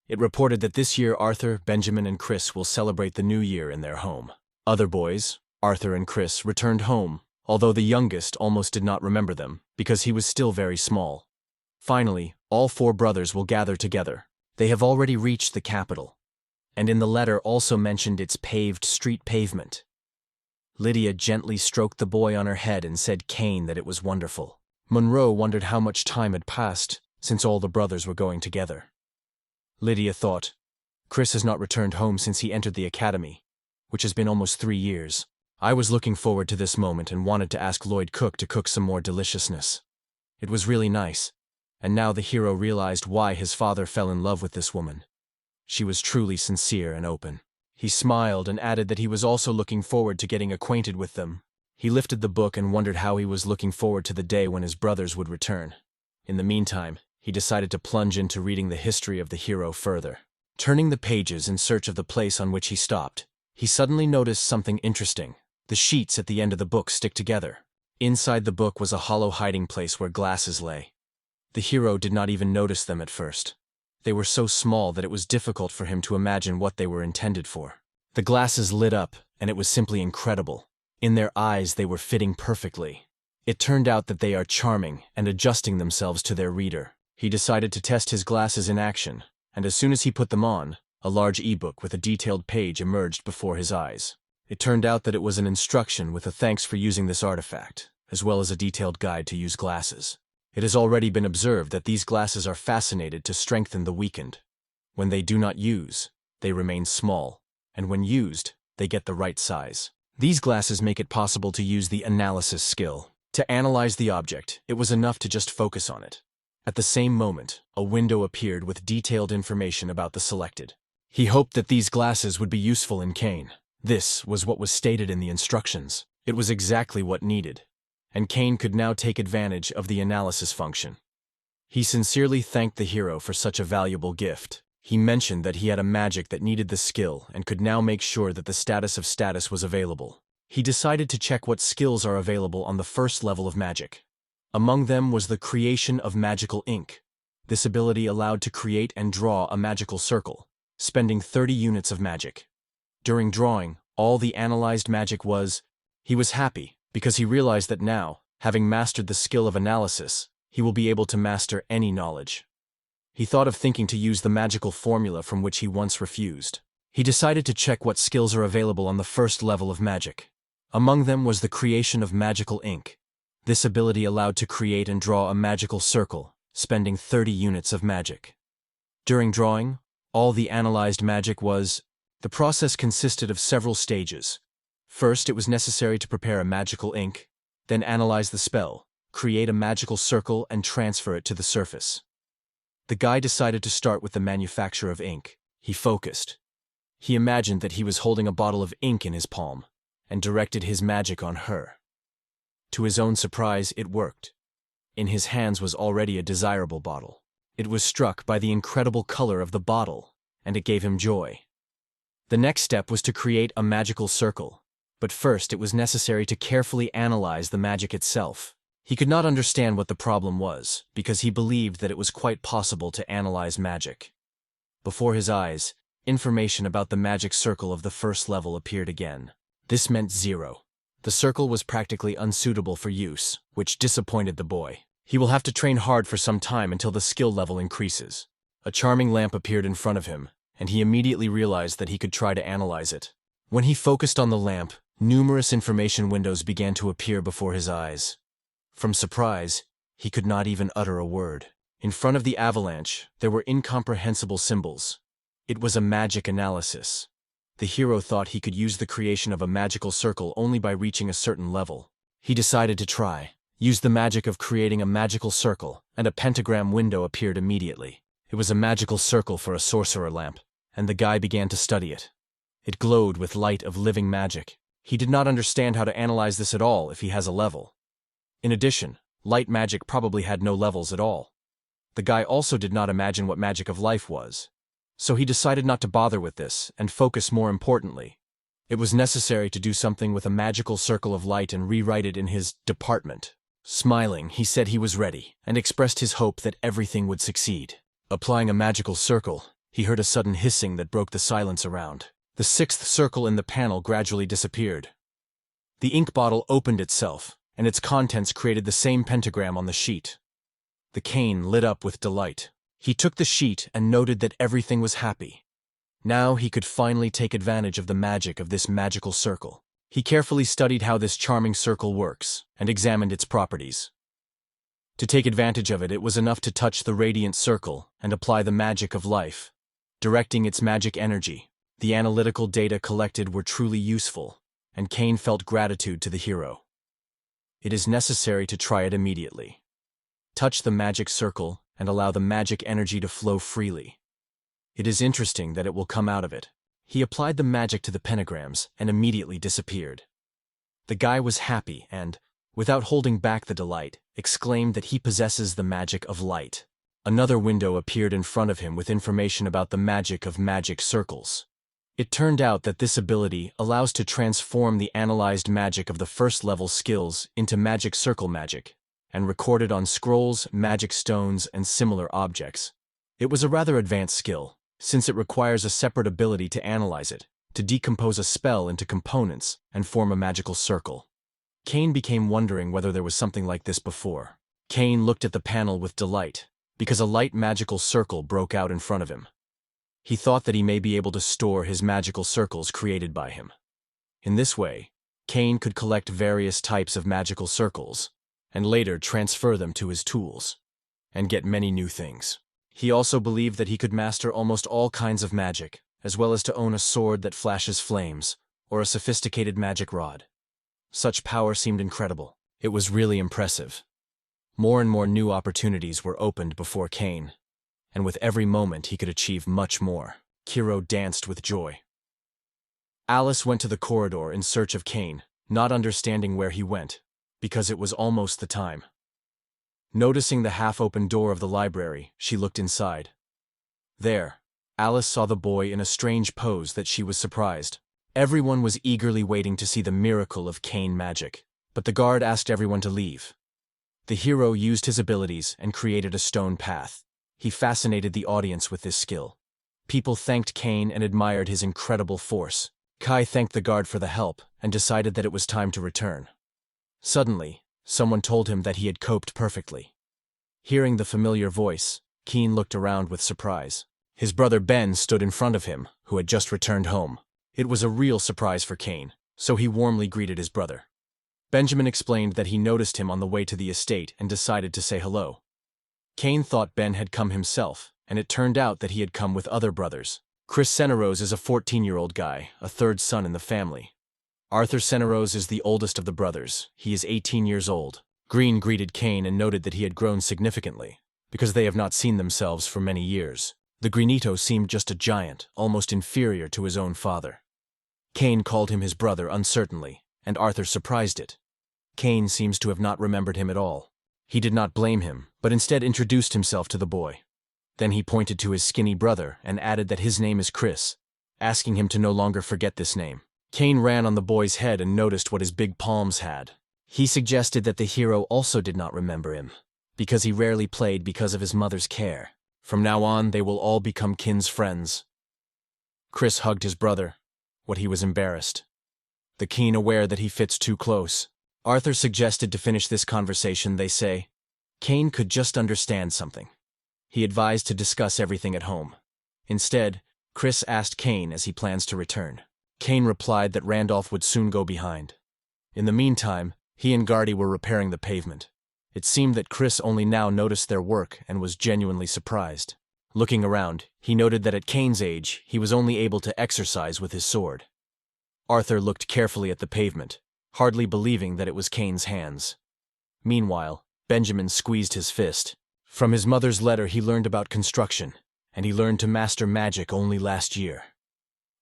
It reported that this year Arthur, Benjamin, and Chris will celebrate the new year in their home. Other boys, Arthur and Chris, returned home, although the youngest almost did not remember them, because he was still very small. Finally, all 4 brothers will gather together. They have already reached the capital, and in the letter also mentioned its paved street pavement. Lydia gently stroked the boy on her head and said Kane that it was wonderful. Monroe wondered how much time had passed since all the brothers were going together. Lydia thought, Chris has not returned home since he entered the academy, which has been almost 3 years. I was looking forward to this moment and wanted to ask Lloyd Cook to cook some more deliciousness. It was really nice, and now the hero realized why his father fell in love with this woman. She was truly sincere and open. He smiled and added that he was also looking forward to getting acquainted with them. He lifted the book and wondered how he was looking forward to the day when his brothers would return. In the meantime, he decided to plunge into reading the history of the hero further. Turning the pages in search of the place on which he stopped, he suddenly noticed something interesting. The sheets at the end of the book stick together. Inside the book was a hollow hiding place where glasses lay. The hero did not even notice them at first. They were so small that it was difficult for him to imagine what they were intended for. The glasses lit up, and it was simply incredible. In their eyes they were fitting perfectly. It turned out that they are charming and adjusting themselves to their reader. He decided to test his glasses in action, and as soon as he put them on, a large e-book with a detailed page emerged before his eyes. It turned out that it was an instruction with a thanks for using this artifact, as well as a detailed guide to use glasses. It has already been observed that these glasses are fascinated to strengthen the weakened. When they do not use, they remain small, and when used, they get the right size. These glasses make it possible to use the analysis skill. To analyze the object, it was enough to just focus on it. At the same moment, a window appeared with detailed information about the selected. He hoped that these glasses would be useful in Kane. This was what was stated in the instructions. It was exactly what needed, and Kane could now take advantage of the analysis function. He sincerely thanked the hero for such a valuable gift. He mentioned that he had a magic that needed the skill and could now make sure that the status was available. He decided to check what skills are available on the first level of magic. Among them was the creation of magical ink. This ability allowed to create and draw a magical circle, spending 30 units of magic. During drawing, all the analyzed magic was. He was happy, because he realized that now, having mastered the skill of analysis, he will be able to master any knowledge. He thought of thinking to use the magical formula from which he once refused. He decided to check what skills are available on the first level of magic. Among them was the creation of magical ink. This ability allowed to create and draw a magical circle, spending 30 units of magic. During drawing, all the analyzed magic was. The process consisted of several stages. First, it was necessary to prepare a magical ink, then analyze the spell, create a magical circle, and transfer it to the surface. The guy decided to start with the manufacture of ink. He focused. He imagined that he was holding a bottle of ink in his palm, and directed his magic on her. To his own surprise, it worked. In his hands was already a desirable bottle. It was struck by the incredible color of the bottle, and it gave him joy. The next step was to create a magical circle, but first it was necessary to carefully analyze the magic itself. He could not understand what the problem was, because he believed that it was quite possible to analyze magic. Before his eyes, information about the magic circle of the first level appeared again. This meant 0. The circle was practically unsuitable for use, which disappointed the boy. He will have to train hard for some time until the skill level increases. A charming lamp appeared in front of him, and he immediately realized that he could try to analyze it. When he focused on the lamp, numerous information windows began to appear before his eyes. From surprise, he could not even utter a word. In front of the avalanche, there were incomprehensible symbols. It was a magic analysis. The hero thought he could use the creation of a magical circle only by reaching a certain level. He decided to try, used the magic of creating a magical circle, and a pentagram window appeared immediately. It was a magical circle for a sorcerer lamp, and the guy began to study it. It glowed with light of living magic. He did not understand how to analyze this at all if he has a level. In addition, light magic probably had no levels at all. The guy also did not imagine what magic of life was. So he decided not to bother with this and focus more importantly. It was necessary to do something with a magical circle of light and rewrite it in his department. Smiling, he said he was ready and expressed his hope that everything would succeed. Applying a magical circle, he heard a sudden hissing that broke the silence around. The sixth circle in the panel gradually disappeared. The ink bottle opened itself, and its contents created the same pentagram on the sheet. The cane lit up with delight. He took the sheet and noted that everything was happy. Now he could finally take advantage of the magic of this magical circle. He carefully studied how this charming circle works and examined its properties. To take advantage of it, it was enough to touch the radiant circle and apply the magic of life, directing its magic energy. The analytical data collected were truly useful, and Cain felt gratitude to the hero. It is necessary to try it immediately. Touch the magic circle and allow the magic energy to flow freely. It is interesting that it will come out of it. He applied the magic to the pentagrams and immediately disappeared. The guy was happy and, without holding back the delight, exclaimed that he possesses the magic of light. Another window appeared in front of him with information about the magic of magic circles. It turned out that this ability allows to transform the analyzed magic of the first-level skills into magic circle magic, and record it on scrolls, magic stones, and similar objects. It was a rather advanced skill, since it requires a separate ability to analyze it, to decompose a spell into components, and form a magical circle. Cain became wondering whether there was something like this before. Cain looked at the panel with delight, because a light magical circle broke out in front of him. He thought that he may be able to store his magical circles created by him. In this way, Cain could collect various types of magical circles, and later transfer them to his tools, and get many new things. He also believed that he could master almost all kinds of magic, as well as to own a sword that flashes flames, or a sophisticated magic rod. Such power seemed incredible. It was really impressive. More and more new opportunities were opened before Cain, and with every moment he could achieve much more. Kiro danced with joy. Alice went to the corridor in search of Cain, not understanding where he went, because it was almost the time. Noticing the half-open door of the library, she looked inside. There, Alice saw the boy in a strange pose that she was surprised. Everyone was eagerly waiting to see the miracle of Cain magic, but the guard asked everyone to leave. The hero used his abilities and created a stone path. He fascinated the audience with this skill. People thanked Cain and admired his incredible force. Kai thanked the guard for the help and decided that it was time to return. Suddenly, someone told him that he had coped perfectly. Hearing the familiar voice, Cain looked around with surprise. His brother Ben stood in front of him, who had just returned home. It was a real surprise for Cain, so he warmly greeted his brother. Benjamin explained that he noticed him on the way to the estate and decided to say hello. Cain thought Ben had come himself, and it turned out that he had come with other brothers. Chris Senarose is a 14-year-old guy, a third son in the family. Arthur Senarose is the oldest of the brothers. He is 18 years old. Green greeted Cain and noted that he had grown significantly, because they have not seen themselves for many years. The Greenito seemed just a giant, almost inferior to his own father. Cain called him his brother uncertainly, and Arthur surprised it. Cain seems to have not remembered him at all. He did not blame him, but instead introduced himself to the boy. Then he pointed to his skinny brother and added that his name is Chris, asking him to no longer forget this name. Cain ran on the boy's head and noticed what his big palms had. He suggested that the hero also did not remember him, because he rarely played because of his mother's care. From now on, they will all become kin's friends. Chris hugged his brother, but he was embarrassed. The Cain aware that he fits too close. Arthur suggested to finish this conversation, they say. Kane could just understand something. He advised to discuss everything at home. Instead, Chris asked Kane as he plans to return. Kane replied that Randolph would soon go behind. In the meantime, he and Gardy were repairing the pavement. It seemed that Chris only now noticed their work and was genuinely surprised. Looking around, he noted that at Kane's age, he was only able to exercise with his sword. Arthur looked carefully at the pavement, hardly believing that it was Kane's hands. Meanwhile, Benjamin squeezed his fist. From his mother's letter he learned about construction, and he learned to master magic only last year.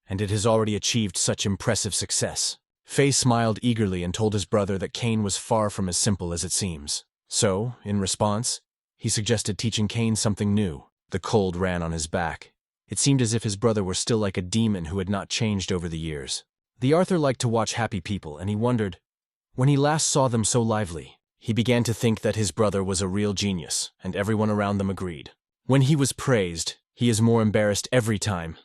And it has already achieved such impressive success. Faye smiled eagerly and told his brother that Kane was far from as simple as it seems. So, in response, he suggested teaching Kane something new. The cold ran on his back. It seemed as if his brother were still like a demon who had not changed over the years. The Arthur liked to watch happy people, and he wondered, when he last saw them so lively, he began to think that his brother was a real genius, and everyone around them agreed. When he was praised, he is more embarrassed every time.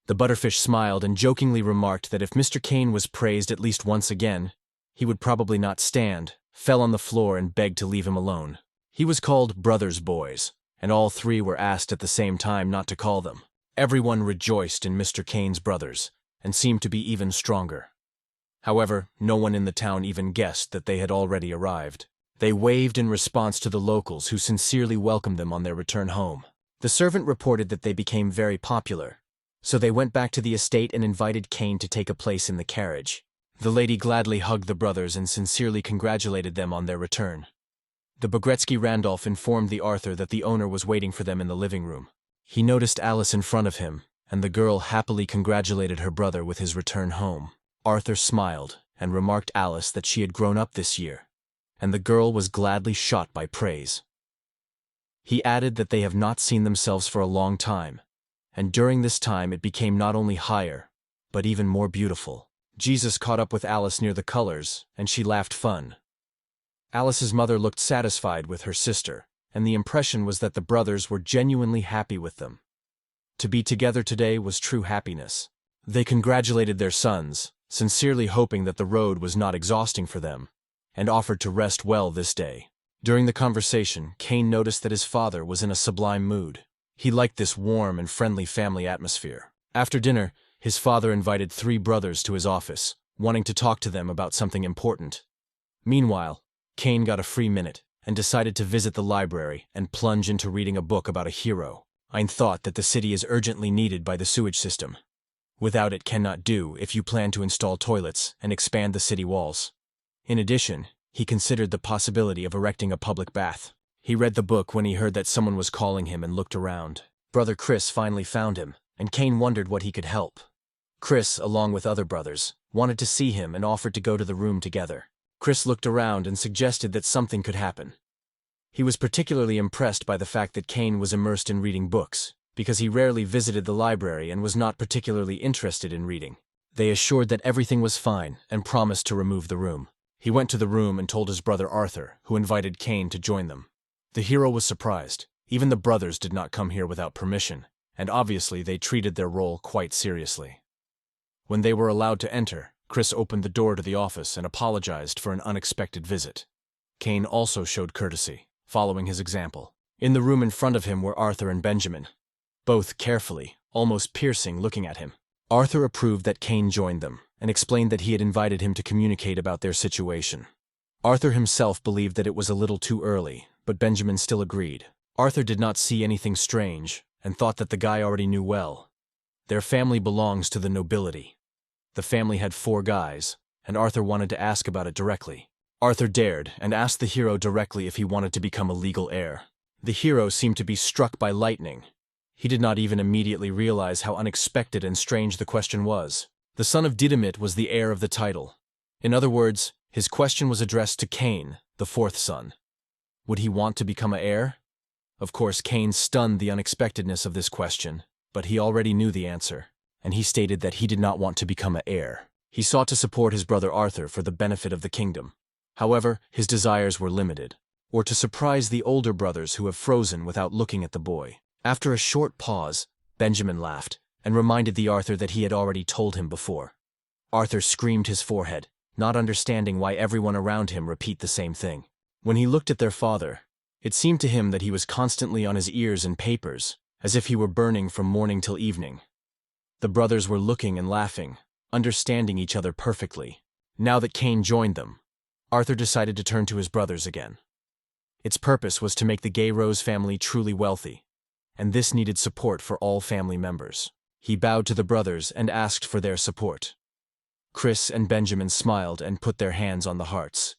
The butterfish smiled and jokingly remarked that if Mr. Kane was praised at least once again, he would probably not stand, fell on the floor and begged to leave him alone. He was called Brothers Boys, and all three were asked at the same time not to call them. Everyone rejoiced in Mr. Kane's brothers, and seemed to be even stronger. However, no one in the town even guessed that they had already arrived. They waved in response to the locals who sincerely welcomed them on their return home. The servant reported that they became very popular, so they went back to the estate and invited Kane to take a place in the carriage. The lady gladly hugged the brothers and sincerely congratulated them on their return. The Bogretsky Randolph informed the Arthur that the owner was waiting for them in the living room. He noticed Alice in front of him, and the girl happily congratulated her brother with his return home. Arthur smiled and remarked Alice that she had grown up this year, and the girl was gladly shot by praise. He added that they have not seen themselves for a long time, and during this time it became not only higher, but even more beautiful. Jesus caught up with Alice near the colors, and she laughed fun. Alice's mother looked satisfied with her sister, and the impression was that the brothers were genuinely happy with them. To be together today was true happiness. They congratulated their sons, sincerely hoping that the road was not exhausting for them, and offered to rest well this day. During the conversation, Kane noticed that his father was in a sublime mood. He liked this warm and friendly family atmosphere. After dinner, his father invited three brothers to his office, wanting to talk to them about something important. Meanwhile, Kane got a free minute and decided to visit the library and plunge into reading a book about a hero. Ein thought that the city is urgently needed by the sewage system. Without it cannot do if you plan to install toilets and expand the city walls. In addition, he considered the possibility of erecting a public bath. He read the book when he heard that someone was calling him and looked around. Brother Chris finally found him, and Kane wondered what he could help. Chris, along with other brothers, wanted to see him and offered to go to the room together. Chris looked around and suggested that something could happen. He was particularly impressed by the fact that Kane was immersed in reading books, because he rarely visited the library and was not particularly interested in reading. They assured that everything was fine and promised to remove the room. He went to the room and told his brother Arthur, who invited Kane to join them. The hero was surprised. Even the brothers did not come here without permission, and obviously they treated their role quite seriously. When they were allowed to enter, Chris opened the door to the office and apologized for an unexpected visit. Kane also showed courtesy, following his example. In the room in front of him were Arthur and Benjamin, both carefully, almost piercing, looking at him. Arthur approved that Kane joined them, and explained that he had invited him to communicate about their situation. Arthur himself believed that it was a little too early, but Benjamin still agreed. Arthur did not see anything strange, and thought that the guy already knew well. Their family belongs to the nobility. The family had 4 guys, and Arthur wanted to ask about it directly. Arthur dared, and asked the hero directly if he wanted to become a legal heir. The hero seemed to be struck by lightning. He did not even immediately realize how unexpected and strange the question was. The son of Didymit was the heir of the title. In other words, his question was addressed to Cain, the 4th son. Would he want to become an heir? Of course, Cain stunned the unexpectedness of this question, but he already knew the answer, and he stated that he did not want to become an heir. He sought to support his brother Arthur for the benefit of the kingdom. However, his desires were limited, or to surprise the older brothers who have frozen without looking at the boy. After a short pause, Benjamin laughed, and reminded the Arthur that he had already told him before. Arthur screamed his forehead, not understanding why everyone around him repeat the same thing. When he looked at their father, It seemed to him that he was constantly on his ears and papers, as if he were burning from morning till evening. The brothers were looking and laughing, understanding each other perfectly. Now that Cain joined them, Arthur decided to turn to his brothers again. Its purpose was to make the Gay Rose family truly wealthy, and this needed support for all family members. He bowed to the brothers and asked for their support. Chris and Benjamin smiled and put their hands on the hearts.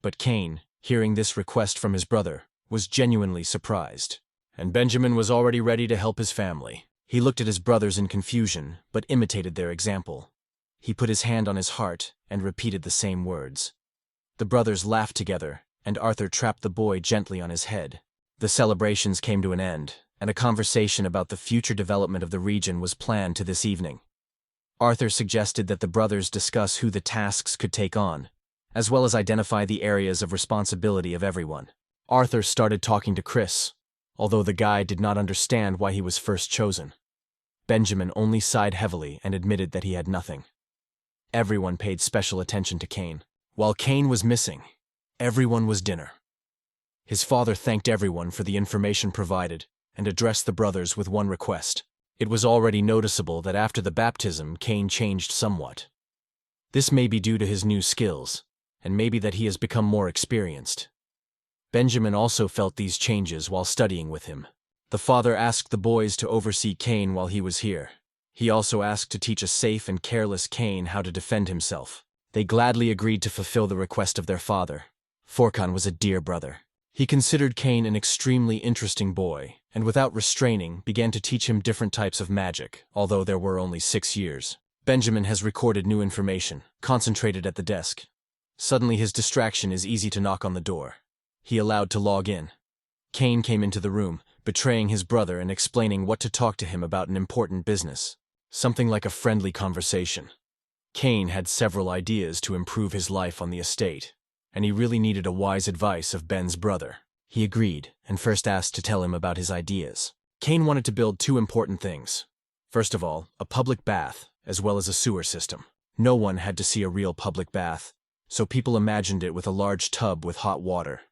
But Cain, hearing this request from his brother, was genuinely surprised. And Benjamin was already ready to help his family. He looked at his brothers in confusion, but imitated their example. He put his hand on his heart and repeated the same words. The brothers laughed together, and Arthur trapped the boy gently on his head. The celebrations came to an end, and a conversation about the future development of the region was planned to this evening. Arthur suggested that the brothers discuss who the tasks could take on, as well as identify the areas of responsibility of everyone. Arthur started talking to Chris, although the guy did not understand why he was first chosen. Benjamin only sighed heavily and admitted that he had nothing. Everyone paid special attention to Cain. While Cain was missing, everyone was dinner. His father thanked everyone for the information provided and addressed the brothers with one request. It was already noticeable that after the baptism, Cain changed somewhat. This may be due to his new skills, and maybe that he has become more experienced. Benjamin also felt these changes while studying with him. The father asked the boys to oversee Cain while he was here. He also asked to teach a safe and careless Cain how to defend himself. They gladly agreed to fulfill the request of their father. Forkan was a dear brother. He considered Cain an extremely interesting boy, and without restraining, began to teach him different types of magic, although there were only 6 years. Benjamin has recorded new information, concentrated at the desk. Suddenly his distraction is easy to knock on the door. He allowed to log in. Cain came into the room, betraying his brother and explaining what to talk to him about an important business. Something like a friendly conversation. Cain had several ideas to improve his life on the estate, and he really needed a wise advice of Ben's brother. He agreed, and first asked to tell him about his ideas. Cain wanted to build 2 important things. First of all, a public bath, as well as a sewer system. No one had to see a real public bath, so people imagined it with a large tub with hot water.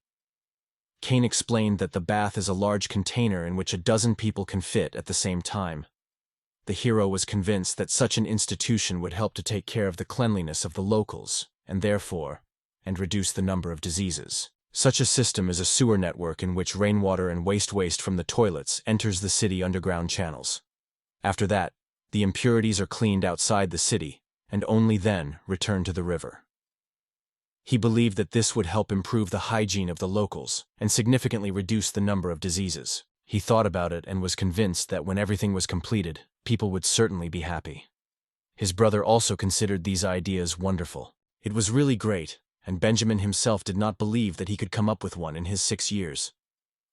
Cain explained that the bath is a large container in which 12 people can fit at the same time. The hero was convinced that such an institution would help to take care of the cleanliness of the locals, and reduce the number of diseases. Such a system is a sewer network in which rainwater and waste from the toilets enters the city underground channels. After that, the impurities are cleaned outside the city, and only then return to the river. He believed that this would help improve the hygiene of the locals, and significantly reduce the number of diseases. He thought about it and was convinced that when everything was completed, people would certainly be happy. His brother also considered these ideas wonderful. It was really great, and Benjamin himself did not believe that he could come up with one in his 6 years.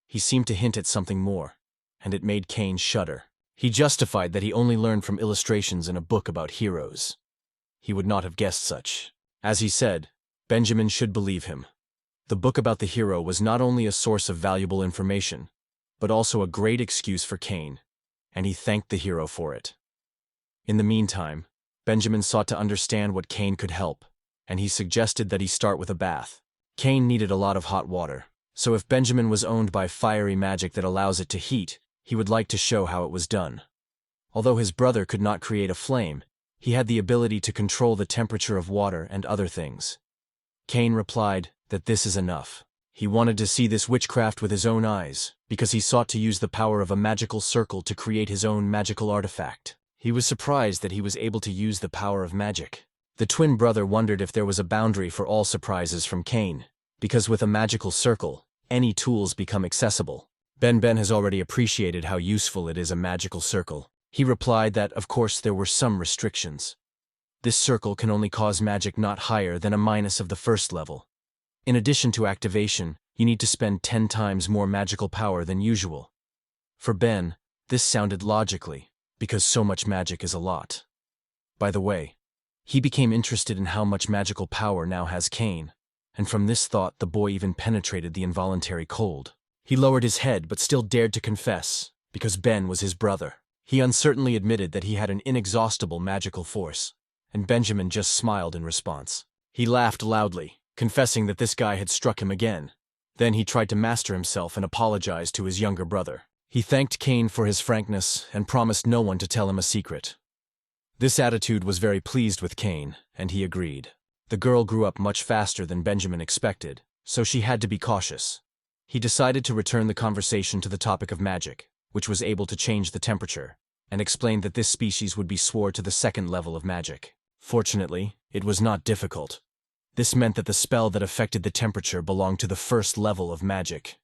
He seemed to hint at something more, and it made Cain shudder. He justified that he only learned from illustrations in a book about heroes. He would not have guessed such. As he said, Benjamin should believe him. The book about the hero was not only a source of valuable information, but also a great excuse for Cain, and he thanked the hero for it. In the meantime, Benjamin sought to understand what Cain could help, and he suggested that he start with a bath. Cain needed a lot of hot water, so if Benjamin was owned by fiery magic that allows it to heat, he would like to show how it was done. Although his brother could not create a flame, he had the ability to control the temperature of water and other things. Cain replied that this is enough. He wanted to see this witchcraft with his own eyes, because he sought to use the power of a magical circle to create his own magical artifact. He was surprised that he was able to use the power of magic. The twin brother wondered if there was a boundary for all surprises from Cain, because with a magical circle, any tools become accessible. Ben has already appreciated how useful it is a magical circle. He replied that, of course, there were some restrictions. This circle can only cause magic not higher than a minus of the first level. In addition to activation, you need to spend 10 times more magical power than usual. For Ben, this sounded logically, because so much magic is a lot. By the way, he became interested in how much magical power now has Cain, and from this thought the boy even penetrated the involuntary cold. He lowered his head but still dared to confess, because Ben was his brother. He uncertainly admitted that he had an inexhaustible magical force, and Benjamin just smiled in response. He laughed loudly, confessing that this guy had struck him again. Then he tried to master himself and apologized to his younger brother. He thanked Cain for his frankness and promised no one to tell him a secret. This attitude was very pleased with Cain, and he agreed. The girl grew up much faster than Benjamin expected, so she had to be cautious. He decided to return the conversation to the topic of magic, which was able to change the temperature, and explained that this species would be sword to the second level of magic. Fortunately, it was not difficult. This meant that the spell that affected the temperature belonged to the first level of magic.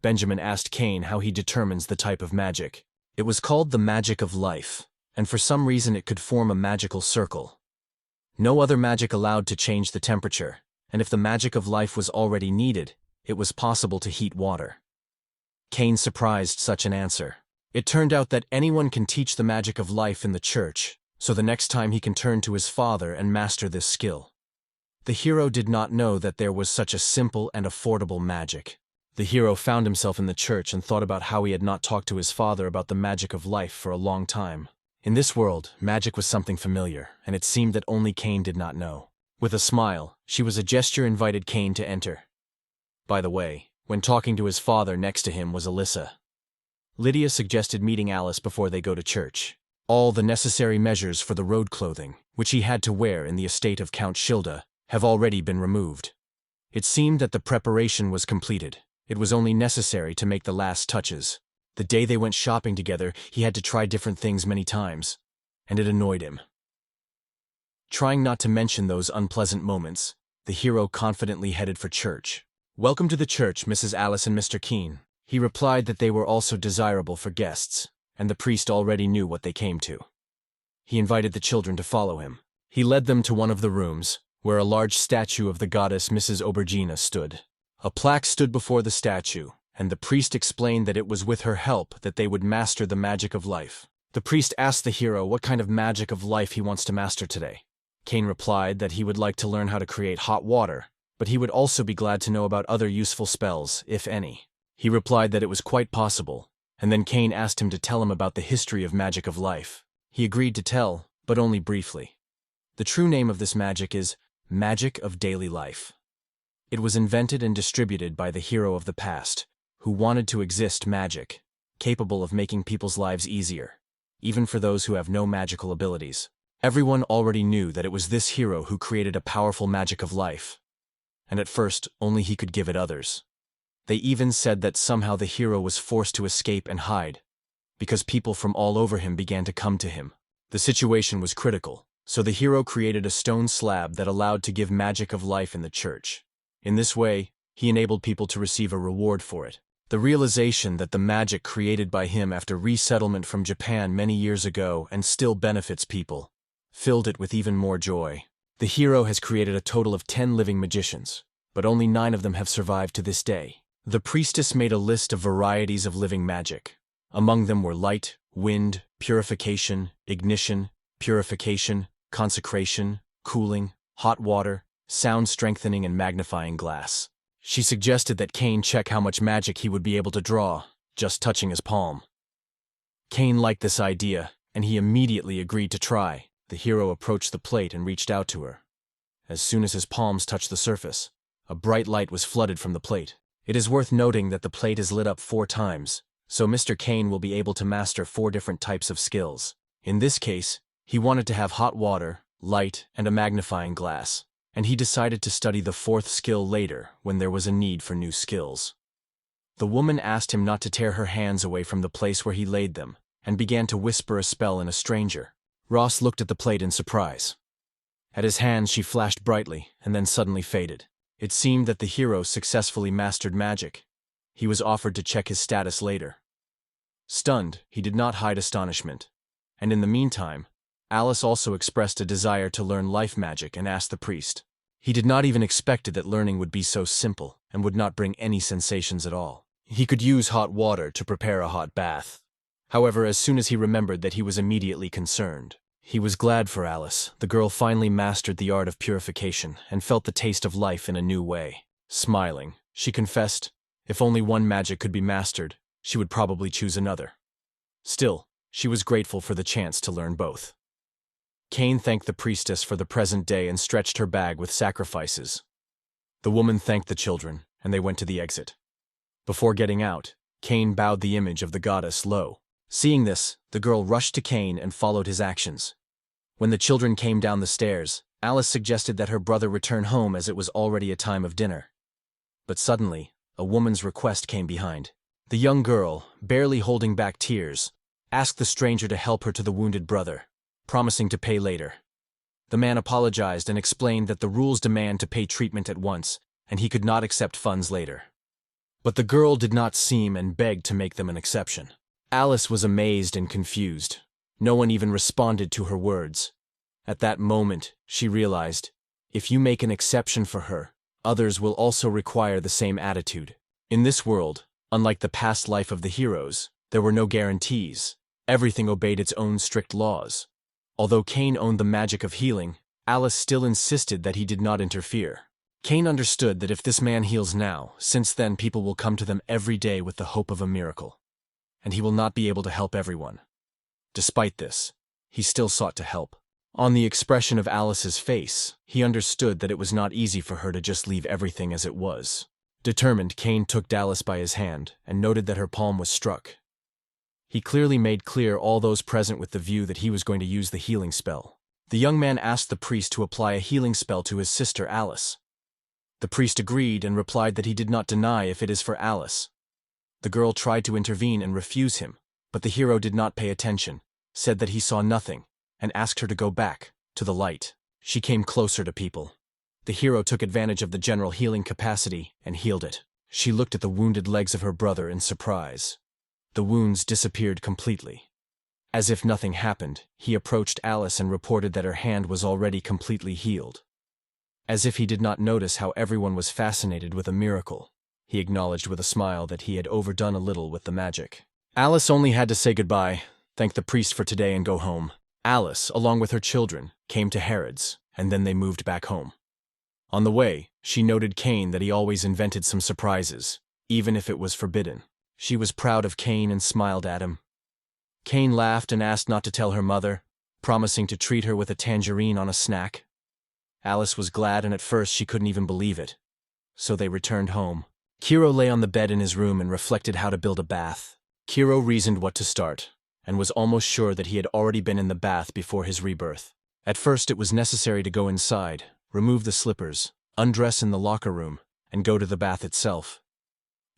Benjamin asked Cain how he determines the type of magic. It was called the magic of life, and for some reason it could form a magical circle. No other magic allowed to change the temperature, and if the magic of life was already needed, it was possible to heat water. Cain surprised such an answer. It turned out that anyone can teach the magic of life in the church, so the next time he can turn to his father and master this skill. The hero did not know that there was such a simple and affordable magic. The hero found himself in the church and thought about how he had not talked to his father about the magic of life for a long time. In this world, magic was something familiar, and it seemed that only Cain did not know. With a smile, she with a gesture invited Cain to enter. By the way, when talking to his father, next to him was Alyssa. Lydia suggested meeting Alice before they go to church. All the necessary measures for the road clothing, which he had to wear in the estate of Count Schilda, have already been removed. It seemed that the preparation was completed. It was only necessary to make the last touches. The day they went shopping together, he had to try different things many times, and it annoyed him. Trying not to mention those unpleasant moments, the hero confidently headed for church. "Welcome to the church, Mrs. Alice and Mr. Keene." He replied that they were also desirable for guests, and the priest already knew what they came to. He invited the children to follow him. He led them to one of the rooms, where a large statue of the goddess Mrs. Aubergina stood. A plaque stood before the statue, and the priest explained that it was with her help that they would master the magic of life. The priest asked the hero what kind of magic of life he wants to master today. Cain replied that he would like to learn how to create hot water, but he would also be glad to know about other useful spells, if any. He replied that it was quite possible, and then Cain asked him to tell him about the history of magic of life. He agreed to tell, but only briefly. The true name of this magic is magic of daily life. It was invented and distributed by the hero of the past, who wanted to exist magic, capable of making people's lives easier, even for those who have no magical abilities. Everyone already knew that it was this hero who created a powerful magic of life, and at first only he could give it others. They even said that somehow the hero was forced to escape and hide, because people from all over him began to come to him. The situation was critical, so the hero created a stone slab that allowed to give magic of life in the church. In this way, he enabled people to receive a reward for it. The realization that the magic created by him after resettlement from Japan many years ago and still benefits people filled it with even more joy. The hero has created a total of 10 living magicians, but only 9 of them have survived to this day. The priestess made a list of varieties of living magic. Among them were light, wind, purification, ignition, purification, consecration, cooling, hot water, sound strengthening, and magnifying glass. She suggested that Cain check how much magic he would be able to draw, just touching his palm. Cain liked this idea, and he immediately agreed to try. The hero approached the plate and reached out to her. As soon as his palms touched the surface, a bright light was flooded from the plate. It is worth noting that the plate is lit up 4 times, so Mr. Cain will be able to master 4 different types of skills. In this case, he wanted to have hot water, light, and a magnifying glass, and he decided to study the 4th skill later when there was a need for new skills. The woman asked him not to tear her hands away from the place where he laid them, and began to whisper a spell in a stranger. Ross looked at the plate in surprise. At his hands she flashed brightly, and then suddenly faded. It seemed that the hero successfully mastered magic. He was offered to check his status later. Stunned, he did not hide astonishment. And in the meantime, Alice also expressed a desire to learn life magic and asked the priest. He did not even expect that learning would be so simple and would not bring any sensations at all. He could use hot water to prepare a hot bath. However, as soon as he remembered that, he was immediately concerned. He was glad for Alice. The girl finally mastered the art of purification and felt the taste of life in a new way. Smiling, she confessed, if only one magic could be mastered, she would probably choose another. Still, she was grateful for the chance to learn both. Cain thanked the priestess for the present day and stretched her bag with sacrifices. The woman thanked the children, and they went to the exit. Before getting out, Cain bowed the image of the goddess low. Seeing this, the girl rushed to Cain and followed his actions. When the children came down the stairs, Alice suggested that her brother return home as it was already a time of dinner. But suddenly, a woman's request came behind. The young girl, barely holding back tears, asked the stranger to help her to the wounded brother, promising to pay later. The man apologized and explained that the rules demand to pay treatment at once, and he could not accept funds later. But the girl did not seem and begged to make them an exception. Alice was amazed and confused. No one even responded to her words. At that moment, she realized, if you make an exception for her, others will also require the same attitude. In this world, unlike the past life of the heroes, there were no guarantees. Everything obeyed its own strict laws. Although Cain owned the magic of healing, Alice still insisted that he did not interfere. Cain understood that if this man heals now, since then people will come to them every day with the hope of a miracle. And he will not be able to help everyone. Despite this, he still sought to help. On the expression of Alice's face, he understood that it was not easy for her to just leave everything as it was. Determined, Cain took Alice by his hand and noted that her palm was struck. He clearly made clear all those present with the view that he was going to use the healing spell. The young man asked the priest to apply a healing spell to his sister Alice. The priest agreed and replied that he did not deny if it is for Alice. The girl tried to intervene and refuse him, but the hero did not pay attention, said that he saw nothing, and asked her to go back, to the light. She came closer to people. The hero took advantage of the general healing capacity and healed it. She looked at the wounded legs of her brother in surprise. The wounds disappeared completely. As if nothing happened, he approached Alice and reported that her hand was already completely healed. As if he did not notice how everyone was fascinated with a miracle, he acknowledged with a smile that he had overdone a little with the magic. Alice only had to say goodbye, thank the priest for today and go home. Alice, along with her children, came to Harrod's, and then they moved back home. On the way, she noted Cain that he always invented some surprises, even if it was forbidden. She was proud of Cain and smiled at him. Cain laughed and asked not to tell her mother, promising to treat her with a tangerine on a snack. Alice was glad, and at first she couldn't even believe it. So they returned home. Kiro lay on the bed in his room and reflected how to build a bath. Kiro reasoned what to start, and was almost sure that he had already been in the bath before his rebirth. At first it was necessary to go inside, remove the slippers, undress in the locker room, and go to the bath itself.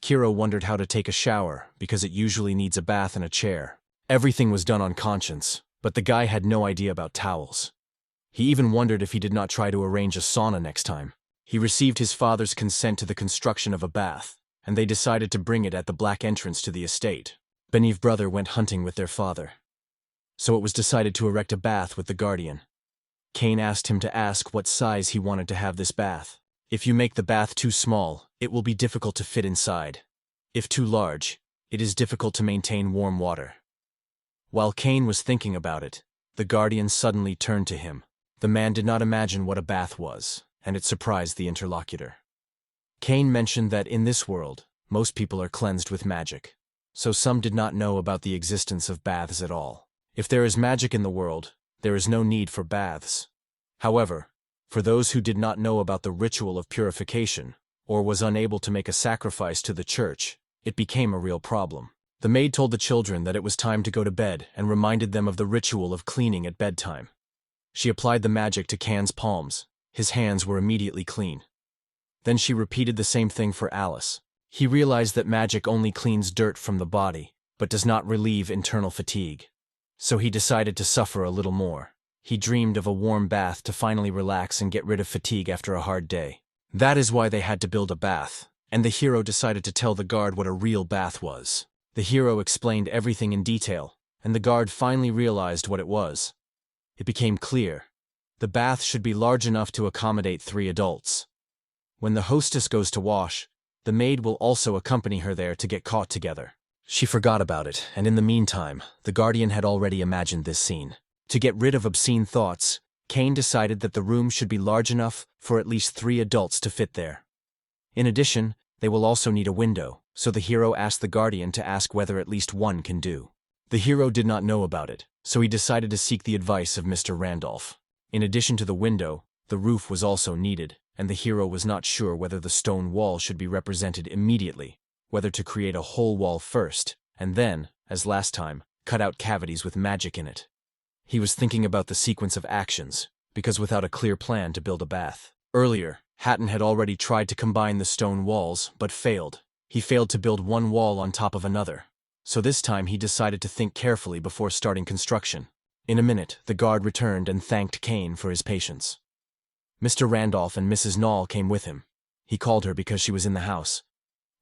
Kiro wondered how to take a shower, because it usually needs a bath and a chair. Everything was done on conscience, but the guy had no idea about towels. He even wondered if he did not try to arrange a sauna next time. He received his father's consent to the construction of a bath, and they decided to bring it at the black entrance to the estate. Benny's brother went hunting with their father. So it was decided to erect a bath with the guardian. Cain asked him to ask what size he wanted to have this bath. If you make the bath too small, it will be difficult to fit inside. If too large, it is difficult to maintain warm water. While Cain was thinking about it, the guardian suddenly turned to him. The man did not imagine what a bath was, and it surprised the interlocutor. Cain mentioned that in this world, most people are cleansed with magic, so some did not know about the existence of baths at all. If there is magic in the world, there is no need for baths. However, for those who did not know about the ritual of purification, or was unable to make a sacrifice to the church, it became a real problem. The maid told the children that it was time to go to bed and reminded them of the ritual of cleaning at bedtime. She applied the magic to Cain's palms. His hands were immediately clean. Then she repeated the same thing for Alice. He realized that magic only cleans dirt from the body, but does not relieve internal fatigue. So he decided to suffer a little more. He dreamed of a warm bath to finally relax and get rid of fatigue after a hard day. That is why they had to build a bath, and the hero decided to tell the guard what a real bath was. The hero explained everything in detail, and the guard finally realized what it was. It became clear. The bath should be large enough to accommodate 3 adults. When the hostess goes to wash, the maid will also accompany her there to get caught together. She forgot about it, and in the meantime, the guardian had already imagined this scene. To get rid of obscene thoughts, Cain decided that the room should be large enough for at least 3 adults to fit there. In addition, they will also need a window, so the hero asked the guardian to ask whether at least one can do. The hero did not know about it, so he decided to seek the advice of Mr. Randolph. In addition to the window, the roof was also needed. and the hero was not sure whether the stone wall should be represented immediately, whether to create a whole wall first, and then, as last time, cut out cavities with magic in it. He was thinking about the sequence of actions, because without a clear plan to build a bath. Earlier, Hatton had already tried to combine the stone walls, but failed. He failed to build one wall on top of another. So this time he decided to think carefully before starting construction. In a minute, the guard returned and thanked Kane for his patience. Mr. Randolph and Mrs. Knoll came with him. He called her because she was in the house.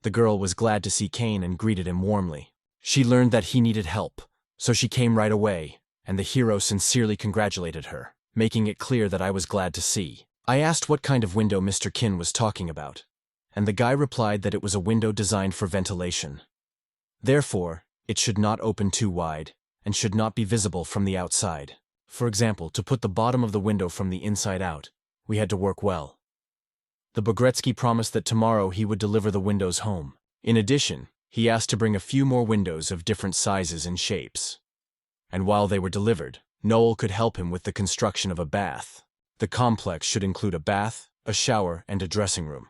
The girl was glad to see Kane and greeted him warmly. She learned that he needed help, so she came right away, and the hero sincerely congratulated her, making it clear that I was glad to see. I asked what kind of window Mr. Kin was talking about, and the guy replied that it was a window designed for ventilation. Therefore, it should not open too wide, and should not be visible from the outside. For example, to put the bottom of the window from the inside out, we had to work well. The Bogretsky promised that tomorrow he would deliver the windows home. In addition, he asked to bring a few more windows of different sizes and shapes. And while they were delivered, Noel could help him with the construction of a bath. The complex should include a bath, a shower, and a dressing room.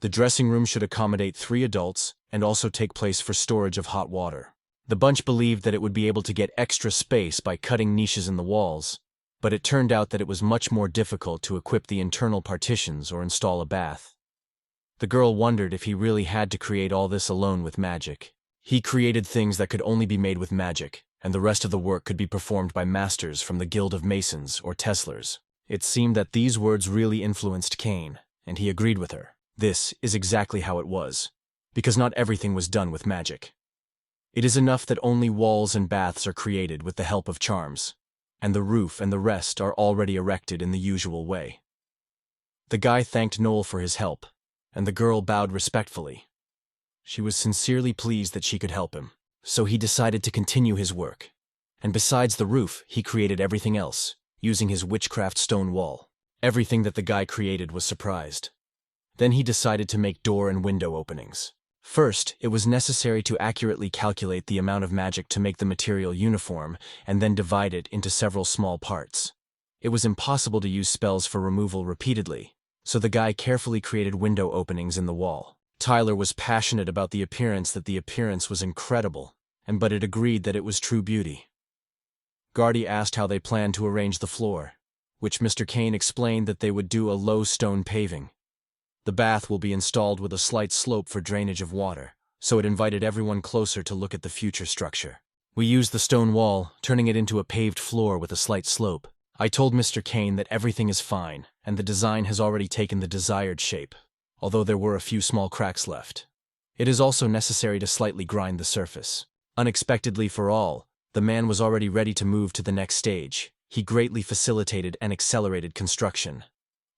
The dressing room should accommodate 3 adults and also take place for storage of hot water. The bunch believed that it would be able to get extra space by cutting niches in the walls, but it turned out that it was much more difficult to equip the internal partitions or install a bath. The girl wondered if he really had to create all this alone with magic. He created things that could only be made with magic, and the rest of the work could be performed by masters from the Guild of Masons or Tesslers. It seemed that these words really influenced Kane, and he agreed with her. This is exactly how it was, because not everything was done with magic. It is enough that only walls and baths are created with the help of charms, and the roof and the rest are already erected in the usual way. The guy thanked Noel for his help, and the girl bowed respectfully. She was sincerely pleased that she could help him, so he decided to continue his work. And besides the roof, he created everything else, using his witchcraft stone wall. Everything that the guy created was surprised. Then he decided to make door and window openings. First, it was necessary to accurately calculate the amount of magic to make the material uniform, and then divide it into several small parts. It was impossible to use spells for removal repeatedly, so the guy carefully created window openings in the wall. Tyler was passionate about the appearance was incredible, but it agreed that it was true beauty. Gardy asked how they planned to arrange the floor, which Mr. Kane explained that they would do a low stone paving. The bath will be installed with a slight slope for drainage of water, so it invited everyone closer to look at the future structure. We used the stone wall, turning it into a paved floor with a slight slope. I told Mr. Kane that everything is fine, and the design has already taken the desired shape, although there were a few small cracks left. It is also necessary to slightly grind the surface. Unexpectedly for all, the man was already ready to move to the next stage. He greatly facilitated and accelerated construction.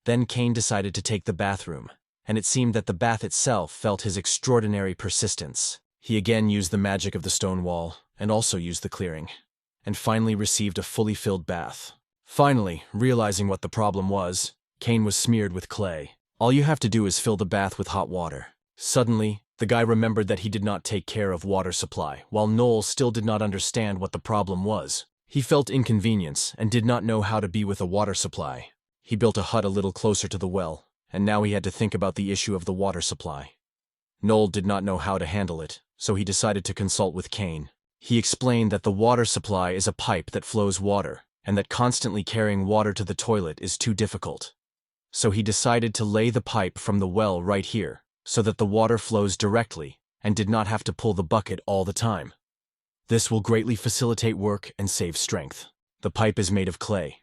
Then Kane decided to take the bathroom, and it seemed that the bath itself felt his extraordinary persistence. He again used the magic of the stone wall, and also used the clearing, and finally received a fully filled bath. Finally, realizing what the problem was, Kane was smeared with clay. All you have to do is fill the bath with hot water. Suddenly, the guy remembered that he did not take care of water supply, while Noel still did not understand what the problem was. He felt inconvenience and did not know how to be with a water supply. He built a hut a little closer to the well, and now he had to think about the issue of the water supply. Noel did not know how to handle it, so he decided to consult with Kane. He explained that the water supply is a pipe that flows water, and that constantly carrying water to the toilet is too difficult. So he decided to lay the pipe from the well right here, so that the water flows directly, and did not have to pull the bucket all the time. This will greatly facilitate work and save strength. The pipe is made of clay.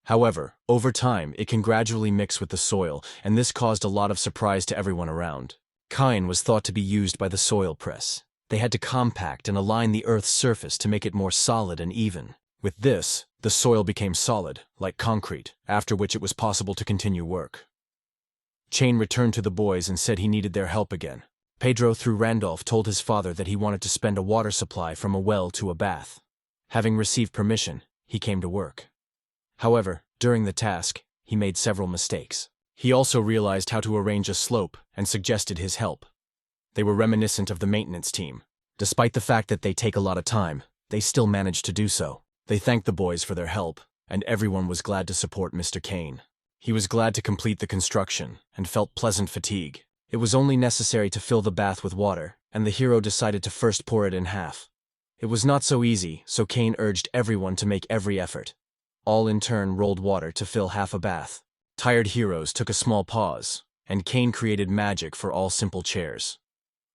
However, over time, it can gradually mix with the soil, and this caused a lot of surprise to everyone around. Kine was thought to be used by the soil press. They had to compact and align the earth's surface to make it more solid and even. With this, the soil became solid, like concrete, after which it was possible to continue work. Chain returned to the boys and said he needed their help again. Pedro, through Randolph, told his father that he wanted to spend a water supply from a well to a bath. Having received permission, he came to work. However, during the task, he made several mistakes. He also realized how to arrange a slope and suggested his help. They were reminiscent of the maintenance team. Despite the fact that they take a lot of time, they still managed to do so. They thanked the boys for their help, and everyone was glad to support Mr. Kane. He was glad to complete the construction, and felt pleasant fatigue. It was only necessary to fill the bath with water, and the hero decided to first pour it in half. It was not so easy, so Cain urged everyone to make every effort. All in turn rolled water to fill half a bath. Tired heroes took a small pause, and Cain created magic for all simple chairs.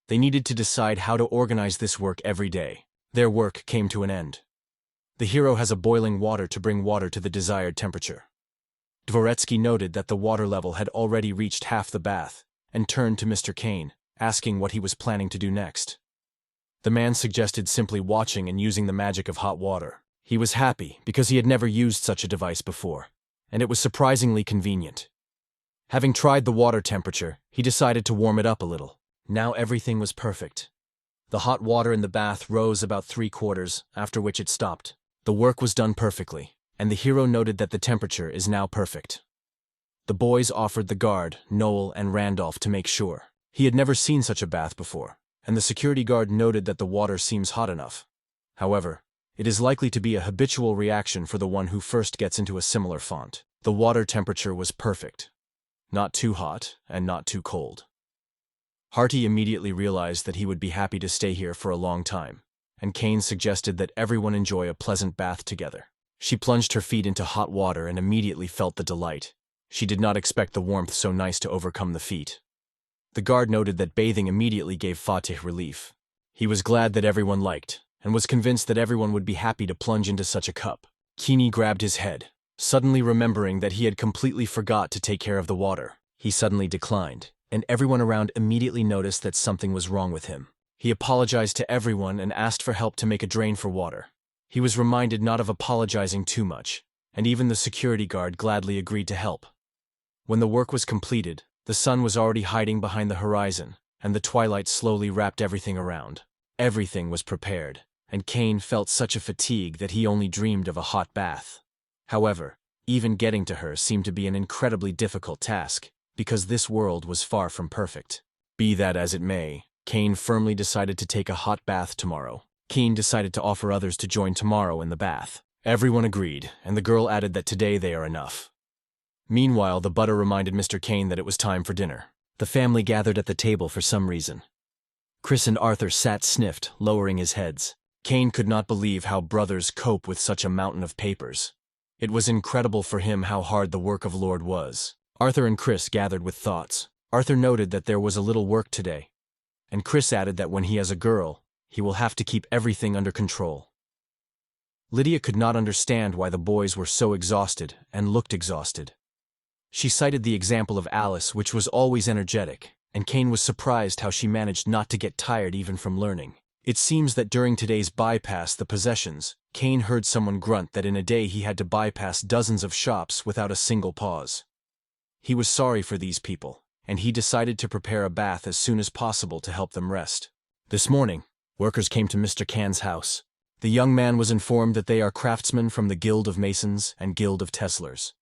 They needed to decide how to organize this work every day. Their work came to an end. The hero has a boiling water to bring water to the desired temperature. Dvoretsky noted that the water level had already reached half the bath, and turned to Mr. Cain, asking what he was planning to do next. The man suggested simply watching and using the magic of hot water. He was happy because he had never used such a device before, and it was surprisingly convenient. Having tried the water temperature, he decided to warm it up a little. Now everything was perfect. The hot water in the bath rose about 3/4, after which it stopped. The work was done perfectly, and the hero noted that the temperature is now perfect. The boys offered the guard, Noel and Randolph, to make sure. He had never seen such a bath before, and the security guard noted that the water seems hot enough. However, it is likely to be a habitual reaction for the one who first gets into a similar font. The water temperature was perfect. Not too hot and not too cold. Harty immediately realized that he would be happy to stay here for a long time, and Cain suggested that everyone enjoy a pleasant bath together. She plunged her feet into hot water and immediately felt the delight. She did not expect the warmth so nice to overcome the feet. The guard noted that bathing immediately gave Fatih relief. He was glad that everyone liked, and was convinced that everyone would be happy to plunge into such a cup. Kini grabbed his head, suddenly remembering that he had completely forgot to take care of the water. He suddenly declined, and everyone around immediately noticed that something was wrong with him. He apologized to everyone and asked for help to make a drain for water. He was reminded not of apologizing too much, and even the security guard gladly agreed to help. When the work was completed, the sun was already hiding behind the horizon, and the twilight slowly wrapped everything around. Everything was prepared, and Cain felt such a fatigue that he only dreamed of a hot bath. However, even getting to her seemed to be an incredibly difficult task, because this world was far from perfect. Be that as it may, Cain firmly decided to take a hot bath tomorrow. Cain decided to offer others to join tomorrow in the bath. Everyone agreed, and the girl added that today they are enough. Meanwhile, the butter reminded Mr. Cain that it was time for dinner. The family gathered at the table for some reason. Chris and Arthur sniffed, lowering his heads. Cain could not believe how brothers cope with such a mountain of papers. It was incredible for him how hard the work of Lord was. Arthur and Chris gathered with thoughts. Arthur noted that there was a little work today, and Chris added that when he has a girl, he will have to keep everything under control. Lydia could not understand why the boys were so exhausted and looked exhausted. She cited the example of Alice, which was always energetic, and Cain was surprised how she managed not to get tired even from learning. It seems that during today's bypass the possessions, Cain heard someone grunt that in a day he had to bypass dozens of shops without a single pause. He was sorry for these people, and he decided to prepare a bath as soon as possible to help them rest. This morning, workers came to Mr. Can's house. The young man was informed that they are craftsmen from the Guild of Masons and Guild of Teslars.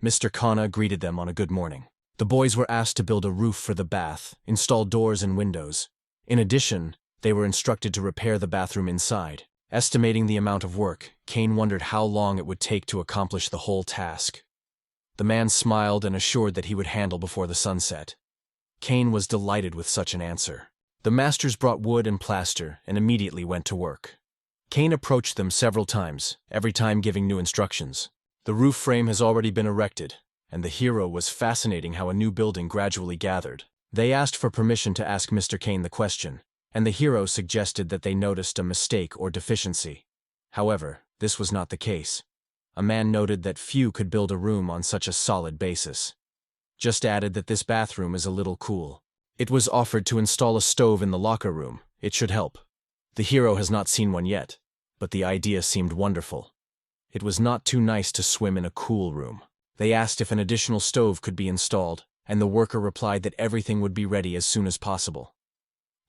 Mr. Khanna greeted them on a good morning. The boys were asked to build a roof for the bath, install doors and windows. In addition, they were instructed to repair the bathroom inside. Estimating the amount of work, Cain wondered how long it would take to accomplish the whole task. The man smiled and assured that he would handle before the sun set. Cain was delighted with such an answer. The masters brought wood and plaster and immediately went to work. Cain approached them several times, every time giving new instructions. The roof frame has already been erected, and the hero was fascinating how a new building gradually gathered. They asked for permission to ask Mr. Cain the question, and the hero suggested that they noticed a mistake or deficiency. However, this was not the case. A man noted that few could build a room on such a solid basis. Just added that this bathroom is a little cool. It was offered to install a stove in the locker room. It should help. The hero has not seen one yet, but the idea seemed wonderful. It was not too nice to swim in a cool room. They asked if an additional stove could be installed, and the worker replied that everything would be ready as soon as possible.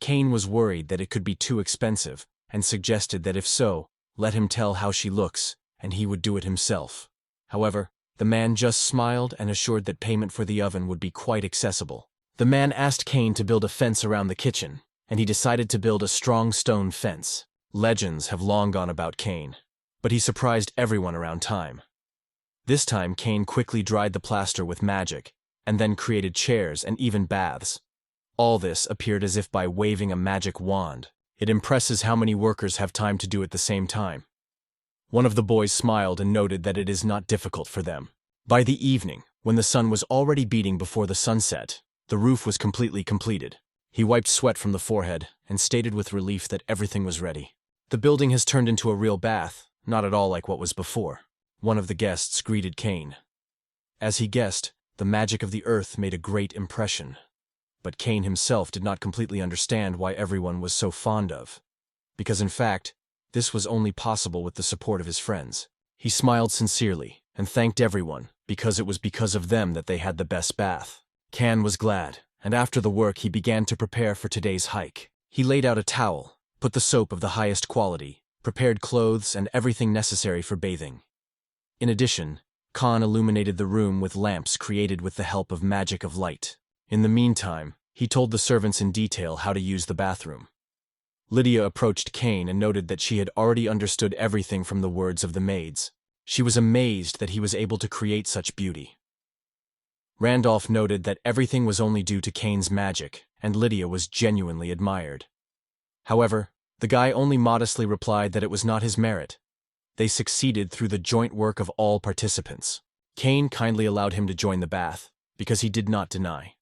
Cain was worried that it could be too expensive, and suggested that if so, let him tell how she looks, and he would do it himself. However, the man just smiled and assured that payment for the oven would be quite accessible. The man asked Cain to build a fence around the kitchen, and he decided to build a strong stone fence. Legends have long gone about Cain, but he surprised everyone around time. This time, Kane quickly dried the plaster with magic, and then created chairs and even baths. All this appeared as if by waving a magic wand. It impresses how many workers have time to do it at the same time. One of the boys smiled and noted that it is not difficult for them. By the evening, when the sun was already beating before the sunset, the roof was completely completed. He wiped sweat from the forehead and stated with relief that everything was ready. The building has turned into a real bath, not at all like what was before. One of the guests greeted Kane. As he guessed, the magic of the earth made a great impression. But Kane himself did not completely understand why everyone was so fond of. Because in fact, this was only possible with the support of his friends. He smiled sincerely and thanked everyone because it was because of them that they had the best bath. Kane was glad, and after the work he began to prepare for today's hike. He laid out a towel, put the soap of the highest quality, prepared clothes and everything necessary for bathing. In addition, Khan illuminated the room with lamps created with the help of magic of light. In the meantime, he told the servants in detail how to use the bathroom. Lydia approached Kane and noted that she had already understood everything from the words of the maids. She was amazed that he was able to create such beauty. Randolph noted that everything was only due to Kane's magic, and Lydia was genuinely admired. However, the guy only modestly replied that it was not his merit. They succeeded through the joint work of all participants. Kane kindly allowed him to join the bath, because he did not deny.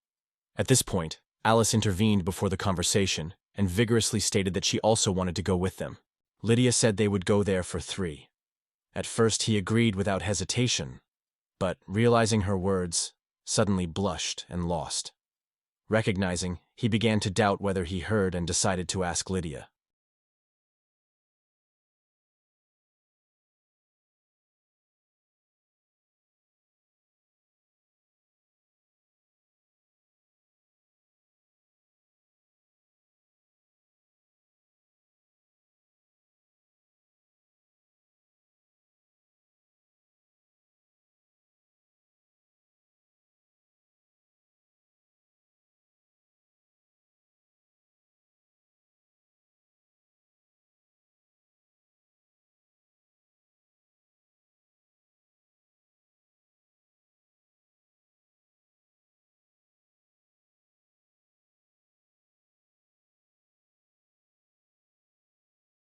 At this point, Alice intervened before the conversation and vigorously stated that she also wanted to go with them. Lydia said they would go there for 3. At first he agreed without hesitation, but, realizing her words, suddenly blushed and lost. Recognizing, he began to doubt whether he heard and decided to ask Lydia.